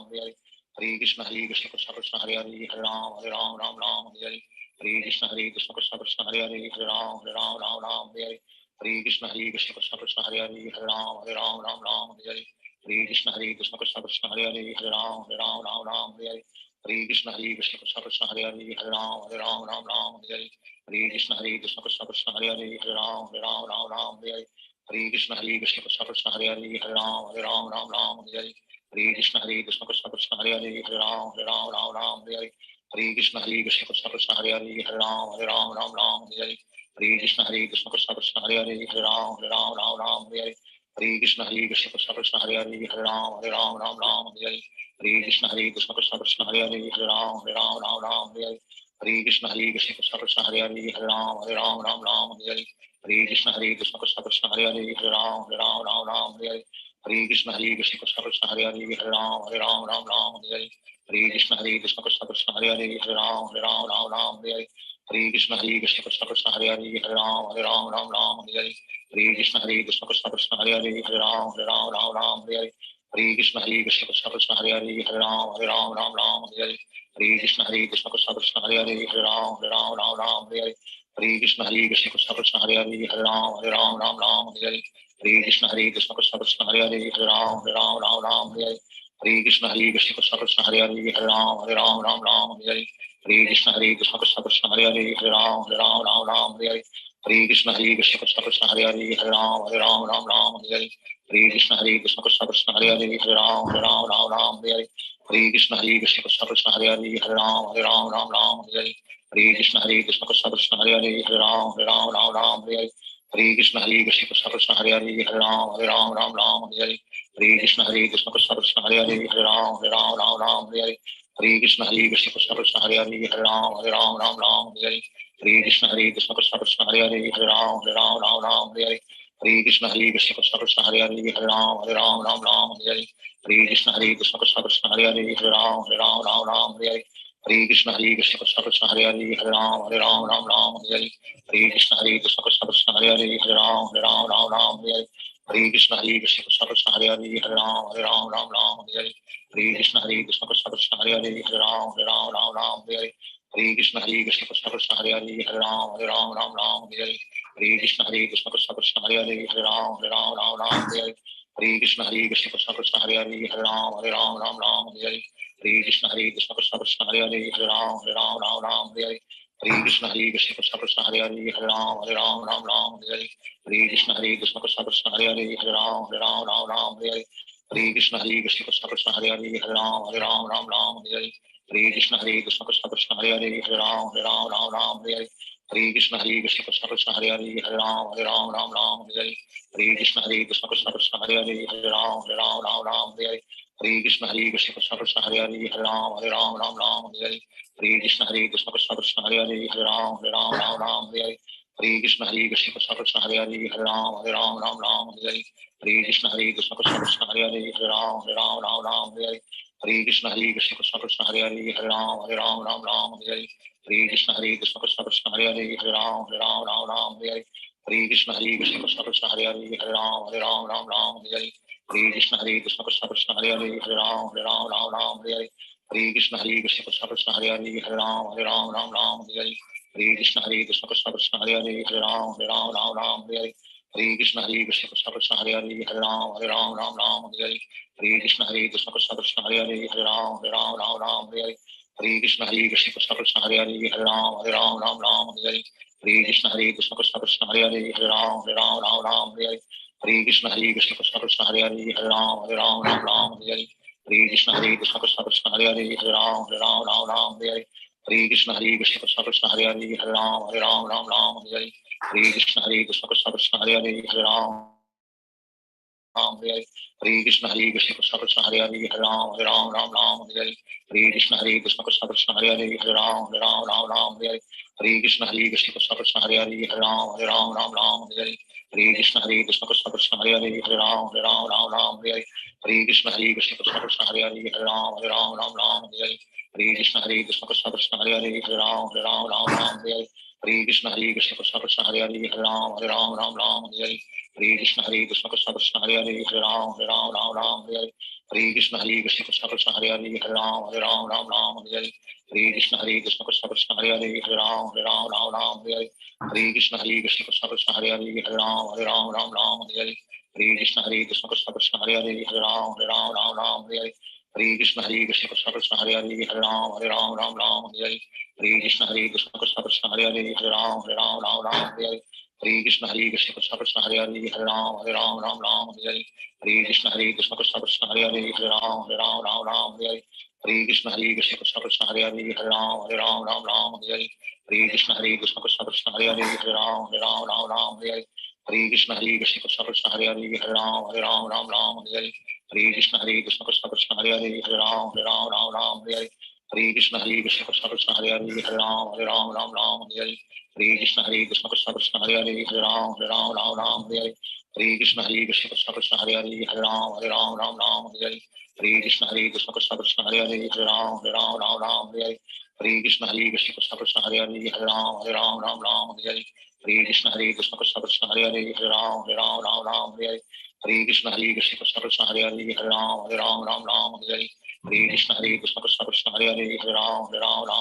Hare Hare Hare Krishna Krishna Krishna Hare Hare Hare Ram Ram Ram Hare Hare Hare Krishna Krishna Krishna Hare Hare Hare Ram Ram Ram Hare Hare Hare Krishna Krishna Krishna Hare Hare Hare Ram Ram Ram Hare Hare Hare Krishna Krishna Krishna Hare Hare Hare Ram Ram Hare Hare Hare Krishna Krishna Krishna Hare Hare Hare Ram Ram Hare Hare Hare Krishna Krishna Krishna Hare Hare Hare Ram Ram Hare Hare Hare Krishna Krishna Krishna Hare Hare Hare Ram Hare Hare Hare Krishna Krishna Krishna Hare Hare Hare Ram Hare Hare Hare Krishna Krishna Krishna Hare Hare Hare Ram Hare Hare Hare Krishna Krishna Krishna Krishna Hare Hare Hare Ram Hare Hare Hare Krishna Krishna Krishna Krishna Hare Hare Hare Ram Hare Hare Hare Krishna Krishna Krishna Krishna Hare Hare Hare Ram Hare Hare Hare Krishna Krishna Krishna Krishna Hare Hare Hare Ram Hare Hare Hare Krishna Krishna Krishna Krishna Hare Hare Hare Ram Hare Hare Hare Krishna Krishna Krishna Krishna Hare Hare Hare Ram Hare Hare Hare Krishna Krishna Krishna Krishna Hare Hare Hare Ram Hare Hare Hare Krishna Krishna Krishna Krishna Hare Hare Hare Ram Hare Hare Hare Krishna Krishna Krishna Krishna Hare Hare Hare Ram Hare Hare Hare Krishna Krishna Krishna Krishna Hare Hare Hare Ram Hare Hare Krishna Krishna Krishna Krishna Hare Hare Hare Ram Hare Hare Krishna Krishna Krishna Krishna Hare Hare Hare Ram Hare Hare Krishna Krishna Krishna Krishna Hare Hare Hare Ram Hare Hare Krishna Krishna Krishna Krishna Hare Hare Hare Ram Hare Hare Krishna Krishna Krishna Krishna Hare Hare Hare Ram Hare Hare Krishna Krishna Krishna Krishna Hare Hare Hare Ram Hare Hare Krishna Krishna Krishna Krishna Hare Hare Hare Ram Hare Hare Krishna Krishna Krishna Krishna Hare Hare Hare Ram Hare Hare Krishna Krishna Krishna Krishna Hare Hare Hare Ram Hare Hare Krishna Krishna Krishna Krishna Hare Hare Hare Ram Hare Hare Krishna Krishna Krishna Krishna Hare Hare Hare Ram Hare Hare Krishna Krishna Krishna Krishna Hare Hare Hare Ram Hare Hare Krishna Krishna Krishna Krishna Hare Hare Hare Ram Hare Hare Krishna Krishna Krishna Krishna Hare Hare Hare Ram Hare Hare Krishna Krishna Krishna Krishna Hare Hare Hare Ram Hare Hare Krishna Krishna Krishna Krishna Hare Hare Hare Ram Hare Hare Krishna Krishna Krishna Krishna Hare Hare Hare Ram Hare Hare Krishna Krishna Krishna Krishna Hare Hare Hare Ram Hare Hare Krishna Krishna Krishna Krishna Hare Hare Hare Ram Hare Hare Krishna Krishna Krishna Krishna Hare Hare Hare Ram Hare Krishna Krishna Krishna Krishna Hare Hare Hare Ram Hare Krishna Krishna Krishna Krishna Hare Hare Hare Ram Hare Krishna Krishna Krishna Krishna Hare Hare Hare Ram Hare Krishna Krishna Krishna Krishna Hare Hare Hare Ram Hare Krishna Krishna Krishna Krishna Hare Hare Hare Ram Hare Krishna Krishna Krishna Krishna Hare Hare Hare Ram Hare Krishna Krishna Krishna Krishna Hare Hare Hare Ram Hare Krishna Krishna Krishna Krishna Hare Hare Hare Ram Hare Krishna Krishna Krishna Krishna Hare Hare Hare Ram Hare Krishna Krishna Krishna Krishna Hare Hare Hare Ram Hare Krishna Krishna Krishna Krishna Hare Hare Hare Ram Hare Krishna Krishna Krishna Krishna Hare Hare Hare Ram Hare Krishna Krishna Krishna Krishna Hare Hare Hare Ram Hare Krishna Krishna Krishna Krishna Hare Hare Hare Ram Hare Krishna Krishna Krishna Krishna Hare Hare Hare Ram Hare Krishna Krishna Krishna Krishna Hare Hare Hare Ram Hare Krishna Krishna Krishna Krishna Hare Hare Hare Ram Hare Krishna Krishna Krishna Krishna Hare Hare Hare Ram Hare Krishna Krishna Krishna Krishna Hare Hare Hare Ram Hare Krishna Krishna Krishna Krishna Hare Hare Hare Ram Hare Krishna Krishna Krishna Krishna Hare Hare Hare Ram Hare Krishna Krishna Krishna Krishna Hare Hare Hare Ram Hare Krishna Krishna Krishna Krishna Hare Hare Hare Ram Hare Krishna Krishna Krishna Krishna Hare Hare Hare Ram Hare Krishna Krishna Krishna Krishna Hare Hare Hare Ram Hare Krishna Krishna Krishna Krishna Hare Hare Hare Ram Hare Krishna Krishna Krishna Krishna Hare Hare Hare Ram Hare Krishna Krishna Krishna Hare Hare Hare Ram Hare Krishna Krishna Krishna Krishna Hare Hare Hare Ram Hare Krishna Krishna Krishna Krishna Hare Hare Hare Ram Hare Krishna Krishna Krishna Krishna Hare Hare Hare Ram Hare Krishna Krishna Krishna Krishna Hare Hare Hare Ram Hare Krishna Krishna Krishna Krishna Hare Hare Hare Ram Hare Hare Krishna Krishna Krishna Hare Ram Ram Ram Hare Hare. Hare Krishna Krishna Krishna Hare Ram Ram Ram Hare Hare. Hare Krishna Krishna Krishna Hare Ram Ram Hare Hare. Hare Krishna Krishna Krishna Hare Ram Ram Hare Hare. Hare Krishna Krishna Krishna Hare Ram Ram Hare Hare. Hare Krishna Krishna Krishna Krishna Hare Ram Hare Hare. Hare Krishna Krishna Krishna Hare Ram Hare Hare. Hare Krishna Krishna Krishna Krishna Hare Ram Hare Hare. Hare Krishna Krishna Krishna Krishna Hare Ram Hare Hare. Hare Krishna Krishna Krishna Krishna Hare Ram Hare Hare. Hare Krishna Krishna Krishna Krishna Hare Ram Hare Hare. Hare Krishna Krishna Krishna Krishna Hare Ram Hare Hare. Hare Krishna Krishna Krishna Krishna Hare Ram Hare Hare. Hare Krishna Krishna Krishna Krishna Hare Ram Hare Hare. Hare Krishna Krishna Krishna Krishna Hare Ram Hare Hare. Hare Krishna Krishna Krishna Krishna Hare Ram Hare Hare. Hare Krishna Krishna Krishna Krishna Hare Ram Hare Hare. Hare Krishna Krishna Krishna Krishna Hare Ram Hare Hare. Hare Krishna Krishna Krishna Krishna Hare Ram Hare Hare. Hare Krishna Krishna Krishna Krishna Hare Ram Hare Hare. Hare Krishna Krishna Krishna Krishna Hare Ram Hare Hare. Hare Krishna Krishna Krishna Krishna Hare Ram Hare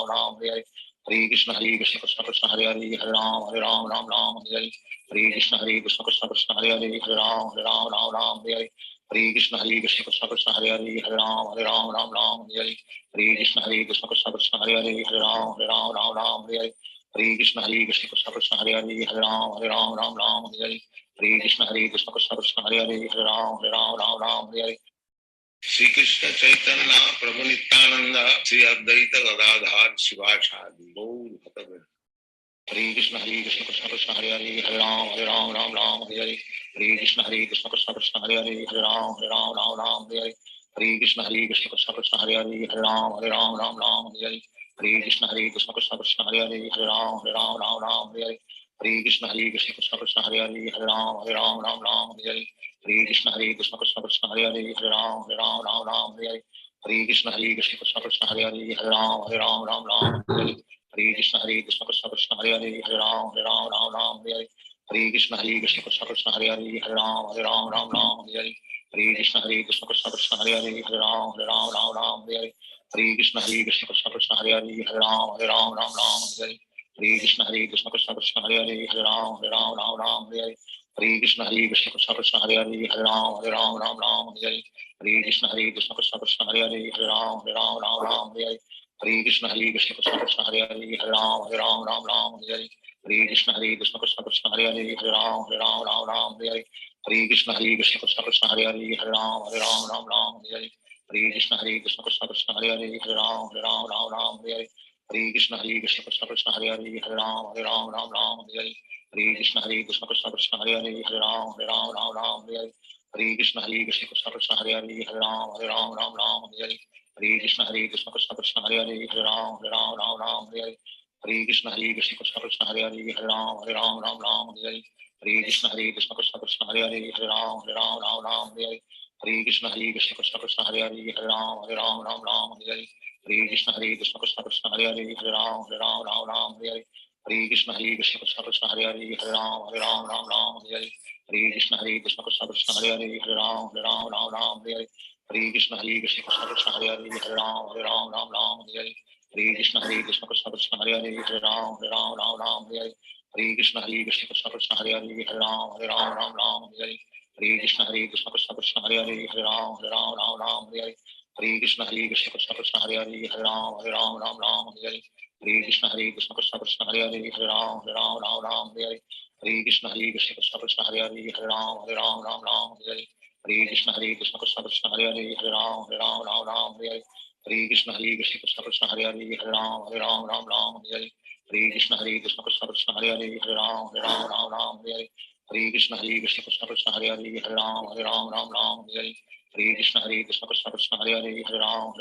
Hare. Hare Krishna Krishna Krishna Krishna Hare Ram Hare Hare. Hare Krishna Krishna Krishna Krishna Hare Ram Hare Hare. Hare Krishna Krishna Krishna Krishna Hare Ram Hare Hare. Hare Krishna Krishna Krishna Krishna Hare Ram Hare Hare. Hare Krishna Krishna Krishna Krishna Hare Ram Hare Hare. Hare Krishna Krishna Krishna Krishna Hare Ram Hare Hare. Shri Krishna Chaitanya Prabhu Nityananda Shri Advaita Gadadhar Shivasadi Gaur Bhakta. Hare Krishna Krishna Krishna Hare Ram Ram Hare Hare. Hare Krishna Krishna Krishna Krishna Hare Ram Hare Hare. Hare Krishna Krishna Krishna Krishna Hare Ram Hare Hare. Hare Krishna Krishna Krishna Krishna Hare Ram Hare Hare. Hare Krishna Krishna Krishna Krishna Hare Ram Hare Hare. Hare Krishna Krishna Krishna Krishna Hare Ram Hare Hare. Hare Krishna Krishna Krishna Krishna Hare Ram Hare Hare. Hare Krishna Krishna Krishna Krishna Hare Ram Hare Hare. Hare Krishna Krishna Krishna Krishna Hare Ram Hare Hare. Hare Krishna Krishna Krishna Krishna Hare Ram Hare Hare. Hare Krishna Krishna Krishna Krishna Hare Ram Hare Hare. Hare Krishna Krishna Krishna Krishna Hare Ram Hare Hare. Hare Krishna Krishna Krishna Krishna Hare Ram Hare Hare. Hare Krishna Krishna Krishna Krishna Hare Ram Hare Hare. Hare Krishna Krishna Krishna Krishna Hare Ram Hare. Hare Krishna Krishna Krishna Krishna Hare Ram Hare. Hare Krishna Krishna Krishna Krishna Hare Ram Hare. Hare Krishna Krishna Krishna Krishna Hare Ram Hare. Hare Krishna Krishna Krishna Krishna Hare Ram Hare. Hare Krishna Krishna Krishna Krishna Hare Ram Hare. Hare Krishna Krishna Krishna Krishna Hare Ram Hare. Hare Krishna Krishna Krishna Krishna Hare Ram Hare. Hare Krishna Krishna Krishna Krishna Hare Ram Hare. Hare Krishna Krishna Krishna Krishna Hare Ram Hare. Hare Krishna Krishna Krishna Krishna Hare Ram Hare. Hare Krishna Krishna Krishna Krishna Hare Ram Hare. Hare Krishna Krishna Krishna Krishna Hare Ram Hare. Hare Krishna Krishna Krishna Krishna Hare Ram Hare. Hare Krishna Krishna Krishna Krishna Hare Ram Hare. Hare Krishna Krishna Krishna Krishna Hare Ram Hare. Hare Krishna Krishna Krishna Krishna Hare Ram Hare. Hare Krishna Krishna Krishna Krishna Hare Ram Hare. Hare Krishna Krishna Krishna Krishna Hare Ram Hare. Hare Krishna Krishna Krishna Krishna Hare Ram Hare. Hare Krishna Krishna Krishna Krishna Hare Ram Hare. Hare Krishna Krishna Krishna Krishna Hare Ram Hare. Hare Krishna Krishna Krishna Krishna Hare Ram Hare. Hare Krishna Krishna Krishna Krishna Hare Ram Hare. Hare Krishna Krishna Krishna Krishna Hare Ram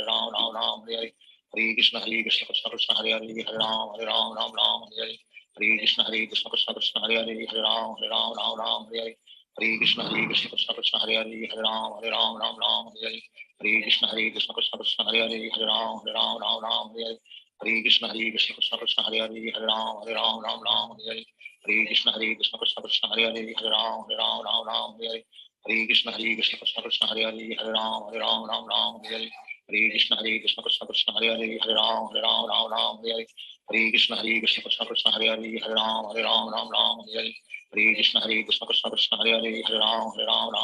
Hare. Hare Krishna Krishna Krishna Krishna Hare Ram Hare. Hare Krishna Krishna Krishna Krishna Hare Ram Hare. Hare Krishna Krishna Krishna Krishna Hare Ram Hare. Hare Krishna Krishna Krishna Krishna Hare Ram Hare. Hare Krishna Krishna Krishna Krishna Hare Ram Hare. Hare Krishna Krishna Krishna Hare Hare Hare Ram Ram Ram Hare Hare Hare Krishna Krishna Krishna Hare Hare Hare Ram Ram Hare Hare Hare Krishna Krishna Krishna Hare Hare Hare Ram Ram Hare Hare Hare Krishna Krishna Krishna Hare Hare Hare Ram Ram Hare Hare Hare Krishna Krishna Krishna Hare Hare Hare Ram Ram Hare Hare Hare Krishna Krishna Krishna Hare Hare Hare Ram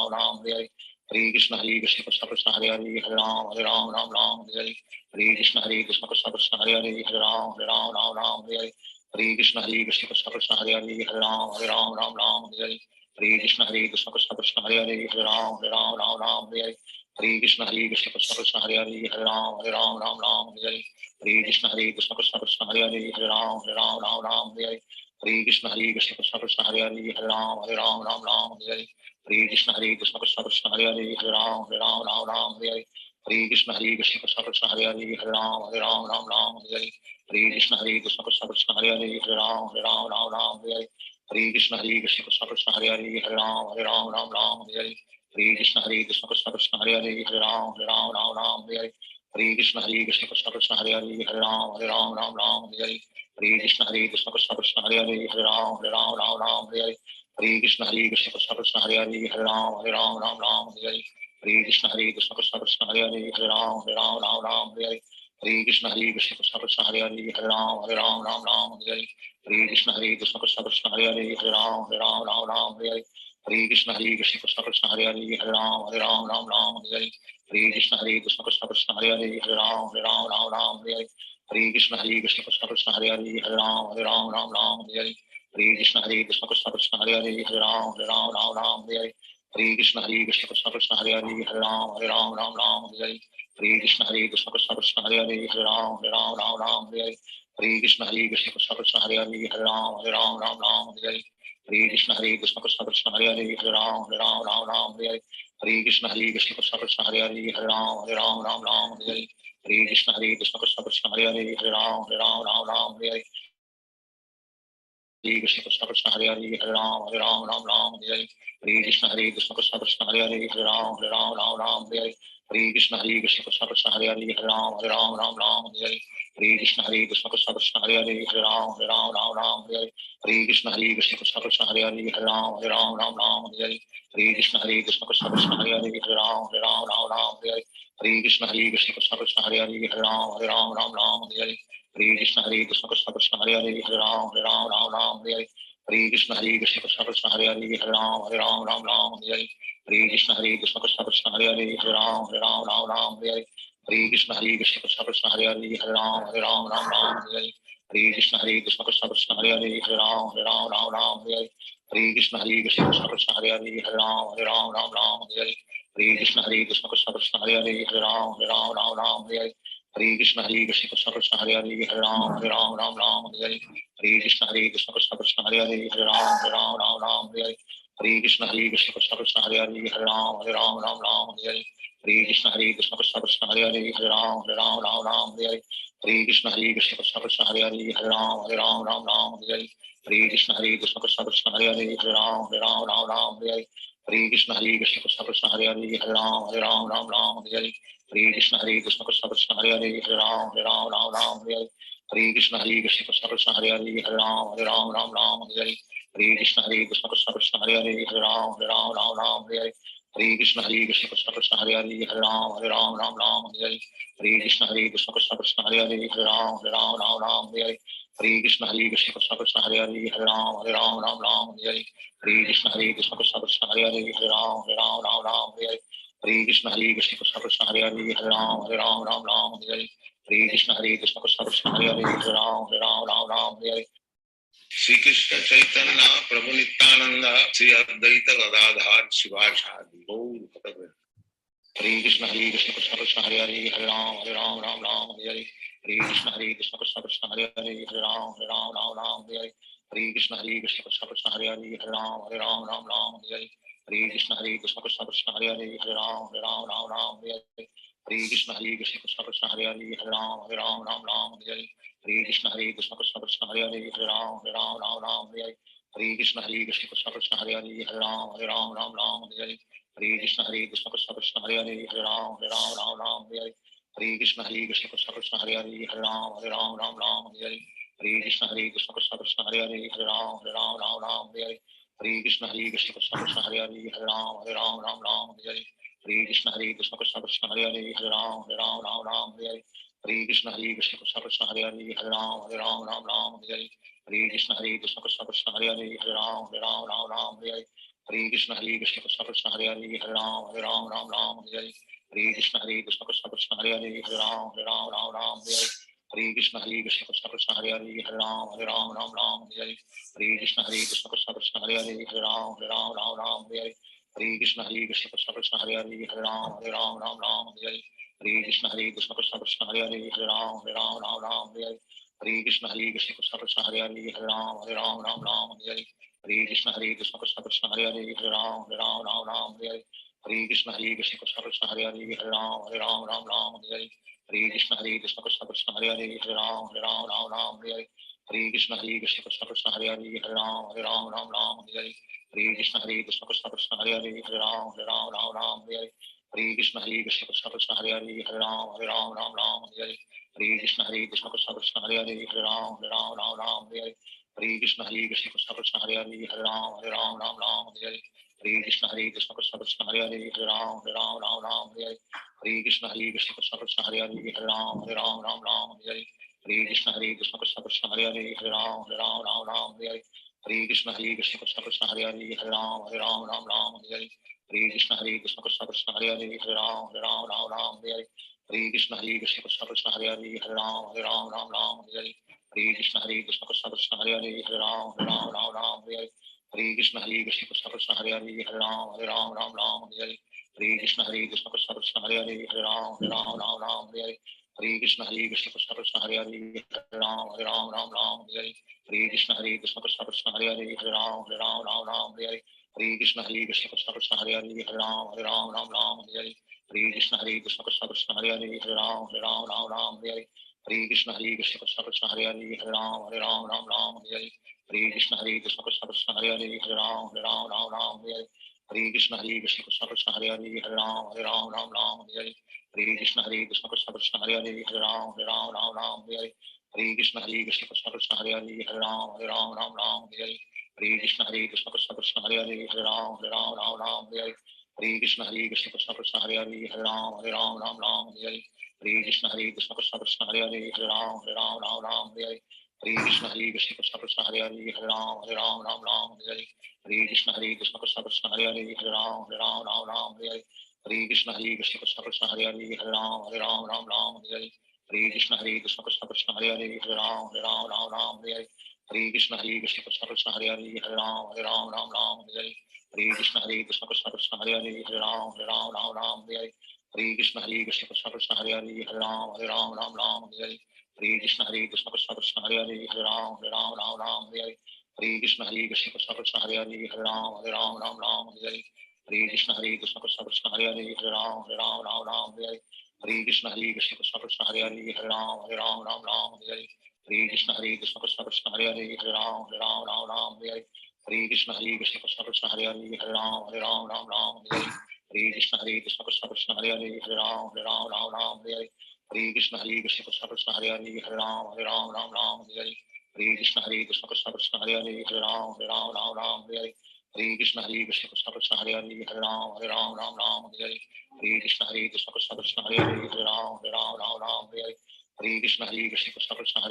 Ram Hare Hare Hare Krishna Krishna Krishna Hare Hare Hare Ram Ram Hare Hare Hare Krishna Krishna Krishna Hare Hare Hare Ram Ram Hare Hare Hare Krishna Krishna Krishna Hare Hare Hare Ram Ram Hare Hare Hare Krishna Krishna Krishna Hare Hare Hare Ram Ram Hare Hare Hare Krishna Krishna Krishna Hare Hare Hare Ram Ram Hare Hare Hare Krishna Krishna Krishna Hare Hare Hare Ram Ram Hare Hare Hare Krishna Krishna Krishna Hare Hare Hare Ram Ram Hare Hare Hare Krishna Krishna Krishna Hare Hare Hare Ram Ram Hare Hare Hare Krishna Krishna Krishna Hare Hare Hare Ram Ram Hare Hare Hare Krishna Krishna Krishna Hare Hare Hare Ram Ram Hare Hare Hare Krishna Krishna Krishna Hare Hare Hare Ram Ram Hare Hare Hare Krishna Krishna Krishna Hare Hare Hare Ram Ram Hare Hare Hare Krishna Krishna Krishna Hare Hare Hare Ram Ram Hare Hare Hare Krishna Krishna Krishna Hare Hare Hare Ram Ram Hare Hare Hare Krishna Krishna Krishna Hare Hare Hare Ram Ram Hare Hare Hare Krishna Krishna Krishna Hare Hare Hare Ram Ram Hare Hare Hare Krishna Krishna Krishna Hare Hare Hare Ram Ram Hare Hare Hare Krishna Krishna Krishna Hare Hare Hare Ram Ram Hare Hare Hare Krishna Krishna Krishna Hare Hare Hare Ram Ram Hare Hare Hare Krishna Krishna Krishna Hare Hare Hare Ram Ram Hare Hare Hare Krishna Krishna Krishna Hare Hare Hare Ram Ram Hare Hare Hare Krishna Krishna Krishna Hare Hare Hare Ram Ram Hare Hare Hare Krishna Krishna Krishna Hare Hare Hare Ram Ram Hare Hare Hare Krishna Krishna Krishna Hare Hare Hare Ram Ram Hare Hare Hare Krishna Krishna Krishna Hare Hare Hare Ram Ram Hare Hare Hare Krishna Krishna Krishna Hare Hare Hare Ram Ram Hare Hare Hare Krishna Krishna Krishna Hare Hare Hare Ram Ram Hare Hare Hare Krishna Krishna Krishna Hare Hare Hare Ram Ram Hare Hare Hare Krishna Krishna Hare Hare Hare Ram Hare Hare Hare Krishna Krishna Krishna Hare Hare Hare Ram Hare Hare Hare Krishna Krishna Krishna Hare Hare Hare Ram Hare Hare Hare Krishna Krishna Krishna Hare Hare Hare Ram Hare Hare Hare Krishna Krishna Krishna Hare Hare Hare Ram Hare Hare Hare Krishna Krishna Krishna Hare Hare Hare Ram Hare Hare Hare Krishna Krishna Krishna Hare Hare Hare Ram Hare Hare Hare Krishna Krishna Krishna Hare Hare Hare Ram Hare Hare Hare Krishna Krishna Krishna Hare Hare Hare Ram Hare Hare Hare Krishna Krishna Krishna Hare Hare Hare Ram Hare Hare Hare Krishna Krishna Krishna Hare Hare Hare Ram Hare Hare Hare Krishna Krishna Krishna Hare Hare Hare Ram Hare Hare Hare Krishna Krishna Krishna Hare Hare Hare Ram Hare Hare Hare Krishna Krishna Krishna Hare Hare Hare Ram Hare Hare Hare Krishna Krishna Krishna Hare Hare Hare Ram Hare Hare Hare Krishna Krishna Krishna Hare Hare Hare Ram Hare Hare Hare Krishna Krishna Krishna Hare Hare Hare Ram Hare Hare Krishna Krishna Krishna Hare Hare Hare Ram Hare Hare Krishna Krishna Krishna Hare Hare Hare Ram Hare Hare Krishna Krishna Krishna Hare Hare Hare Ram Hare Hare Krishna Krishna Krishna Hare Hare Hare Ram Hare Hare Krishna Krishna Krishna Hare Hare Hare Ram Hare Hare Krishna Krishna Krishna Hare Hare Hare Ram Hare Hare Krishna Krishna Krishna Hare Hare Hare Ram Hare Hare Krishna Krishna Krishna Hare Hare Hare Ram Hare Hare Krishna Krishna Krishna Hare Hare Hare Ram Hare Hare Krishna Krishna Krishna Hare Hare Hare Ram Hare Krishna Krishna Krishna Hare Hare Hare Ram Hare Krishna Krishna Krishna Hare Hare Hare Ram Hare Krishna Krishna Krishna Hare Hare Hare Ram Hare Sri Krishna Chaitanya Prabhu Nityananda Sri Advaita Gadadhar Shivasadi Gaur Bhakta Hare Krishna Krishna Krishna Hare Hare Hare Ram Hare Hare Krishna Krishna Krishna Hare Hare Hare Ram Hare Hare Krishna Krishna Krishna Hare Hare Hare Ram Hare Hare Krishna Krishna Krishna Hare Hare Hare Ram Hare Hare Krishna Krishna Krishna Hare Hare Hare Ram Hare Hare Krishna Krishna Krishna Hare Hare Hare Ram Hare Hare Krishna Krishna Krishna Hare Hare Hare Ram Hare Hare Krishna Krishna Krishna Hare Hare Hare Ram Hare Hare Hare Krishna Krishna Krishna Hare Hare Hare Ram Ram Ram Hare Hare Hare Krishna Krishna Krishna Hare Hare Hare Ram Ram Hare Hare Hare Krishna Krishna Krishna Hare Hare Hare Ram Ram Hare Hare Hare Krishna Krishna Krishna Krishna Hare Hare Hare Ram Ram Hare Hare Hare Krishna Krishna Krishna Krishna Hare Hare Hare Ram Ram Hare Hare Hare Krishna Krishna Krishna Krishna Hare Hare Hare Ram Ram Hare Hare Hare Krishna Krishna Krishna Krishna Hare Hare Hare Ram Hare Hare Hare Krishna Krishna Krishna Krishna Hare Hare Hare Ram Hare Hare Hare Krishna Krishna Krishna Krishna Hare Hare Hare Ram Hare Hare Hare Krishna Krishna Krishna Krishna Hare Hare Hare Ram Hare Hare Hare Krishna Krishna Krishna Krishna Hare Hare Hare Ram Hare Hare Hare Krishna Krishna Krishna Krishna Hare Hare Hare Ram Hare Hare Hare Krishna Krishna Krishna Krishna Hare Hare Hare Ram Hare Hare Krishna Krishna Krishna Krishna Hare Hare Hare Ram Hare Hare Krishna Krishna Krishna Krishna Hare Hare Hare Ram Hare Hare Krishna Krishna Krishna Krishna Hare Hare Hare Ram Hare Hare Krishna Krishna Krishna Krishna Hare Hare Hare Ram Hare Hare Krishna Krishna Krishna Krishna Hare Hare Hare Ram Hare Hare Krishna Krishna Krishna Krishna Hare Hare Hare Ram Hare Hare Krishna Krishna Krishna Krishna Hare Hare Hare Ram Hare Hare Krishna Krishna Krishna Krishna Hare Hare Hare Ram Hare Hare Krishna Krishna Krishna Krishna Hare Hare Hare Ram Hare Hare Krishna Krishna Krishna Krishna Hare Hare Hare Ram Hare Hare Krishna Krishna Krishna Krishna Hare Hare Hare Ram Hare Hare Krishna Krishna Krishna Krishna Hare Hare Hare Ram Hare Hare Krishna Krishna Krishna Krishna Hare Hare Hare Ram Hare Hare Krishna Krishna Krishna Krishna Hare Hare Hare Ram Hare Hare Krishna Krishna Krishna Krishna Hare Hare Hare Ram Hare Hare Krishna Krishna Krishna Krishna Hare Hare Hare Ram Hare Hare Krishna Krishna Krishna Krishna Hare Hare Hare Ram Hare Hare Krishna Krishna Krishna Krishna Hare Hare Hare Ram Hare Hare Krishna Krishna Krishna Krishna Hare Hare Hare Ram Hare Hare Krishna Krishna Krishna Krishna Hare Hare Hare Ram Hare Hare Krishna Krishna Krishna Krishna Hare Hare Hare Ram Hare Hare Krishna Krishna Krishna Krishna Hare Hare Hare Ram Hare Hare Krishna Krishna Krishna Krishna Hare Hare Hare Ram Hare Krishna Krishna Krishna Krishna Hare Hare Hare Ram Hare Krishna Krishna Krishna Krishna Hare Hare Hare Ram Hare Krishna Krishna Krishna Krishna Hare Hare Hare Ram Hare Krishna Krishna Krishna Krishna Hare Hare Hare Ram Hare Krishna Krishna Krishna Krishna Hare Hare Hare Ram Hare Krishna Krishna Krishna Krishna Hare Hare Hare Ram Hare Krishna Krishna Krishna Krishna Hare Hare Hare Ram Hare Krishna Krishna Krishna Krishna Hare Hare Hare Ram Hare Krishna Krishna Krishna Krishna Hare Hare Hare Ram Hare Krishna Krishna Krishna Krishna Hare Hare Hare Ram Hare Krishna Krishna Krishna Krishna Hare Hare Hare Ram Hare Krishna Krishna Krishna Krishna Hare Hare Hare Ram Hare Krishna Krishna Krishna Krishna Hare Hare Hare Ram Hare Krishna Krishna Krishna Krishna Hare Hare Hare Ram Hare Krishna Krishna Krishna Krishna Hare Hare Hare Ram Hare Krishna Krishna Krishna Krishna Hare Hare Hare Ram Hare Krishna Krishna Krishna Krishna Hare Hare Hare Ram Hare Krishna Krishna Krishna Krishna Hare Hare Hare Ram Hare Krishna Krishna Krishna Krishna Hare Hare Hare Ram Hare Krishna Krishna Krishna Krishna Hare Hare Hare Ram Hare Krishna Krishna Krishna Krishna Hare Hare Hare Ram Hare Krishna Krishna Krishna Krishna Hare Hare Hare Ram Hare Krishna Krishna Krishna Krishna Hare Hare Hare Ram Hare Krishna Krishna Krishna Krishna Hare Hare Hare Ram Hare Krishna Krishna Krishna Krishna Hare Hare Hare Ram Hare Krishna Krishna Krishna Krishna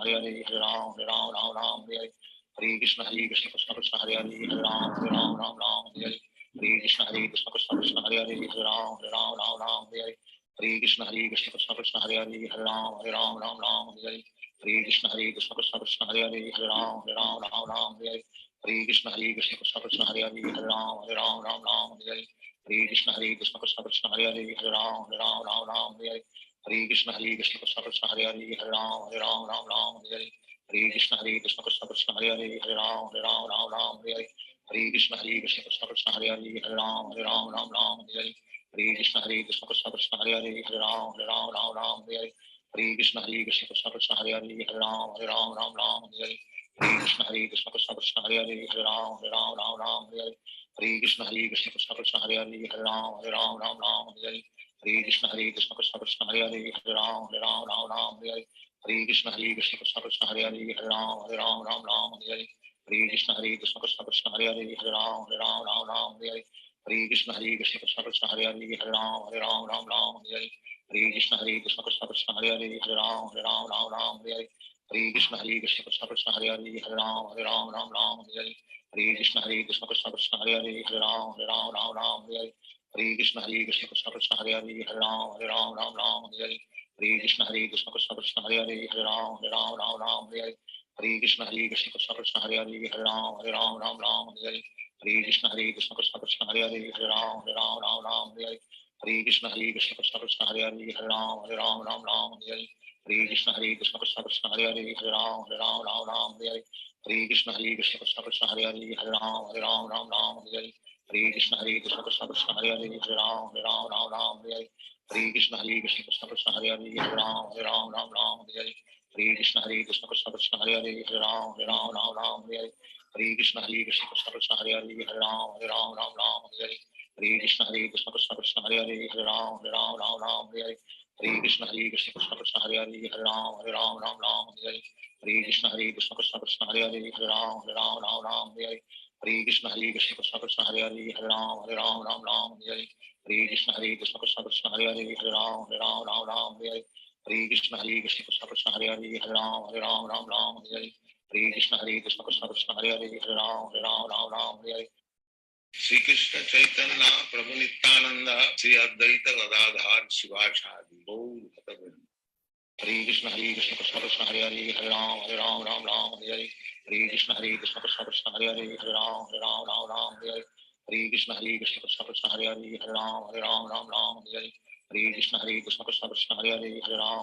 Hare Hare Hare Ram Hare Krishna Krishna Krishna Krishna Hare Hare Hare Ram Hare Krishna Krishna Krishna Krishna Hare Hare Hare Ram Hare Krishna Krishna Krishna Krishna Hare Hare Hare Ram Hare Krishna Krishna Krishna Krishna Hare Hare Hare Ram Hare Krishna Krishna Krishna Krishna Hare Hare Hare Ram Hare Krishna Krishna Krishna Krishna Hare Hare Hare Ram Hare Krishna Krishna Krishna Krishna Hare Hare Hare Ram Hare Krishna Krishna Krishna Krishna Hare Hare Hare Ram Hare Krishna Krishna Krishna Krishna Hare Hare Hare Ram Hare Krishna Krishna Krishna Krishna Hare Hare Hare Ram Hare Krishna Krishna Krishna Krishna Hare Hare Hare Ram Hare Krishna Krishna Krishna Krishna Hare Hare Hare Ram Hare Krishna Krishna Krishna Hare Hare Hare Ram Hare Krishna Krishna Krishna Hare Hare Hare Ram Ram Ram Hare Hare Hare Krishna Krishna Krishna Hare Hare Hare Ram Ram Hare Hare Hare Krishna Krishna Krishna Hare Hare Hare Ram Ram Hare Hare Hare Krishna Krishna Krishna Hare Hare Hare Ram Ram Hare Hare Hare Krishna Krishna Krishna Hare Hare Hare Ram Ram Hare Hare Hare Krishna Krishna Krishna Krishna Hare Hare Hare Ram Ram Hare Hare Hare Krishna Krishna Krishna Hare Hare Hare Ram Ram Hare Hare Hare Krishna Krishna Krishna Hare Hare Hare Ram Hare Hare Hare Krishna Krishna Krishna Hare Hare Hare Ram Hare Hare Hare Krishna Krishna Krishna Krishna Hare Hare Hare Ram Hare Hare Hare Krishna Krishna Krishna Krishna Hare Hare Hare Ram Hare Hare Hare Krishna Krishna Krishna Krishna Hare Hare Hare Ram Hare Hare Hare Krishna Krishna Krishna Krishna Hare Hare Hare Ram Hare Hare Hare Krishna Krishna Krishna Krishna Hare Hare Hare Ram Hare Hare Hare Krishna Krishna Krishna Krishna Hare Hare Hare Ram Hare Hare Hare Krishna Krishna Krishna Krishna Hare Hare Hare Ram Hare Hare Hare Krishna Krishna Krishna Krishna Hare Hare Hare Ram Hare Hare Krishna Krishna Krishna Krishna Hare Hare Hare Ram Hare Hare Krishna Krishna Krishna Krishna Hare Hare Hare Ram Hare Hare Krishna Krishna Krishna Krishna Hare Hare Hare Ram Hare Hare Krishna Krishna Krishna Krishna Hare Hare Hare Ram Hare Hare Krishna Krishna Krishna Krishna Hare Hare Hare Ram Hare Hare Krishna Krishna Krishna Krishna Hare Hare Hare Ram Hare Hare Krishna Krishna Krishna Krishna Hare Hare Hare Ram Hare Hare Krishna Krishna Krishna Krishna Hare Hare Hare Ram Hare Hare Krishna Krishna Krishna Krishna Hare Hare Hare Ram Hare Sri Krishna Chaitanya Prabhu Nityananda Sri Advaita Gadadhar Shivasadi Gaur Bhakta Hare Krishna Krishna Krishna Hare Hare Hare Ram Ram Hare Hare Hare Krishna Krishna Krishna Hare Hare Hare Ram Hare Hare Hare Krishna Krishna Krishna Hare Hare Hare Ram Hare Hare Hare Krishna Krishna Krishna Hare Hare Hare Ram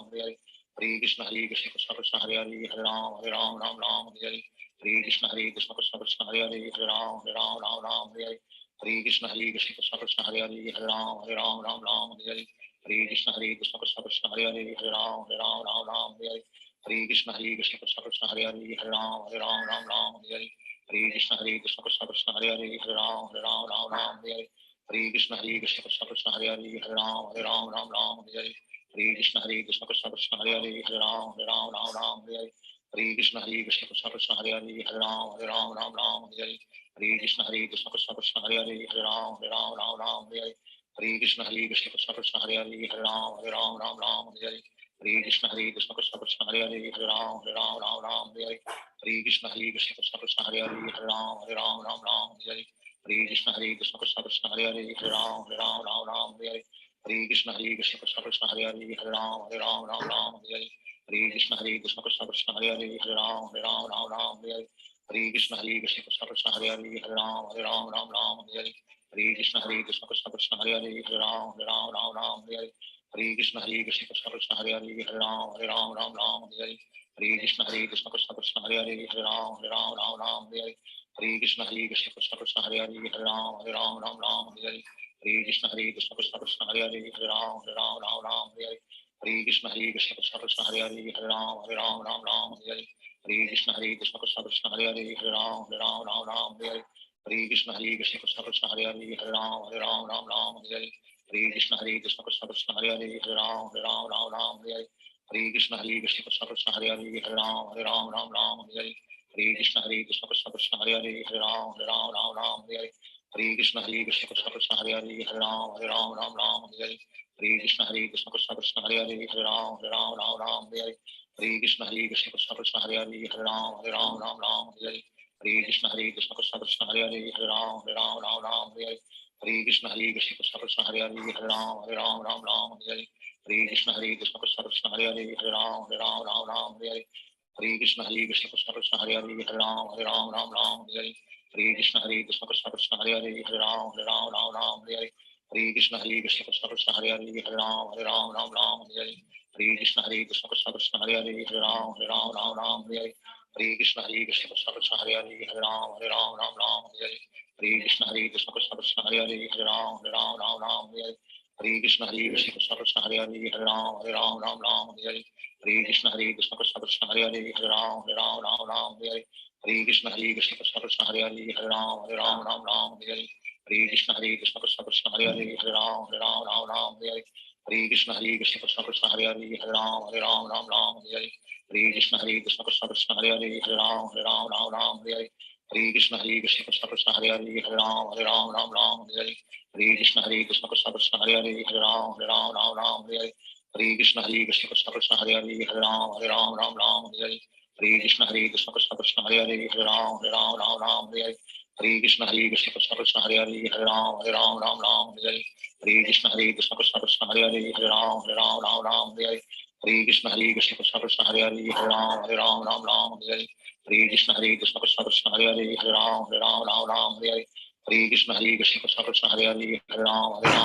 Hare Hare Hare Krishna Krishna Krishna Hare Hare Hare Ram Hare Hare Hare Krishna Krishna Krishna Hare Hare Hare Ram Hare Hare Krishna Krishna Krishna Hare Hare Hare Ram Hare Hare Krishna Krishna Krishna Hare Hare Hare Ram Hare Hare Krishna Krishna Krishna Krishna Hare Hare Hare Ram Hare Hare Krishna Krishna Krishna Krishna Hare Hare Hare Ram Hare Hare Krishna Krishna Krishna Krishna Hare Hare Hare Ram Hare Hare Krishna Krishna Krishna Krishna Hare Hare Hare Ram Hare Krishna Krishna Krishna Krishna Hare Hare Hare Ram Hare Krishna Krishna Krishna Krishna Hare Hare Hare Ram Hare Krishna Krishna Krishna Krishna Hare Hare Hare Ram Hare Krishna Krishna Krishna Krishna Hare Hare Hare Ram Hare Krishna Krishna Krishna Krishna Hare Hare Hare Ram Hare Krishna Krishna Krishna Krishna Hare Hare Hare Ram Hare Krishna Krishna Krishna Krishna Hare Hare Hare Ram Hare Krishna Krishna Krishna Krishna Hare Hare Hare Ram Hare Krishna Krishna Krishna Krishna Hare Hare Hare Ram Hare Krishna Krishna Krishna Krishna Hare Hare Hare Ram Hare Krishna Krishna Krishna Krishna Hare Hare Hare Ram Hare Krishna Krishna Krishna Krishna Hare Hare Hare Ram Hare Krishna Krishna Krishna Krishna Hare Hare Hare Ram Hare Krishna Krishna Krishna Krishna Hare Hare Hare Ram Hare Krishna Krishna Krishna Krishna Hare Hare Hare Ram Hare Krishna Krishna Krishna Krishna Hare Hare Hare Ram Hare Krishna Krishna Krishna Krishna Hare Hare Hare Ram Hare Krishna Krishna Krishna Krishna Hare Hare Hare Ram Hare Krishna Krishna Krishna Krishna Hare Hare Hare Ram Hare Krishna Krishna Krishna Krishna Hare Hare Hare Ram Hare Krishna Krishna Krishna Krishna Hare Hare Hare Ram Hare Krishna Krishna Krishna Krishna Hare Hare Hare Ram Hare Krishna Krishna Krishna Krishna Hare Hare Hare Ram Hare Krishna Krishna Krishna Krishna Hare Hare Hare Ram Hare Krishna Krishna Krishna Krishna Hare Hare Hare Ram Hare Krishna Krishna Krishna Krishna Hare Hare Hare Ram Hare Krishna Krishna Krishna Krishna Hare Hare Hare Ram Hare Krishna Krishna Krishna Krishna Hare Hare Hare Ram Hare Krishna Krishna Krishna Krishna Hare Hare Hare Ram Hare Krishna Krishna Krishna Krishna Hare Hare Hare Ram Hare Krishna Krishna Krishna Krishna Hare Hare Hare Ram Hare Krishna Krishna Krishna Krishna Hare Hare Hare Ram Hare Krishna Krishna Krishna Krishna Hare Hare Hare Ram Hare Krishna Krishna Krishna Krishna Hare Hare Hare Ram Hare Hare Krishna Krishna Krishna Hare Hare Hare Ram Ram Ram Hare Hare Hare Krishna Krishna Krishna Hare Hare Hare Ram Ram Ram Hare Hare Hare Krishna Krishna Krishna Hare Hare Hare Ram Ram Ram Hare Hare Hare Krishna Krishna Krishna Hare Hare Hare Ram Ram Hare Hare Hare Krishna Krishna Krishna Hare Hare Hare Ram Ram Hare Hare Hare Krishna Krishna Krishna Hare Hare Hare Ram Hare Hare Hare Krishna Krishna Krishna Hare Hare Hare Ram Hare Hare Hare Krishna Krishna Krishna Hare Hare Hare Ram Hare Hare Hare Krishna Krishna Krishna Hare Hare Hare Ram Hare Hare Hare Krishna Krishna Krishna Hare Hare Hare Ram Hare Hare Hare Krishna Krishna Krishna Hare Hare Hare Ram Hare Hare Hare Krishna Krishna Krishna Hare Hare Hare Ram Hare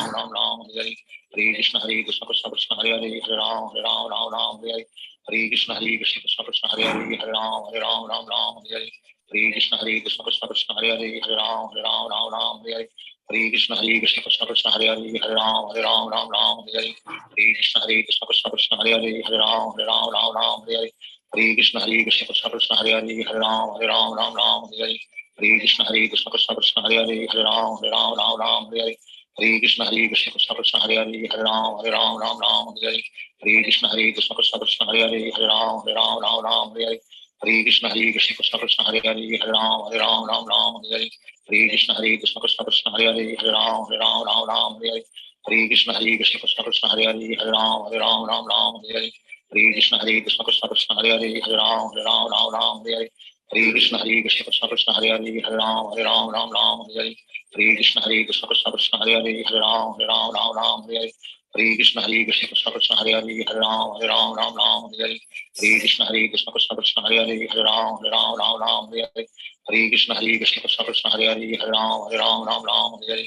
Hare Hare Krishna Krishna Krishna Hare Hare Hare Ram Hare Hare Hare Krishna Krishna Krishna Hare Hare Hare Ram Hare Hare Hare Krishna Krishna Krishna Hare Hare Hare Ram Hare Hare Hare Krishna Krishna Krishna Hare Hare Hare Ram Hare Hare Hare Krishna Krishna Krishna Hare Hare Hare Ram Hare Hare Hare Krishna Krishna Krishna Hare Hare Hare Ram Hare Hare Hare Krishna Krishna Krishna Hare Hare Hare Ram Hare Hare Hare Krishna Krishna Krishna Hare Hare Hare Ram Hare Hare Hare Krishna Krishna Krishna Hare Hare Hare Ram Hare Hare Hare Krishna Krishna Krishna Hare Hare Hare Ram Hare Hare Hare Krishna Krishna Krishna Hare Hare Hare Ram Hare Hare Hare Krishna Krishna Krishna Hare Hare Hare Ram Hare Hare Hare Krishna Krishna Krishna Hare Hare Hare Ram Hare Hare Hare Krishna Krishna Krishna Hare Hare Hare Ram Hare Hare Hare Krishna Krishna Krishna Hare Hare Hare Ram Hare Hare Hare Krishna Krishna Krishna Hare Hare Hare Ram Hare Hare Hare Krishna Krishna Krishna Hare Hare Hare Ram Hare Hare Hare Krishna Krishna Krishna Hare Hare Hare Ram Hare Hare Hare Krishna Krishna Krishna Hare Hare Hare Ram Hare Hare Hare Krishna Krishna Krishna Hare Hare Hare Ram Hare Hare Hare Krishna Krishna Krishna Hare Hare Hare Ram Hare Hare Hare Krishna Krishna Krishna Hare Hare Hare Ram Hare Hare Hare Krishna Krishna Krishna Hare Hare Hare Ram Hare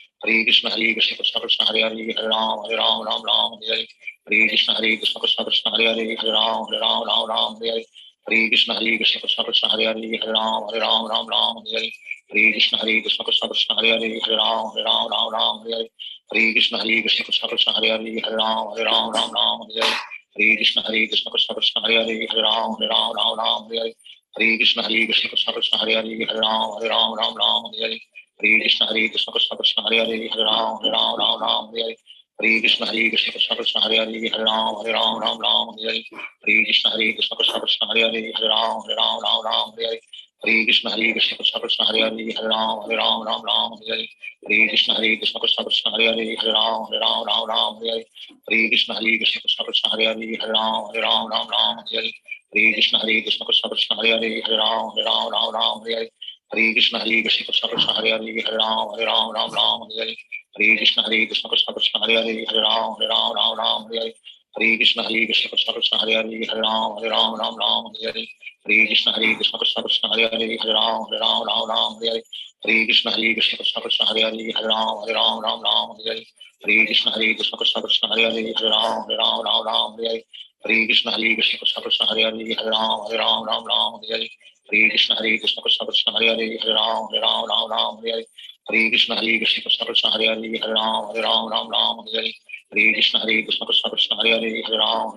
Hare Hare Krishna Krishna Krishna Hare Hare Hare Ram Hare Hare Hare Krishna Krishna Krishna Hare Hare Hare Ram Hare Hare Hare Krishna Krishna Krishna Hare Hare Hare Ram Hare Hare Hare Krishna Krishna Krishna Hare Hare Hare Ram Hare Hare Hare Krishna Krishna Krishna Hare Hare Hare Ram Hare Hare Hare Krishna Krishna Krishna Hare Hare Hare Ram Hare Hare Hare Krishna Krishna Krishna Hare Hare Hare Ram Hare Hare Hare Krishna Krishna Krishna Hare Hare Hare Ram Hare Hare Hare Krishna Krishna Krishna Hare Hare Hare Ram Hare Hare Hare Krishna Krishna Krishna Hare Hare Hare Ram Hare Hare Hare Krishna Krishna Krishna Hare Hare Hare Ram Hare Hare Hare Krishna Krishna Krishna Hare Hare Hare Ram Hare Hare Hare Krishna Krishna Krishna Hare Hare Hare Ram Hare Hare Hare Krishna Krishna Krishna Hare Hare Hare Ram Hare Hare Hare Krishna Krishna Krishna Hare Hare Hare Ram Hare Hare Hare Krishna Krishna Krishna Hare Hare Hare Ram Hare Hare Hare Krishna Krishna Krishna Hare Hare Hare Ram Hare Hare Hare Krishna Krishna Krishna Hare Hare Hare Ram Hare Hare Hare Krishna Krishna Krishna Hare Hare Hare Ram Hare Hare Hare Krishna Krishna Krishna Hare Hare Hare Ram Hare Hare Hare Krishna Krishna Krishna Hare Hare Hare Ram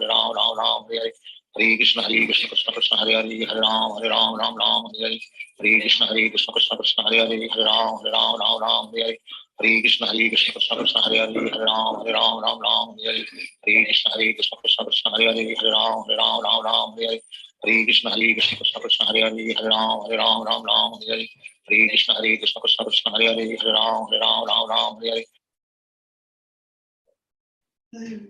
Hare Hare Hare Krishna Krishna Krishna Hare Hare Hare Ram Hare Hare Hare Krishna Krishna Krishna Hare Hare Hare Ram Hare Hare Hare Krishna Krishna Krishna Hare Hare Hare Ram Hare Hare Hare Krishna Krishna Krishna Hare Hare Hare Ram Hare Hare Hare Krishna Krishna Krishna Hare Hare Hare Ram Hare Hare Hare Krishna Krishna Krishna Hare Hare Hare Ram Hare Hare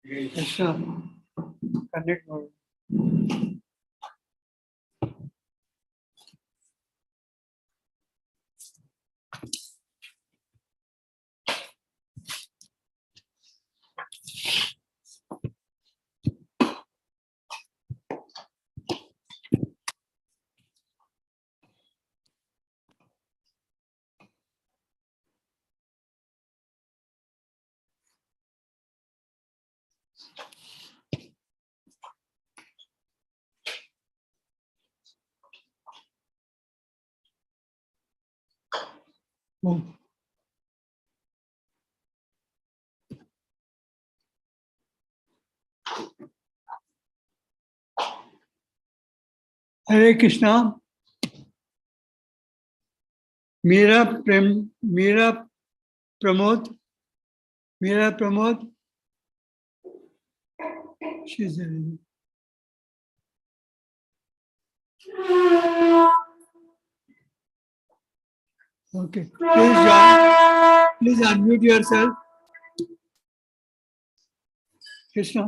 Yes, sir. Connect mode. Hare Krishna. Meera Pramod. She's there. Okay. Please join. Please unmute yourself. Krishna.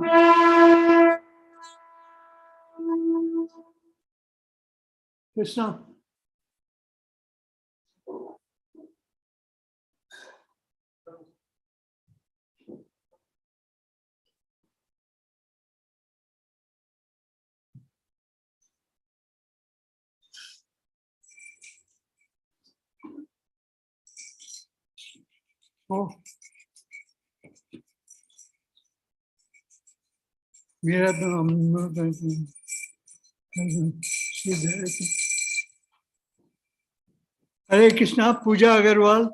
Krishna. Oh. Meera Pramod. She's there. Hare Krishna. Pooja Agarwal.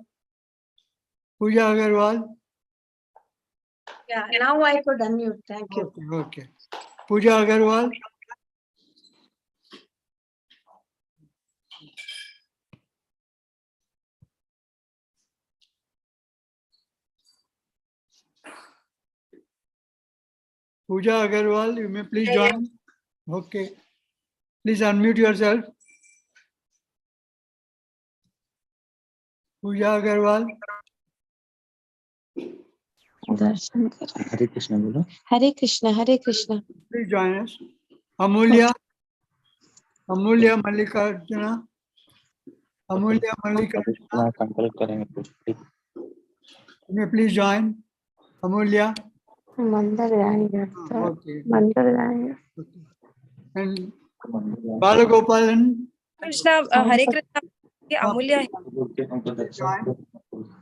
Yeah, now I could unmute. Thank you. Okay. Pooja Agarwal. Pooja Agarwal, you may please join. Okay. Please unmute yourself. Pooja Agarwal. दर्शन कर हरे कृष्ण बोलो हरे Krishna Please join us. Amulya Mallikarjuna. Amulya Mallikarjuna. संकल्प करेंगे कुछ You may please join. Amulya. मंदिर जाएंगे तो Okay. मंदिर जाएंगे Okay. And Balagopalan. Krishna, Hare Krishna, ये अमूल्य है। Join.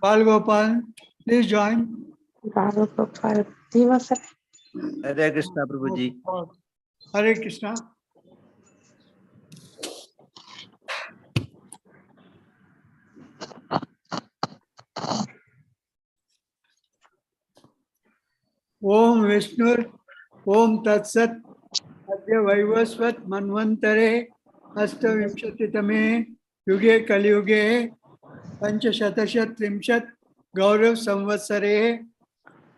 Balagopalan. Please join. बाबू को पर दिवस हरे कृष्ण प्रभु जी Hare Krishna. Om Vishnu, Om Tatsat, Adya Vaivasvat Manvantare, Astavimshatitame, Yuge Kaliyuge, Panchashatashat Trimshat, Gaurav Samvatsare,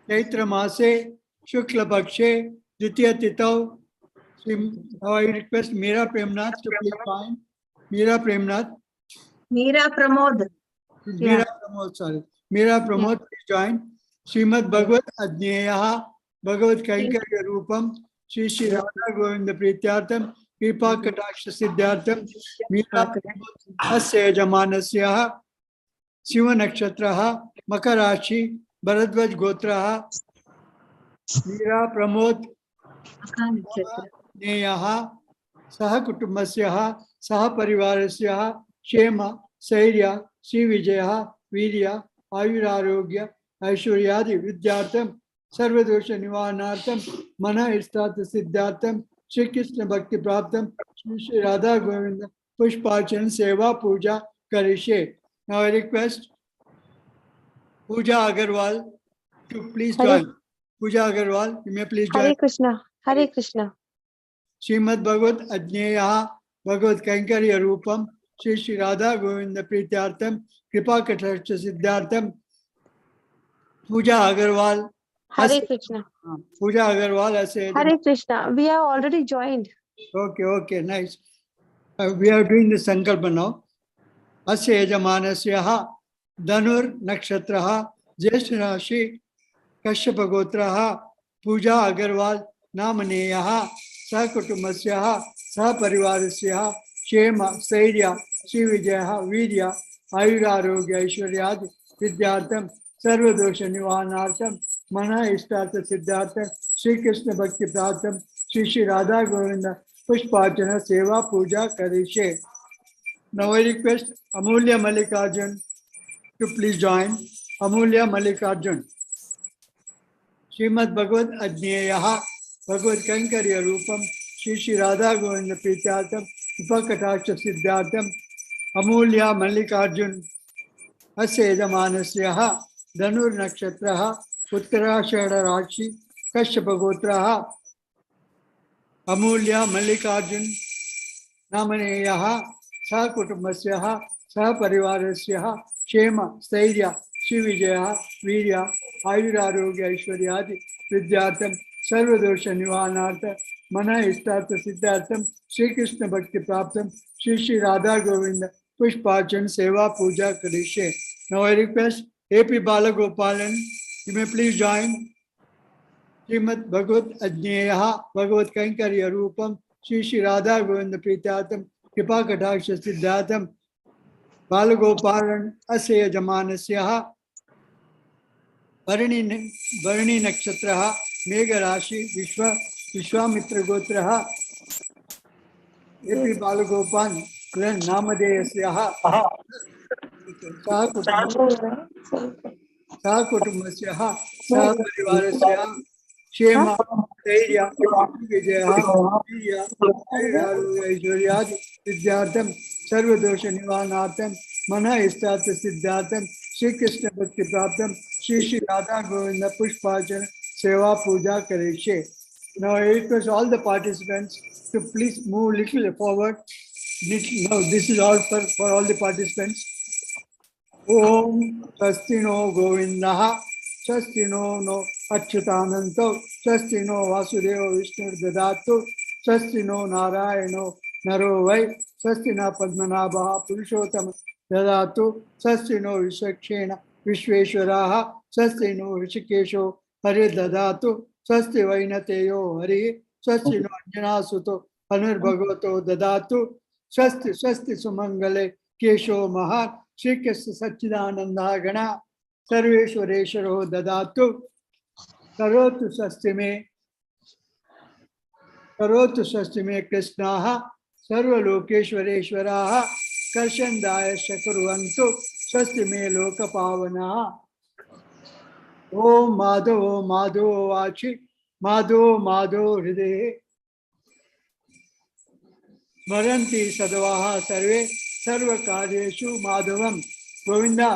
Chaitra Mase, Shukla Pakshe, Ditya Titav. I request Meera Premnath to please join. Meera Premnath. Meera Pramod. Yeah. Meera Pramod, sorry. Meera Pramod, please join. Srimad Bhagavad Adnyeyaha Bhagavad Kaikarya Rupam Shri Shri Radha Govinda Prityartham Kripa Kataksha Siddhartham Meera Pramod Asya Jamanasyaha Shiva Nakshatraha Makarashi Bharadvaj Gotraha Meera Pramod Adnyeyaha Saha Kutumbasyaha Saha Parivarasyaha Shema Sairya Sri Vijaya Virya Ayurarogya Aishwaryadi Vidyartham Sarvadosha Nivarnartham Mana Istata Siddhartham Shri Krishna Bhakti Praptam Shri Radha Govinda Pushpachan Seva Puja Karishe. Now I request Pooja Agarwal to please join. Pooja Agarwal, you may please join. Hare Krishna Srimad Bhagavad Adnyeyaha Bhagavad Kaikarya Rupam Shri Shri Radha Govinda Prityartham Kripa Kataksha Siddhartham Pooja Agarwal. Hare Krishna Pooja Agarwal has said. Hare Krishna we have already joined Okay, nice. We are doing the Sankalpa now. Asya Yajamanasyaha Dhanur Nakshatraha Jyeshtha Rashi Kashyapa Gotraha Pooja Agarwal Namaneyaha Sakutumasyaha Saparivarasyaha Shema Sairya Sri Vijaya Virya Ayurarogya Aishwaryadi Vidyartham Sarvadosha Nivarnartham Mana Istartha Siddhartham Shri Krishna Bhakti Praptam Shri Shri Radha Govinda Pushpachana Seva Puja Karishe. Now I request Amulya Mallikarjun to please join. Amulya Mallikarjun. Srimad Bhagavad Adnyeyaha Bhagavad Kaikarya Rupam Shri Shri Radha Govinda Prityartham Upakataksha Siddhartham Amulya Mallikarjun Asya Yajamanasyaha Dhanur Nakshatraha Uttarashada Rashi Kashyapa Gotraha Amulya Mallikarjun नामनेयः सह कुटुम्बस्य सह परिवारस्य क्षेम स्थैर्य श्रीविजयः वीर्य आयुरारोग्य ऐश्वर्यादि विद्यार्थं सर्वदोष निवारणार्थ मन इष्टार्थ सिद्धार्थं श्री कृष्ण भक्ति प्राप्तं श्री श्री राधा गोविंद पुष्पार्चन सेवा पूजा करिष्ये. Now I request AP Balagopalan, you may please join. Srimad Bhagavad Ajneyaha Bhagavad Kankarya Rupam Shri Shri Radha Govinda Pritatam Kripa Kataksha Siddhatam Balagopalan Asya Jamanasyaha Varani Nakshatraha Megha Rashi Vishwamitra Gotraha AP Balagopan Namadeyasyaha सह कुटुम्बस्य सह परिवारस्य क्षेम धैर्य विजयः वीर्य ऐश्वर्यादि विद्यार्थं सर्वदोष निवारणार्थं मन इष्टार्थ सिद्धार्थं श्री कृष्ण भक्ति प्राप्तं श्री श्री राधा गोविंद पुष्पार्चन सेवा पूजा करिष्ये. Now I request all the participants to please move little forward. Now this is all for all the participants. ओम स्वस्ति नो गोविंदः स्वस्ति नो अच्युतानंतो स्वस्ति नो वासुदेव विष्णुर्दधातु स्वस्ति नो नारायणो नरो वै स्वस्ति न पद्मनाभः पुरुषोत्तम ददातु स्वस्ति नो विश्वक्षेण विश्वेश्वराः स्वस्ति नो ऋषिकेशो हरि ददातु स्वस्ति वैनतेयो हरि स्वस्ति नो अंजनासुतो हनुर्भगवतो ददातु स्वस्ति स्वस्ति सुमंगले केशो महान् श्री कृष्ण सच्चिदानंद गणा सर्वेश्वरेश्वरो ददातु करोतु स्वस्ति में कृष्णाः सर्वलोकेश्वरेश्वराः कर्षन्दाय कुर्वन्तु स्वस्ति में लोकपावनाः. ओम माधव माधव वाचि माधव हृदय स्मरन्ति सदवाः सर्वे सर्वकार्येषु माधवं Govinda.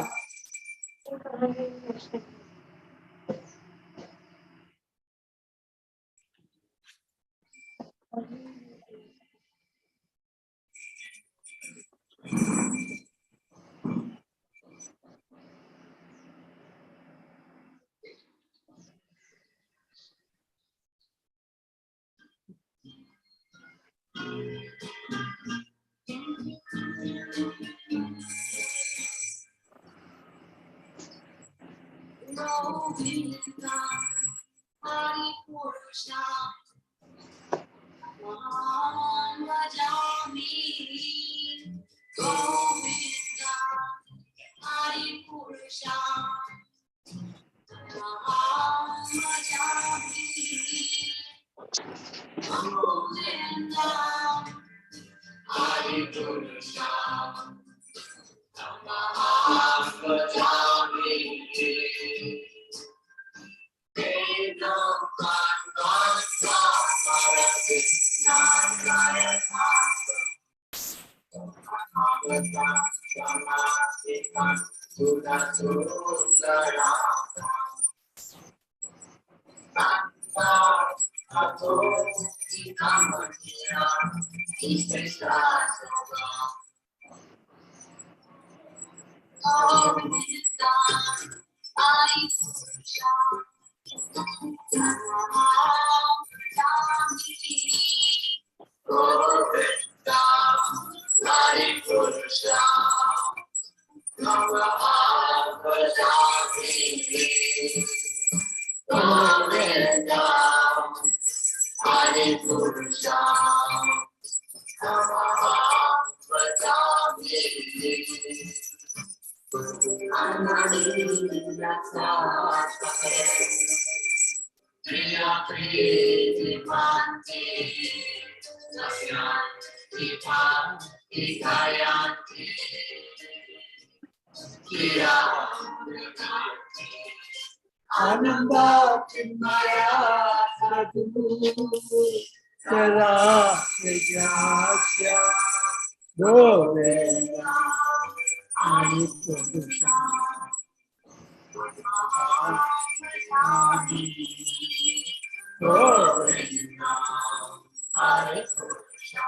Govinda, Hari Purusha, Mahan Vajami. Govinda, Hari Purusha, Mahan Vajami. Govinda, Hari Purusha, Mahan Vajami. Ananda Chinmaya Sadhu Sara Vidyasya Govinda Hari Purusha Govinda Hari Purusha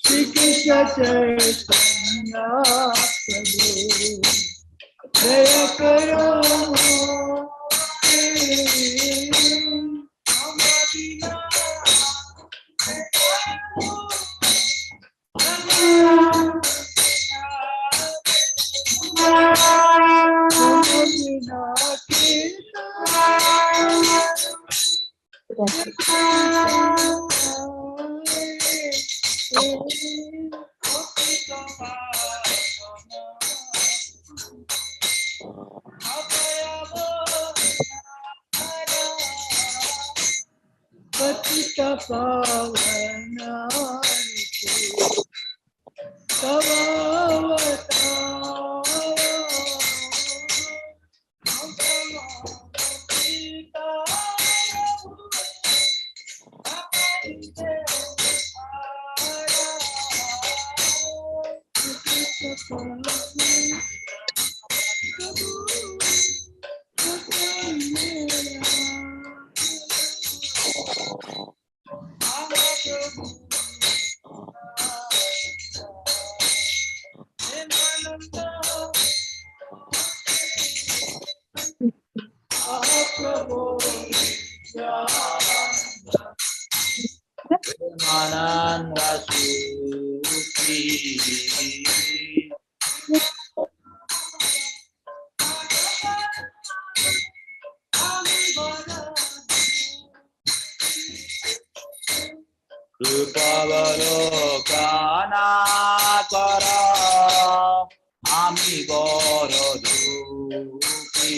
Shri Krishna Chaitanya Prabhu Jaya Karo Patita Pavana Ananda Suki. Rupavalokanatara Ami Goro Duki.